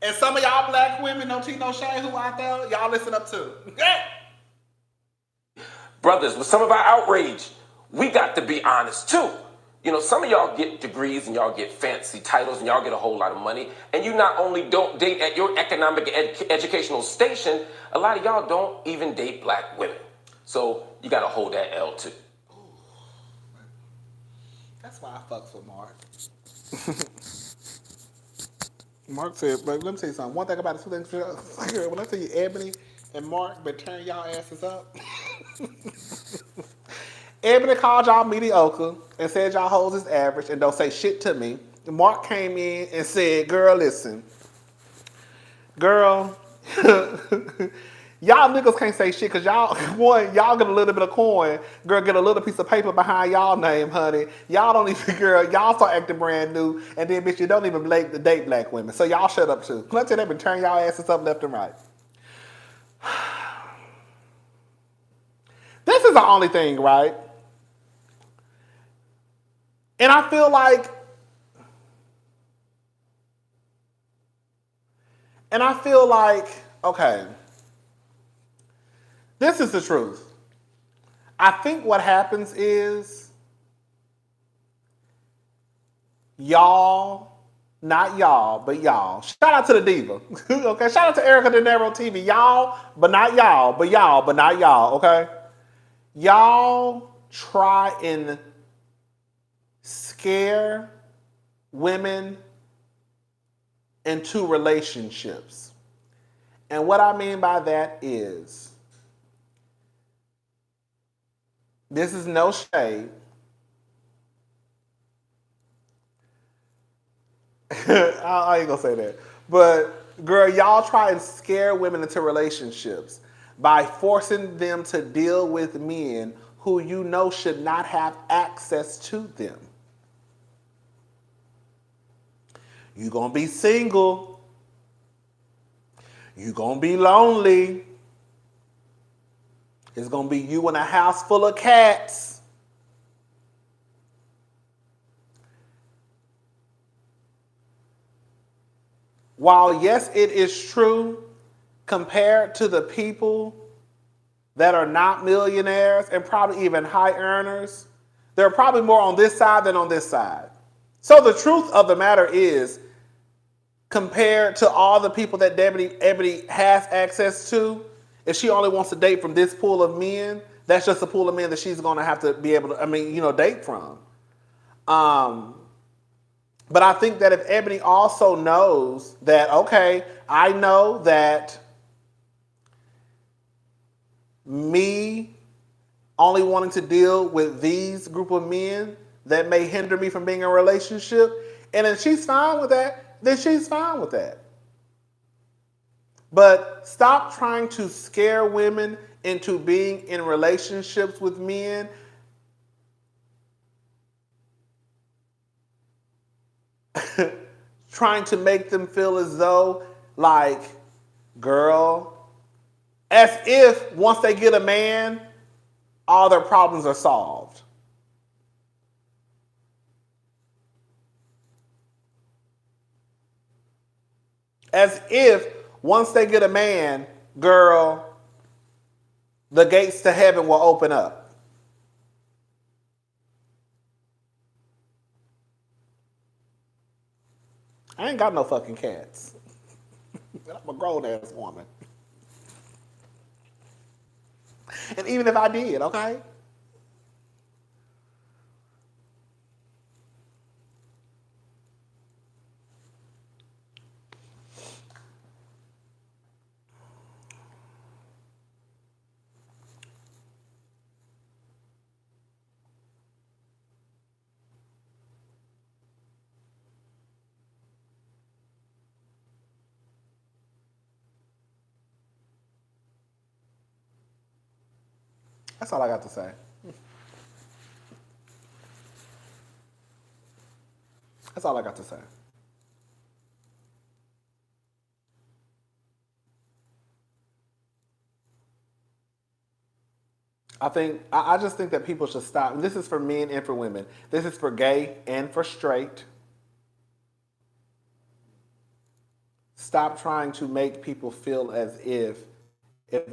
S1: And some of y'all black women, no tea, no shade, who out there, y'all listen up too.
S7: brothers, with some of our outrage, we got to be honest too. You know, some of y'all get degrees and y'all get fancy titles and y'all get a whole lot of money. And you not only don't date at your economic educational station, a lot of y'all don't even date black women. So you got to hold that L too.
S1: That's why I fucks with Mark. Mark said, but let me tell you something. One thing about the two things, when I tell you Ebony and Mark been turning y'all asses up. Ebony called y'all mediocre and said y'all hoes is average and don't say shit to me. Mark came in and said, girl, listen. Girl, y'all niggas can't say shit because y'all, one, y'all get a little bit of coin. Girl, get a little piece of paper behind y'all name, honey. Y'all don't even, girl, y'all start acting brand new. And then, bitch, you don't even date black women. So y'all shut up too. Let me tell you, they've been turning y'all asses up left and right. This is the only thing, right? And I feel like, okay, this is the truth. I think what happens is y'all, not y'all, but y'all. Shout out to the diva. Okay, shout out to Erica De Niro TV. Y'all, but not y'all, but y'all, but not y'all, okay? Y'all try and scare women into relationships. And what I mean by that is, this is no shade. I ain't gonna say that. But girl, y'all try and scare women into relationships by forcing them to deal with men who you know should not have access to them. You're gonna be single. You're gonna be lonely. It's gonna be you in a house full of cats. While yes, it is true, compared to the people that are not millionaires and probably even high earners, they're probably more on this side than on this side. So the truth of the matter is, compared to all the people that Ebony has access to. If she only wants to date from this pool of men, that's just a pool of men that she's going to have to be able to, date from. But I think that if Ebony also knows that, okay, I know that me only wanting to deal with these group of men that may hinder me from being in a relationship, and if she's fine with that, then she's fine with that. But stop trying to scare women into being in relationships with men trying to make them feel as though, like, girl, as if once they get a man, all their problems are solved. As if once they get a man, girl, the gates to heaven will open up. I ain't got no fucking cats. I'm a grown ass woman. And even if I did, okay? That's all I got to say. That's all I got to say. I just think that people should stop. And this is for men and for women. This is for gay and for straight. Stop trying to make people feel as if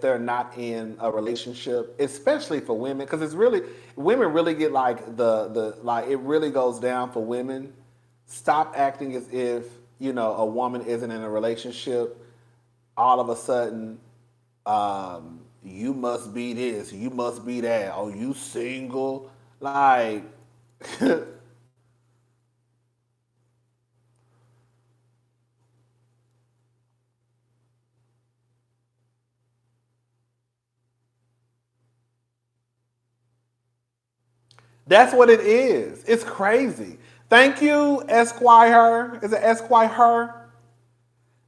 S1: they're not in a relationship, especially for women, because it's really, women really get like like it really goes down for women. Stop acting as if, a woman isn't in a relationship. All of a sudden, you must be this, you must be that. Oh, you single? Like, that's what it is. It's crazy. Thank you, Esquire. Is it Esquire?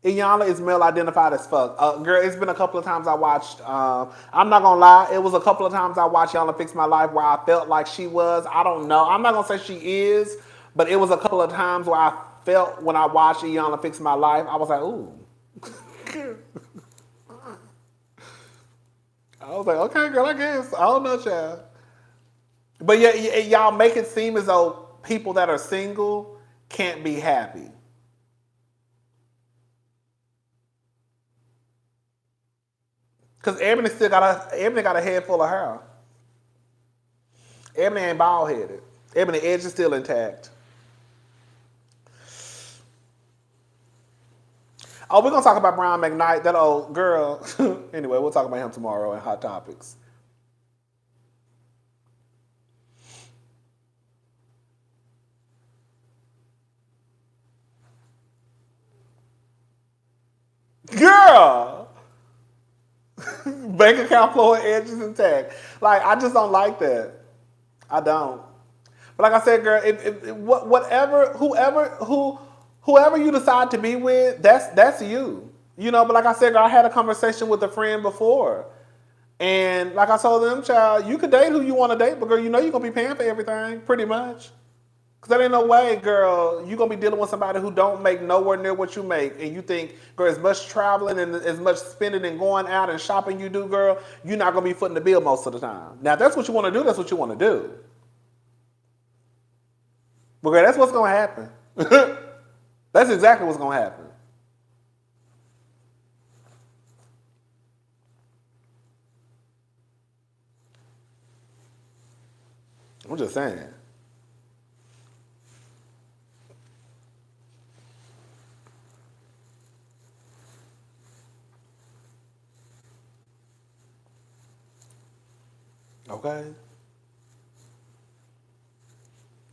S1: Iyanla is male identified as fuck. Girl, it's been a couple of times I watched, I'm not gonna lie, it was a couple of times I watched Iyanla Fix My Life where I felt like she was. I don't know. I'm not gonna say she is, but it was a couple of times where I felt when I watched Iyanla Fix My Life, I was like, ooh. I was like, okay, girl, I guess. I don't know, child. But yeah, y'all make it seem as though people that are single can't be happy. Because Ebony got a head full of hair. Ebony ain't bald headed. Ebony edge is still intact. Oh, we're gonna talk about Brian McKnight, that old girl. Anyway, we'll talk about him tomorrow in Hot Topics. Girl! Bank account flow and edges intact. Like, I just don't like that. I don't. But like I said, girl, whoever you decide to be with, that's you. But like I said, girl, I had a conversation with a friend before. And like I told them, child, you could date who you want to date, but girl, you're going to be paying for everything, pretty much. Because there ain't no way, girl, you're going to be dealing with somebody who don't make nowhere near what you make. And you think, girl, as much traveling and as much spending and going out and shopping you do, girl, you're not going to be footing the bill most of the time. Now, if that's what you want to do, that's what you want to do. But girl, that's what's going to happen. That's exactly what's going to happen. I'm just saying. Okay.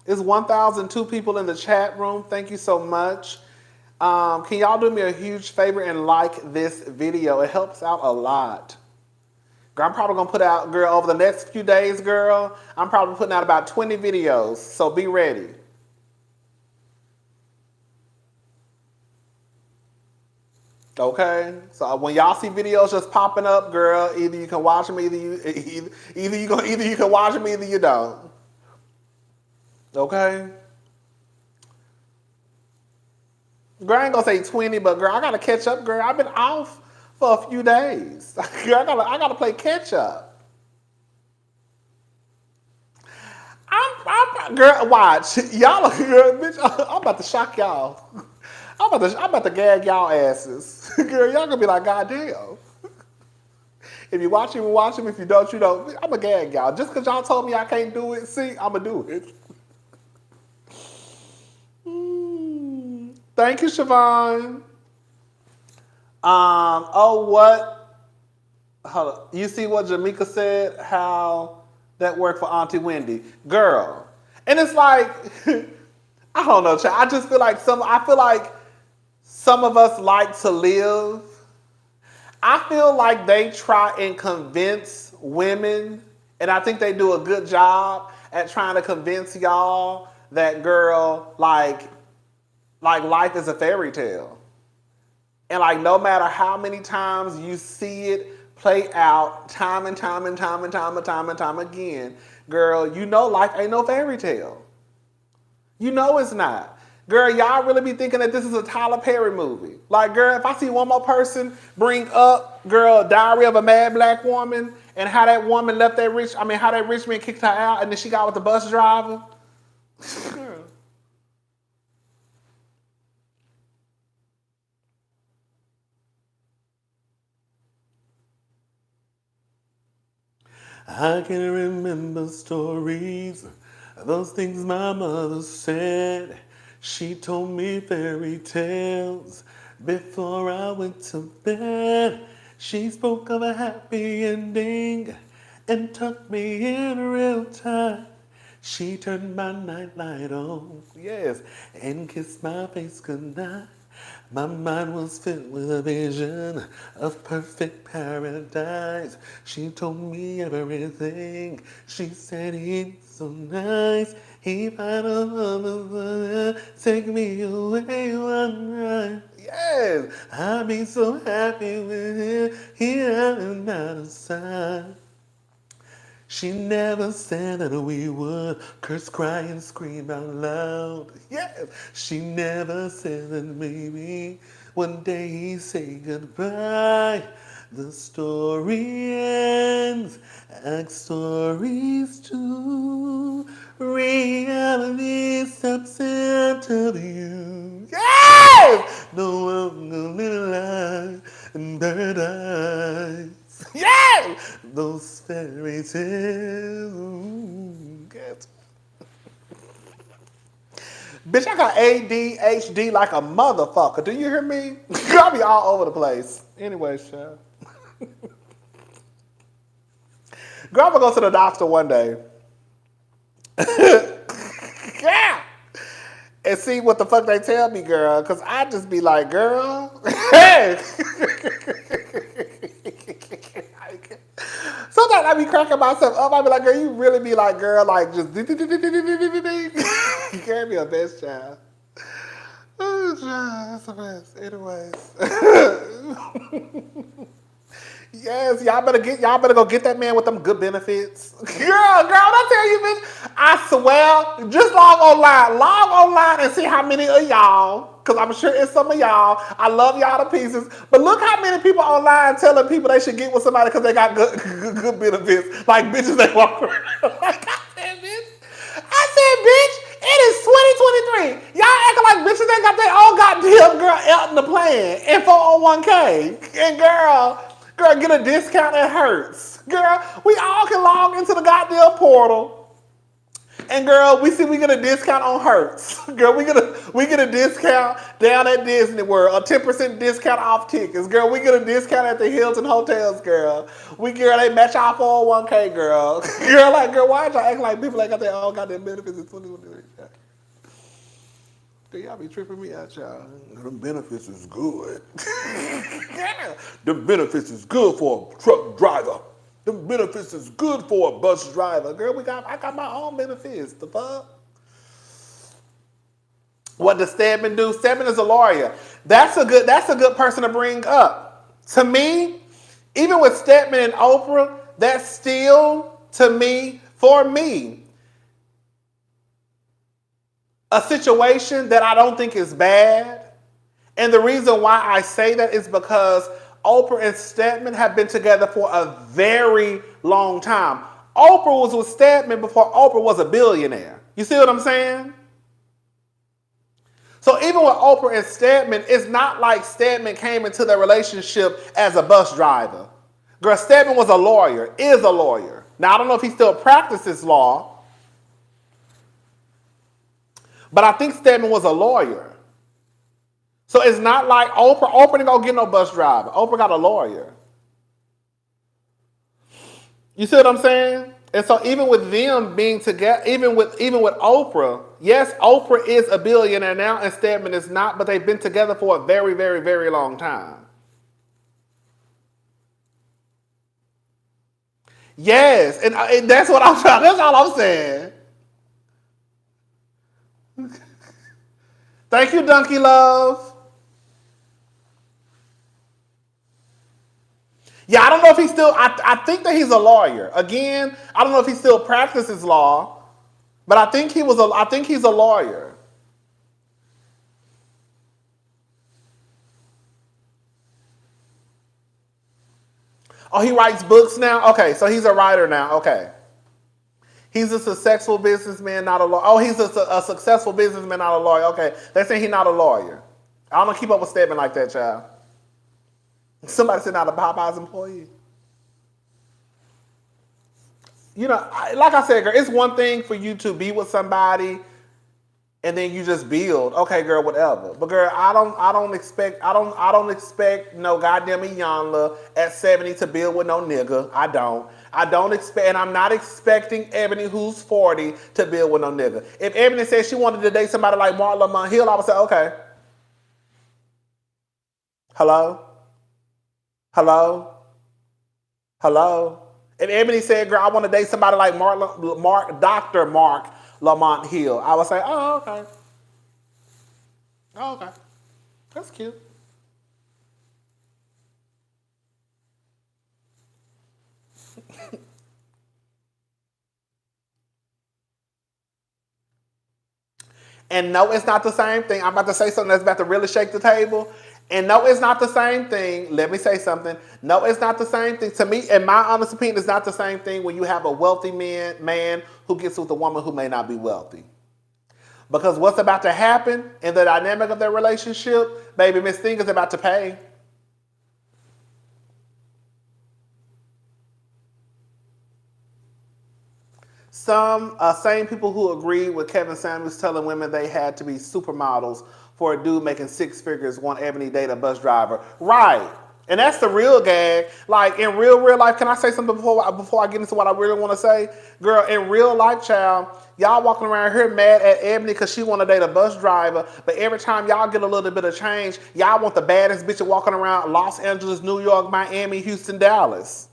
S1: It's 1,002 people in the chat room. Thank you so much. Can y'all do me a huge favor and like this video? It helps out a lot. Girl, I'm probably going to put out, girl, over the next few days, girl, I'm probably putting out about 20 videos, so be ready. Okay? So when y'all see videos just popping up, girl, either you can watch them, either you can watch them, either you don't. Okay? Girl, I ain't gonna say 20, but girl, I gotta catch up, girl. I've been off for a few days. Girl, I gotta play catch up. Girl, watch. Y'all, girl, bitch, I'm about to shock y'all. I'm about to gag y'all asses. Girl, y'all gonna be like, God damn. If you watch him, watch him. If you don't, you don't. I'm gonna gag y'all. Just because y'all told me I can't do it, see, I'm gonna do it. Thank you, Siobhan. What? Hold on. You see what Jamaica said? How that worked for Auntie Wendy, girl. And it's like, I don't know, I just feel like some of us like to live. I feel like they try and convince women, and I think they do a good job at trying to convince y'all that, girl, like life is a fairy tale. And like no matter how many times you see it play out time and time again, girl, you know life ain't no fairy tale. You know it's not. Girl, y'all really be thinking that this is a Tyler Perry movie. Like, girl, if I see one more person bring up, girl, Diary of a Mad Black Woman and how that woman left how that rich man kicked her out and then she got with the bus driver. Girl. I can remember stories, those things my mother said. She told me fairy tales before I went to bed. She spoke of a happy ending and tucked me in real time. She turned my nightlight on, yes, and kissed my face goodnight. My mind was filled with a vision of perfect paradise. She told me everything. She said he's so nice. He found a take me away one night. Yes, I'd be so happy with him. He had not a sign. She never said that we would curse, cry, and scream out loud. Yes, she never said that maybe one day he'd say goodbye. The story ends, act stories too. Reality steps into view. Yes! No one gonna lie in paradise. Yeah! Those fairy tales. Get. Bitch, I got ADHD like a motherfucker. Do you hear me? I'll be all over the place. Anyway, child. Girl, I'm gonna go to the doctor one day. Yeah! And see what the fuck they tell me, girl. Because I just be like, girl, hey! Sometimes I be cracking myself up. I be like, girl, you really be like, girl, like just you can't be a best child. Oh, child, that's the best. Anyways. Yes, y'all better go get that man with them good benefits. Girl, when I tell you, bitch, I swear, just log online and see how many of y'all, because I'm sure it's some of y'all. I love y'all to pieces, but look how many people online telling people they should get with somebody because they got good benefits, like bitches they walk around. Like I said, bitch, it is 2023. Y'all acting like bitches ain't got their own goddamn girl out in the plan and 401k, and girl, get a discount at Hertz. Girl, we all can log into the goddamn portal And girl, we get a discount on Hertz. Girl, we get a discount down at Disney World, a 10% discount off tickets. Girl, we get a discount at the Hilton hotels, girl. They match our 401k, girl. Girl, why y'all acting like people ain't got their own goddamn benefits in 2023? Y'all be tripping me out, y'all. Them benefits is good. Yeah. Them benefits is good for a truck driver. Them benefits is good for a bus driver. Girl, I got my own benefits. The fuck? What does Stedman do? Stedman is a lawyer. That's a good person to bring up. To me, even with Stedman and Oprah, that's still, for me, a situation that I don't think is bad. And the reason why I say that is because Oprah and Stedman have been together for a very long time. Oprah was with Stedman before Oprah was a billionaire. You see what I'm saying? So even with Oprah and Stedman, it's not like Stedman came into their relationship as a bus driver. Girl, Stedman was a lawyer, is a lawyer. Now, I don't know if he still practices law, but I think Stedman was a lawyer. So it's not like Oprah didn't go get no bus driver. Oprah got a lawyer. You see what I'm saying? And so even with them being together, even with Oprah, yes, Oprah is a billionaire now and Stedman is not, but they've been together for a very, very, very long time. Yes, and that's what I'm trying. That's all I'm saying. Thank you, Donkey Love. Yeah, I don't know if he's still. I think that he's a lawyer. Again, I don't know if he still practices law, but I think he's a lawyer. Oh, he writes books now? Okay, so he's a writer now. Okay. He's a successful businessman, not a lawyer. Oh, he's a successful businessman, not a lawyer. Okay, they're saying he's not a lawyer. I don't keep up with Stedman like that, child. Somebody said not a Popeye's employee. You know, like I said, girl, it's one thing for you to be with somebody and then you just build. Okay, girl, whatever. But girl, I don't expect no goddamn Iyanla at 70 to build with no nigga. I don't expect, and I'm not expecting Ebony, who's 40, to build with no nigga. If Ebony said she wanted to date somebody like Mark Lamont Hill, I would say, okay. Hello? If Ebony said, girl, I want to date somebody like Dr. Mark Lamont Hill, I would say, oh, okay. Oh, okay. That's cute. And no, it's not the same thing. I'm about to say something that's about to really shake the table. And no, it's not the same thing. Let me say something. No, it's not the same thing. To me, in my honest opinion, it's not the same thing when you have a wealthy man who gets with a woman who may not be wealthy. Because what's about to happen in the dynamic of their relationship, baby, Miss Thing is about to pay. Some same people who agree with Kevin Samuels telling women they had to be supermodels for a dude making six figures want Ebony date a bus driver. Right. And that's the real gag. Like in real life, can I say something before I get into what I really want to say? Girl, in real life, child, y'all walking around here mad at Ebony because she want to date a bus driver, but every time y'all get a little bit of change, y'all want the baddest bitch walking around Los Angeles, New York, Miami, Houston, Dallas.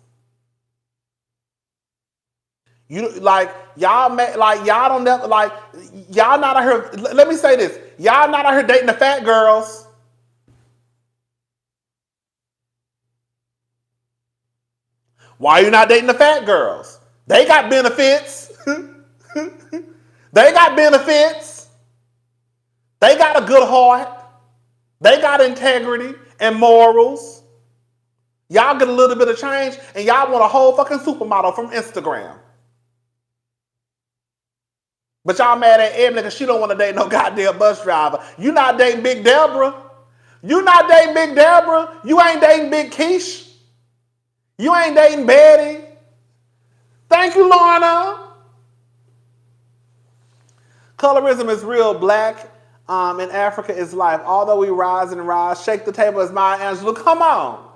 S1: You like y'all don't never like y'all not out here. Let me say this: y'all not out here dating the fat girls. Why are you not dating the fat girls? They got benefits. They got benefits. They got a good heart. They got integrity and morals. Y'all get a little bit of change, and y'all want a whole fucking supermodel from Instagram. But y'all mad at Ebony because she don't want to date no goddamn bus driver. You not dating Big Deborah. You not dating Big Deborah. You ain't dating Big Keish. You ain't dating Betty. Thank you, Lorna. Colorism is real. Black in Africa is life. Although we rise and rise, shake the table as Maya Angelou. Come on.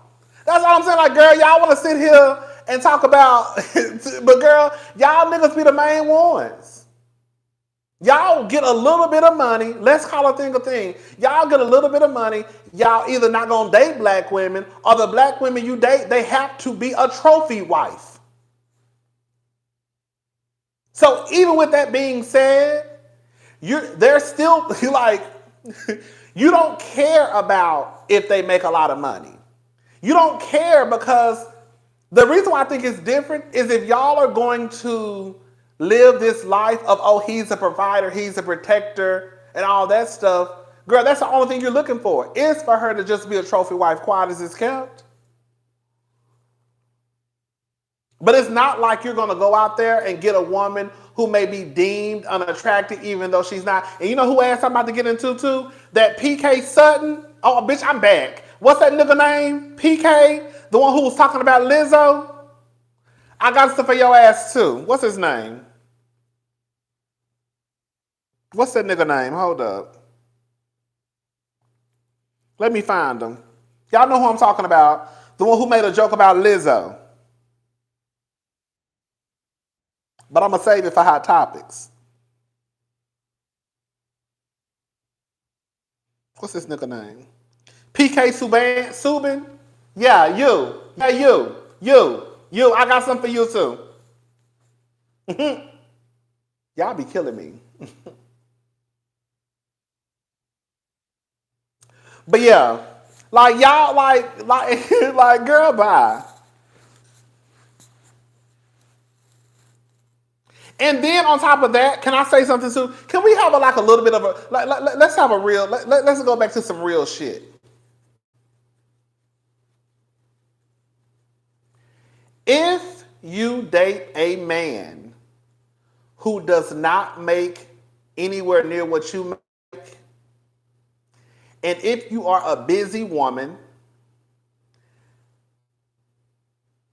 S1: That's all I'm saying. Like, girl, y'all want to sit here and talk about, but girl, y'all niggas be the main ones. Y'all get a little bit of money. Let's call a thing. Y'all get a little bit of money. Y'all either not gonna date black women, or the black women you date, they have to be a trophy wife. So even with that being said, they're still like, you don't care about if they make a lot of money. You don't care because the reason why I think it's different is if y'all are going to live this life of, oh, he's a provider, he's a protector, and all that stuff, girl, that's the only thing you're looking for, is for her to just be a trophy wife, quiet as it's kept. But it's not like you're going to go out there and get a woman who may be deemed unattractive even though she's not. And you know who ass I'm about to get into too? That PK Sutton. Oh, bitch, I'm back. What's that nigga name? PK? The one who was talking about Lizzo? I got stuff for your ass too. What's his name? What's that nigga name? Hold up. Let me find him. Y'all know who I'm talking about. The one who made a joke about Lizzo. But I'm going to save it for hot topics. What's this nigga name? PK Subban? Yeah, you. Yeah, you. I got something for you too. Y'all be killing me. But yeah, like y'all, like girl, bye. And then on top of that, can I say something too? Can we have a little bit of a let's have a real let's go back to some real shit. If you date a man who does not make anywhere near what you make, and if you are a busy woman,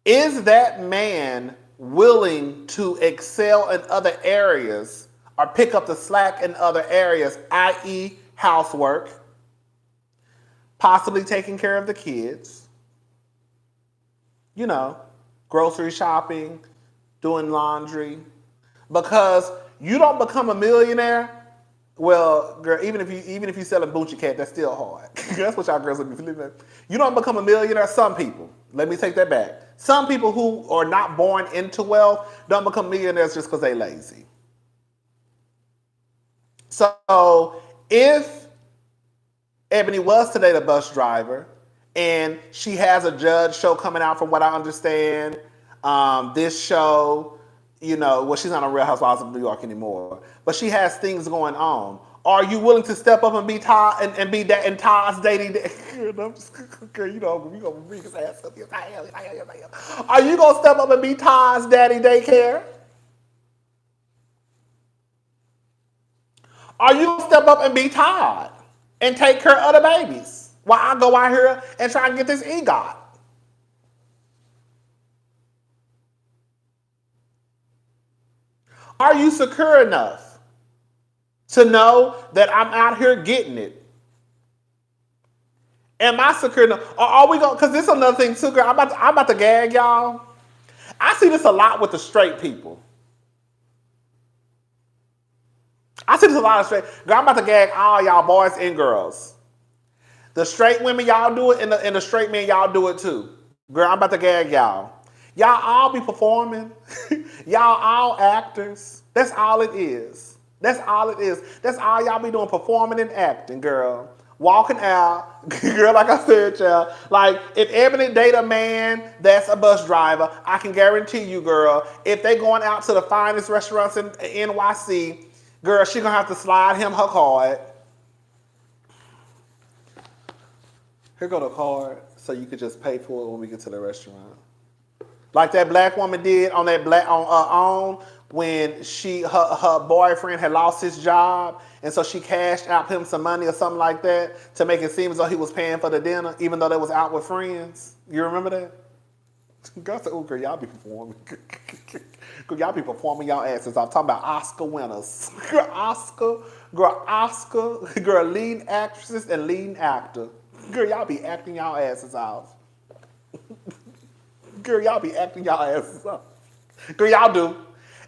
S1: is that man willing to excel in other areas or pick up the slack in other areas, i.e. housework, possibly taking care of the kids, you know, grocery shopping, doing laundry? Because you don't become a millionaire. Well, girl, even if you selling Boochie Cat, that's still hard. That's what y'all girls would be feeling. You don't become a millionaire. Some people, let me take that back. Some people who are not born into wealth don't become millionaires just because they lazy. So if Ebony was today the bus driver, and she has a judge show coming out, from what I understand, this show, you know, well, she's not on Real Housewives of New York anymore, but she has things going on. Are you willing to step up and be Todd and be that in Todd's dating? Girl, you know, we gonna bring his ass up here. Are you gonna step up and be Todd's daddy daycare? Are you gonna step up and be Todd and take care of the babies while I go out here and try and get this EGOT? Are you secure enough to know that I'm out here getting it? Am I secure enough? Or are we going? Because this is another thing too, girl. I'm about to gag y'all. I see this a lot with the straight people. I see this a lot of straight. Girl, I'm about to gag all y'all boys and girls. The straight women, y'all do it, and the straight men, y'all do it too. Girl, I'm about to gag y'all. Y'all all be performing. Y'all all actors. That's all it is. That's all it is. That's all y'all be doing, performing and acting, girl. Walking out. Girl, like I said, y'all. Like, if Ebony date a man that's a bus driver, I can guarantee you, girl, if they going out to the finest restaurants in NYC, girl, she gonna have to slide him her card. Here go the card, so you could just pay for it when we get to the restaurant. Like that black woman did on that when her boyfriend had lost his job, and so she cashed out him some money or something like that to make it seem as though he was paying for the dinner, even though they was out with friends. You remember that? Girl said, "Oh, girl, y'all be performing. Girl, y'all be performing y'all asses off. Talking about Oscar winners. Girl, leading actresses and leading actor. Girl, y'all be acting y'all asses off. Girl, y'all be acting y'all asses off. Girl, y'all do.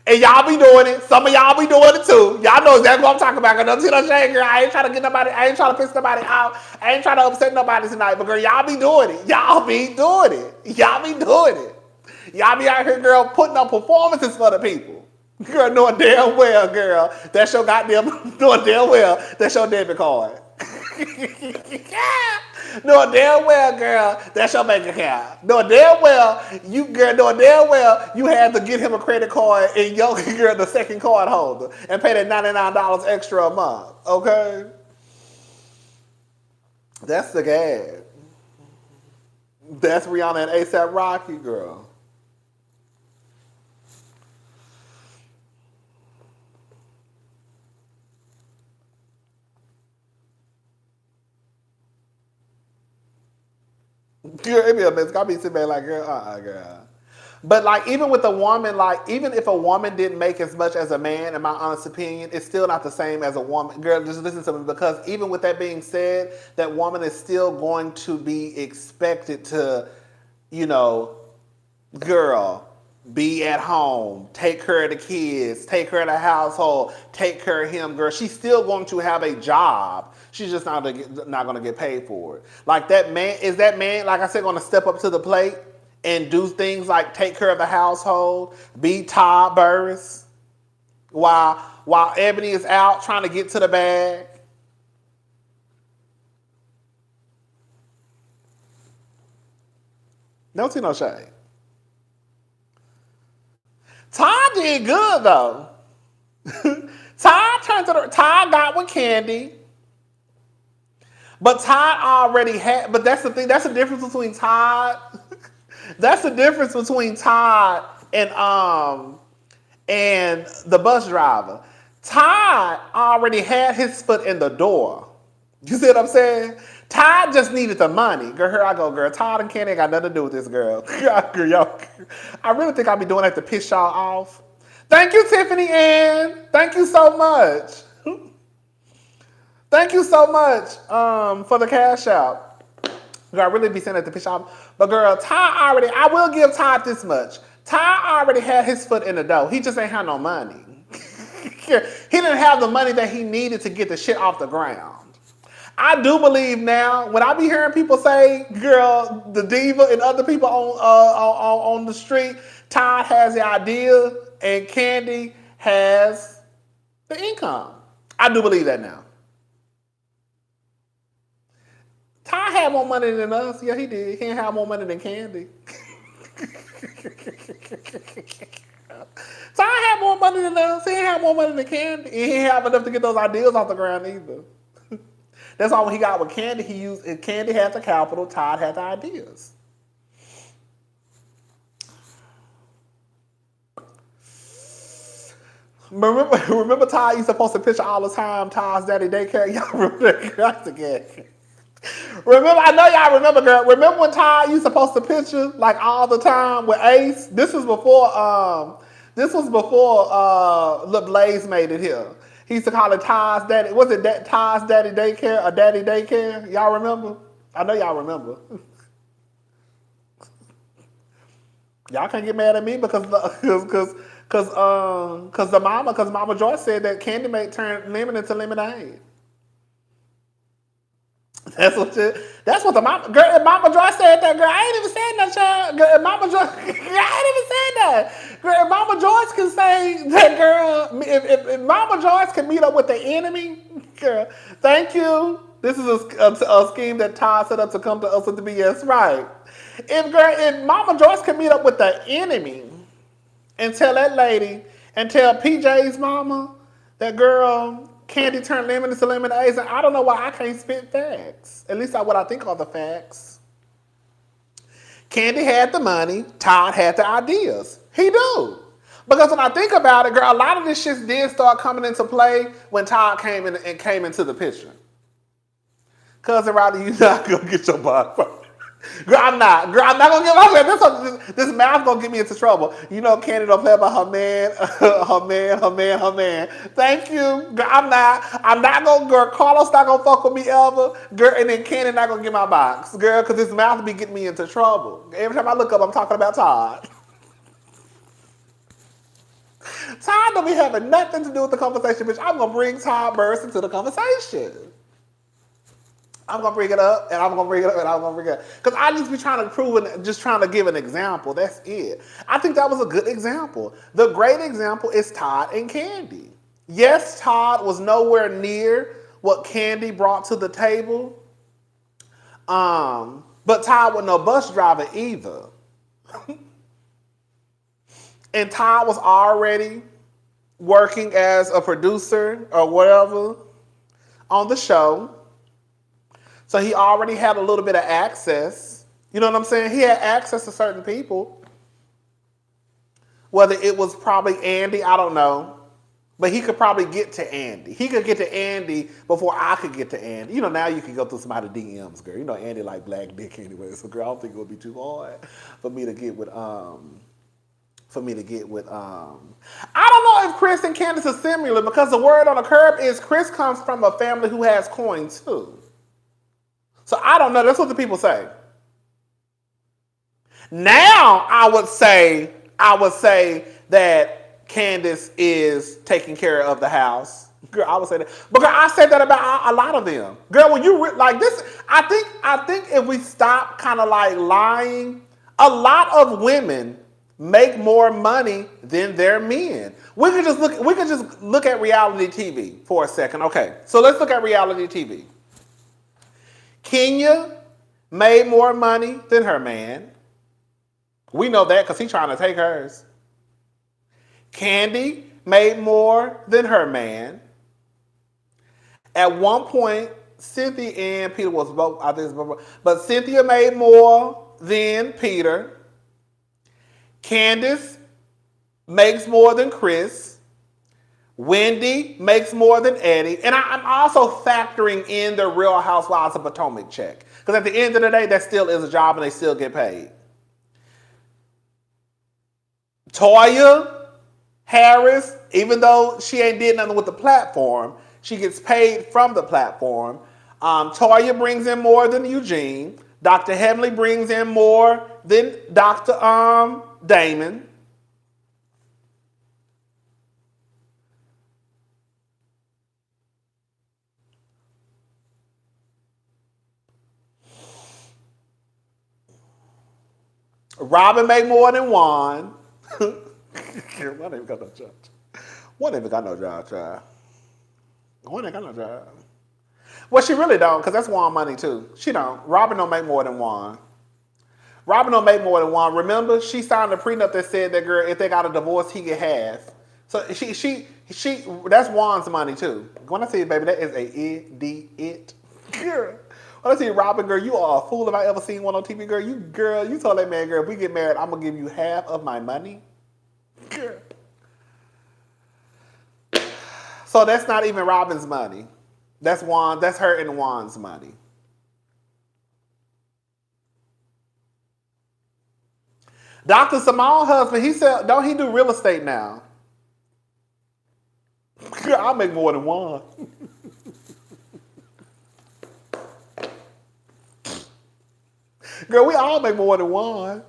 S1: And y'all be doing it. Some of y'all be doing it too. Y'all know exactly what I'm talking about. Girl, don't see no shame, girl. I ain't trying to get nobody, I ain't trying to piss nobody out. I ain't trying to upset nobody tonight. But girl, y'all be doing it. Y'all be doing it. Y'all be doing it. Y'all be out here, girl, putting up performances for the people. Girl, knowing damn well, girl, that's your goddamn, knowing damn well, that's your debit card. Knowing damn well, girl, that's your bank account. Knowing damn well, knowing damn well, you had to get him a credit card and your girl the second card holder and pay that $99 extra a month. Okay? That's the gag. That's Rihanna and ASAP Rocky, girl. Girl, it be a mess. I be sitting back like, girl, girl. But like, even with a woman, like, even if a woman didn't make as much as a man, in my honest opinion, it's still not the same as a woman. Girl, just listen to me, because even with that being said, that woman is still going to be expected to, you know, girl, be at home, take care of the kids, take care of the household, take care of him, girl. She's still going to have a job. She's just not going to get paid for it. Like that man, is that man, like I said, going to step up to the plate and do things like take care of the household, be Todd Burris, while Ebony is out trying to get to the bag? Don't see no shade. Todd did good though. Todd got with Candy. But Todd already had, but that's the thing, that's the difference between Todd. That's the difference between Todd and the bus driver. Todd already had his foot in the door. You see what I'm saying? Todd just needed the money. Girl, here I go, girl. Todd and Candy ain't got nothing to do with this, girl. Girl, I really think I'll be doing that to piss y'all off. Thank you, Tiffany Ann. Thank you so much. Thank you so much for the cash out. Girl, I really be saying that to piss y'all off. But girl, I will give Todd this much. Todd already had his foot in the door. He just ain't had no money. He didn't have the money that he needed to get the shit off the ground. I do believe now, when I be hearing people say, girl, the diva and other people on the street, Todd has the idea and Candy has the income. I do believe that now. Todd had more money than us. Yeah, he did. He didn't have more money than Candy. Todd had more money than us. He didn't have more money than Candy. He didn't have enough to get those ideas off the ground either. That's all when he got with Candy. Candy had the capital, Todd had the ideas. Remember Todd used to post a picture all the time, Todd's daddy daycare? Y'all remember that? That's again. Remember, I know y'all remember, girl. Remember when Todd used to post a picture like all the time with Ace? This was before Lil Blaze made it here. He used to call it Todd's daddy. Was it Todd's daddy daycare or daddy daycare? Y'all remember? I know y'all remember. Y'all can't get mad at me because Mama Joyce said that Candy made turn lemon into lemonade. That's what the mama girl. If Mama Joyce said that, girl, I ain't even saying that, child. Girl, if Mama Joyce, I ain't even saying that. Girl, if Mama Joyce can say that, girl, if Mama Joyce can meet up with the enemy, girl, thank you. This is a scheme that Todd set up to come to us with the BS, right? If Mama Joyce can meet up with the enemy and tell that lady and tell PJ's mama that girl. Candy turned lemon into lemonade. I don't know why I can't spit facts. At least what I think are the facts. Candy had the money. Todd had the ideas. He do. Because when I think about it, girl, a lot of this shit did start coming into play when Todd came into the picture. Cousin Rodney, you not gonna get your body. Girl, I'm not. Girl, I'm not gonna get this mouth gonna get me into trouble. You know, Candy don't play about her man, her man. Thank you. Girl, I'm not. I'm not gonna. Girl, Carlos not gonna fuck with me ever. Girl, and then Candy not gonna get my box. Girl, because this mouth be getting me into trouble. Every time I look up, I'm talking about Todd. Todd don't be having nothing to do with the conversation, bitch. I'm gonna bring Todd Burris into the conversation. I'm gonna bring it up, and I'm gonna bring it up, and I'm gonna bring it up. Because I just be trying to prove and just trying to give an example. That's it. I think that was a good example. The great example is Todd and Candy. Yes, Todd was nowhere near what Candy brought to the table. But Todd was no bus driver either. And Todd was already working as a producer or whatever on the show. So he already had a little bit of access. You know what I'm saying? He had access to certain people. Whether it was probably Andy, I don't know. But he could probably get to Andy. He could get to Andy before I could get to Andy. You know, now you can go through somebody's DMs, girl. You know, Andy like black dick anyway. So, girl, I don't think it would be too hard for me to get with, I don't know if Chris and Candace are similar because the word on the curb is Chris comes from a family who has coin too. So I don't know. That's what the people say. Now I would say that Candace is taking care of the house. Girl, I would say that. But girl, I say that about a lot of them. Girl, when you like this, I think if we stop kind of like lying, a lot of women make more money than their men. We could just look at reality TV for a second. Okay, so let's look at reality TV. Kenya made more money than her man. We know that because he's trying to take hers. Candy made more than her man. At one point, Cynthia and Peter was both, I think, but Cynthia made more than Peter. Candace makes more than Chris. Wendy makes more than Eddie. And I'm also factoring in the Real Housewives of Potomac check. Because at the end of the day, that still is a job and they still get paid. Toya Harris, even though she ain't did nothing with the platform, she gets paid from the platform. Toya brings in more than Eugene. Dr. Heavenly brings in more than Dr. Damon. Robin made more than Juan. One ain't even got no job. One ain't got no job, child. One ain't got no job. Well, she really don't, because that's Juan money too. She don't. Robin don't make more than Juan. Robin don't make more than Juan. Remember, she signed a prenup that said that girl, if they got a divorce, he get half. So she that's Juan's money too. When I say baby, that is a idiot. Girl. When I say Robin, girl, you are a fool if I ever seen one on TV, girl. You told that man, girl, if we get married, I'm gonna give you half of my money. Girl. So that's not even Robin's money. That's her and Juan's money. Dr. Samal's husband, he said, don't he do real estate now? Girl, I'll make more than Juan. Girl, we all make more than Juan.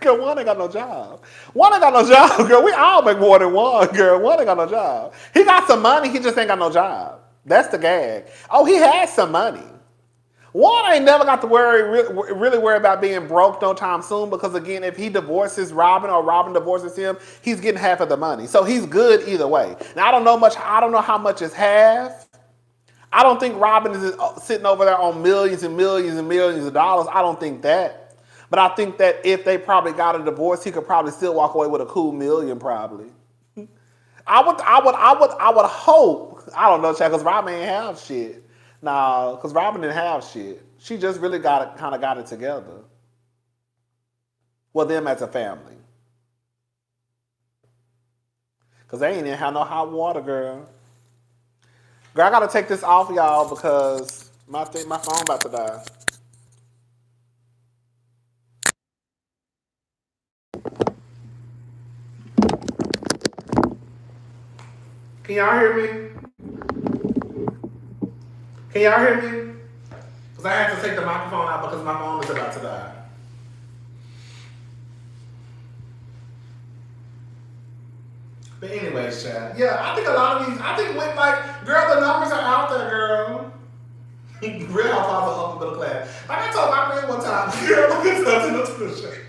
S1: Girl, Juan ain't got no job. Juan ain't got no job. Girl, we all make more than Juan. Girl, Juan ain't got no job. He got some money, he just ain't got no job. That's the gag. Oh, he has some money. Juan ain't never got to really worry about being broke no time soon because, again, if he divorces Robin or Robin divorces him, he's getting half of the money. So he's good either way. Now, I don't know how much is half. I don't think Robin is sitting over there on millions and millions and millions of dollars. I don't think that. But I think that if they probably got a divorce, he could probably still walk away with a cool million probably. I would hope. I don't know, Chad, because Robin ain't have shit. No, because Robin didn't have shit. She just really got it together. Well, them as a family. Because they ain't even have no hot water, girl. Girl, I got to take this off, y'all, because my phone about to die. Can y'all hear me? Can y'all hear me? Because I had to take the microphone out because my phone is about to die. But anyways, Chad. Yeah, I think a lot of these, I think when like, girl, the numbers are out there, girl. Real Housewives of upper middle class. Like I told my friend one time, girl, look at nothing to the shade.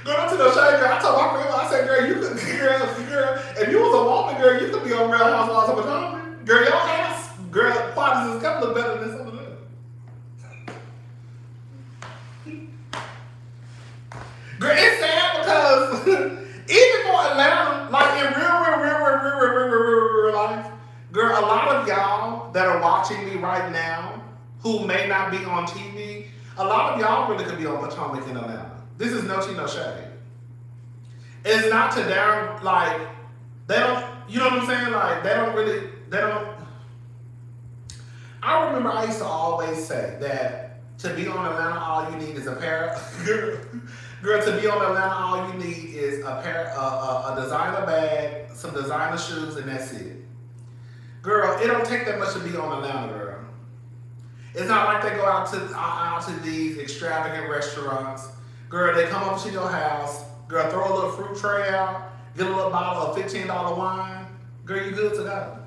S1: Girl, up to the shade, girl. I told my friend, I said, girl, you could, girl, if you was a woman, girl, you could be on Real Housewives of Potomac. Girl, your ass, girl, qualities is a couple of better than some of them. Girl, it's sad because even for Atlanta, like in real life, girl, a lot of y'all that are watching me right now, who may not be on TV, a lot of y'all really could be on Potomac in Atlanta. This is no tea, no shade. It's not to down, like, they don't, you know what I'm saying? Like, they don't. I remember I used to always say that to be on Atlanta, all you need is a pair of, girl, to be on Atlanta, all you need is a designer bag, some designer shoes, and that's it. Girl, it don't take that much to be on Atlanta, girl. It's not like they go out to these extravagant restaurants. Girl, they come up to your house. Girl, throw a little fruit tray out. Get a little bottle of $15 wine. Girl, you good to go.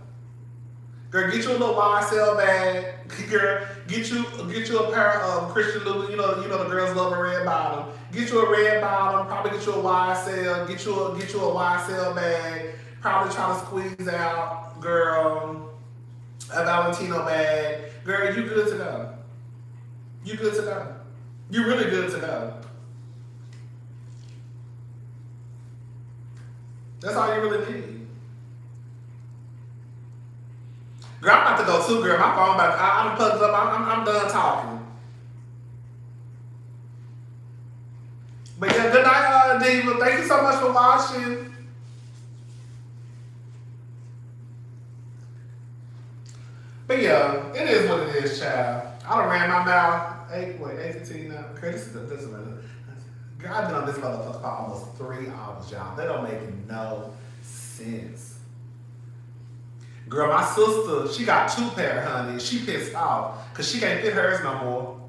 S1: Girl, get you a little YSL bag. Girl, get you a pair of Christian Louis. You know the girls love a red bottom. Get you a red bottom. Probably get you a YSL. Get you a YSL bag. Probably try to squeeze out, girl, a Valentino bag. Girl, you good to go. You good to go. You really good to go. That's all you really need. Girl, I'm about to go too, girl. My phone about to, I'm plugged up. I'm done talking. But yeah, good night, Diva. Thank you so much for watching. But yeah, it is what it is, child. I done ran my mouth. 8:15 now. Okay, this is girl, I've been on this motherfucker for almost 3 hours, y'all. That don't make no sense. Girl, my sister, she got 2 pair, honey. She pissed off because she can't fit hers no more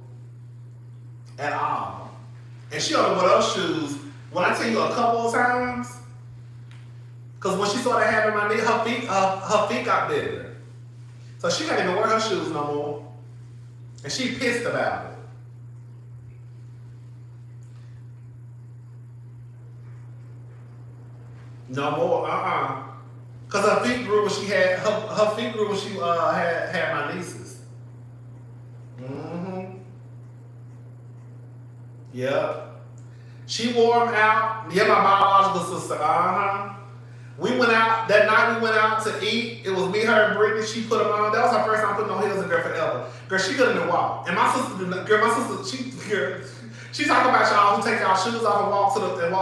S1: at all. And she only wore those shoes, when I tell you a couple of times, because when she started having my knee, her feet got bigger. So she can't even wear her shoes no more. And she pissed about it. No more, Cause her feet grew when she had her feet grew when she had my nieces. Mm-hmm. Yep. She wore them out. Yeah, my biological sister. We went out that night. We went out to eat. It was me, her, and Brittany. She put them on. That was her first time putting on heels in girl forever. Girl, she couldn't even walk. And my sister did not. Girl, my sister, she talk about y'all who take y'all shoes off and walk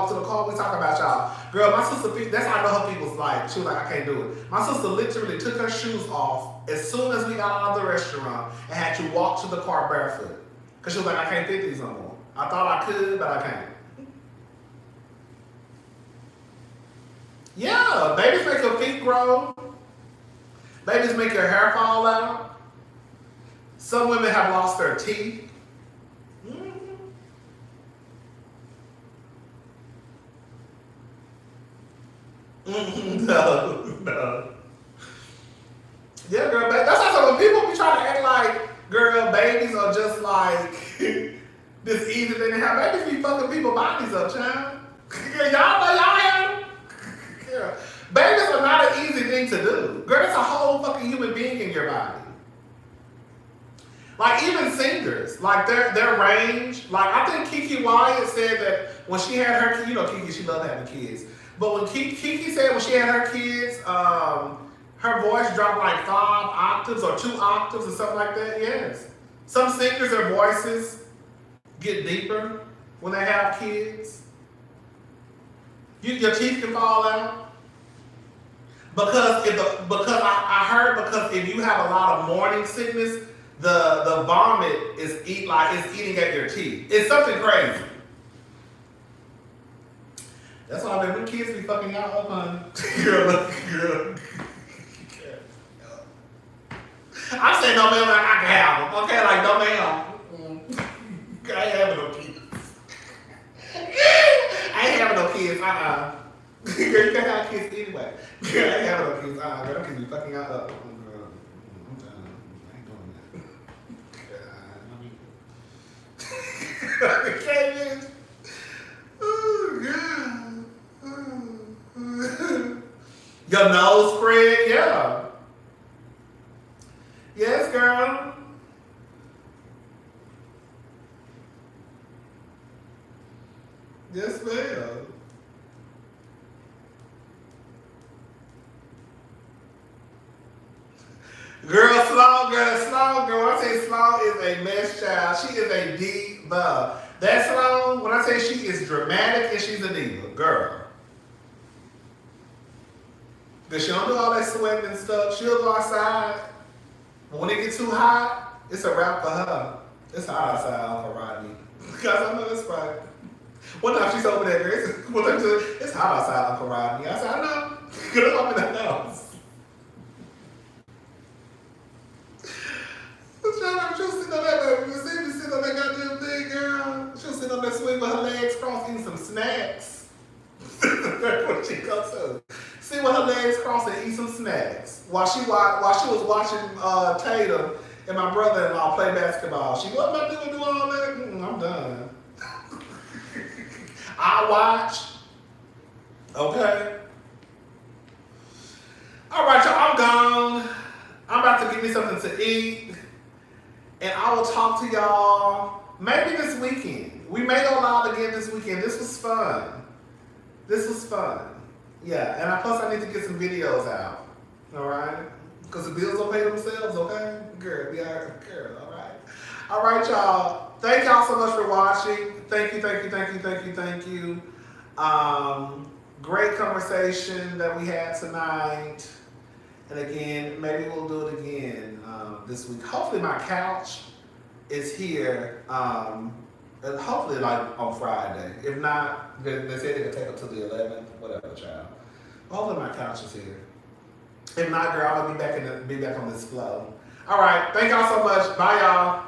S1: to the car. We talk about y'all. Girl, my sister, that's how I know her people's like. She was like, I can't do it. My sister literally took her shoes off as soon as we got out of the restaurant and had to walk to the car barefoot. Because she was like, I can't fit these no more. I thought I could, but I can't. Yeah, babies make your feet grow. Babies make your hair fall out. Some women have lost their teeth. No. Yeah, girl, that's how when people be trying to act like, girl, babies are just like this easy thing to have. Babies be fucking people's bodies up, child. Y'all know y'all have them? Girl, babies are not an easy thing to do. Girl, that's a whole fucking human being in your body. Like even singers, like their range. Like I think Kiki Wyatt said that when she had her, Kiki, she loved having kids. But when Kiki said when she had her kids, her voice dropped like 5 octaves or 2 octaves or something like that. Yes. Some singers, their voices get deeper when they have kids. Your teeth can fall out. Because I heard if you have a lot of morning sickness, the vomit is eating at your teeth. It's something crazy. That's why them kids be fucking y'all up, honey. Girl. I'm saying no ma'am like I can have them. Okay, like no ma'am. I ain't having no kids. I ain't having no kids. Girl, you can have kids anyway. Girl, I ain't having no kids. Girl, them kids be fucking out up. Girl, I'm done. I ain't doing that. Okay, bitch. Oh, God. Your nose spread, yeah. Yes, girl. Yes, ma'am. Sloan, girl. When I say Sloan is a mess child, she is a diva. That Sloan, when I say she is dramatic and she's a diva, girl. Because she don't do all that sweating and stuff. She'll go outside, but when it gets too hot, it's a wrap for her. It's hot outside, Uncle Rodney. Because I know it's right. One time she's over there, it's hot outside, Uncle Rodney. I said, I know. Get up in the house. She'll sit on that, baby. You see me sit on that goddamn thing, girl? She'll sit on that swing with her legs crossed, eating some snacks. That's what she comes to. Sit with her legs crossed and eat some snacks. While she was watching Tatum and my brother-in-law play basketball. She wasn't about to do all that. I'm done. I watch. Okay. All right, y'all. I'm gone. I'm about to give me something to eat. And I will talk to y'all maybe this weekend. We may go live again this weekend. This was fun. Yeah, and plus I need to get some videos out. All right? Because the bills don't pay themselves, okay? Girl, we are, girl, all right? All right, y'all. Thank y'all so much for watching. Thank you. Great conversation that we had tonight. And again, maybe we'll do it again this week. Hopefully my couch is here, and hopefully like on Friday. If not, they said they could take it to the 11th, whatever, child. Hopefully my couch is here. If not, girl, I'm gonna be back on this flow. All right, thank y'all so much. Bye, y'all.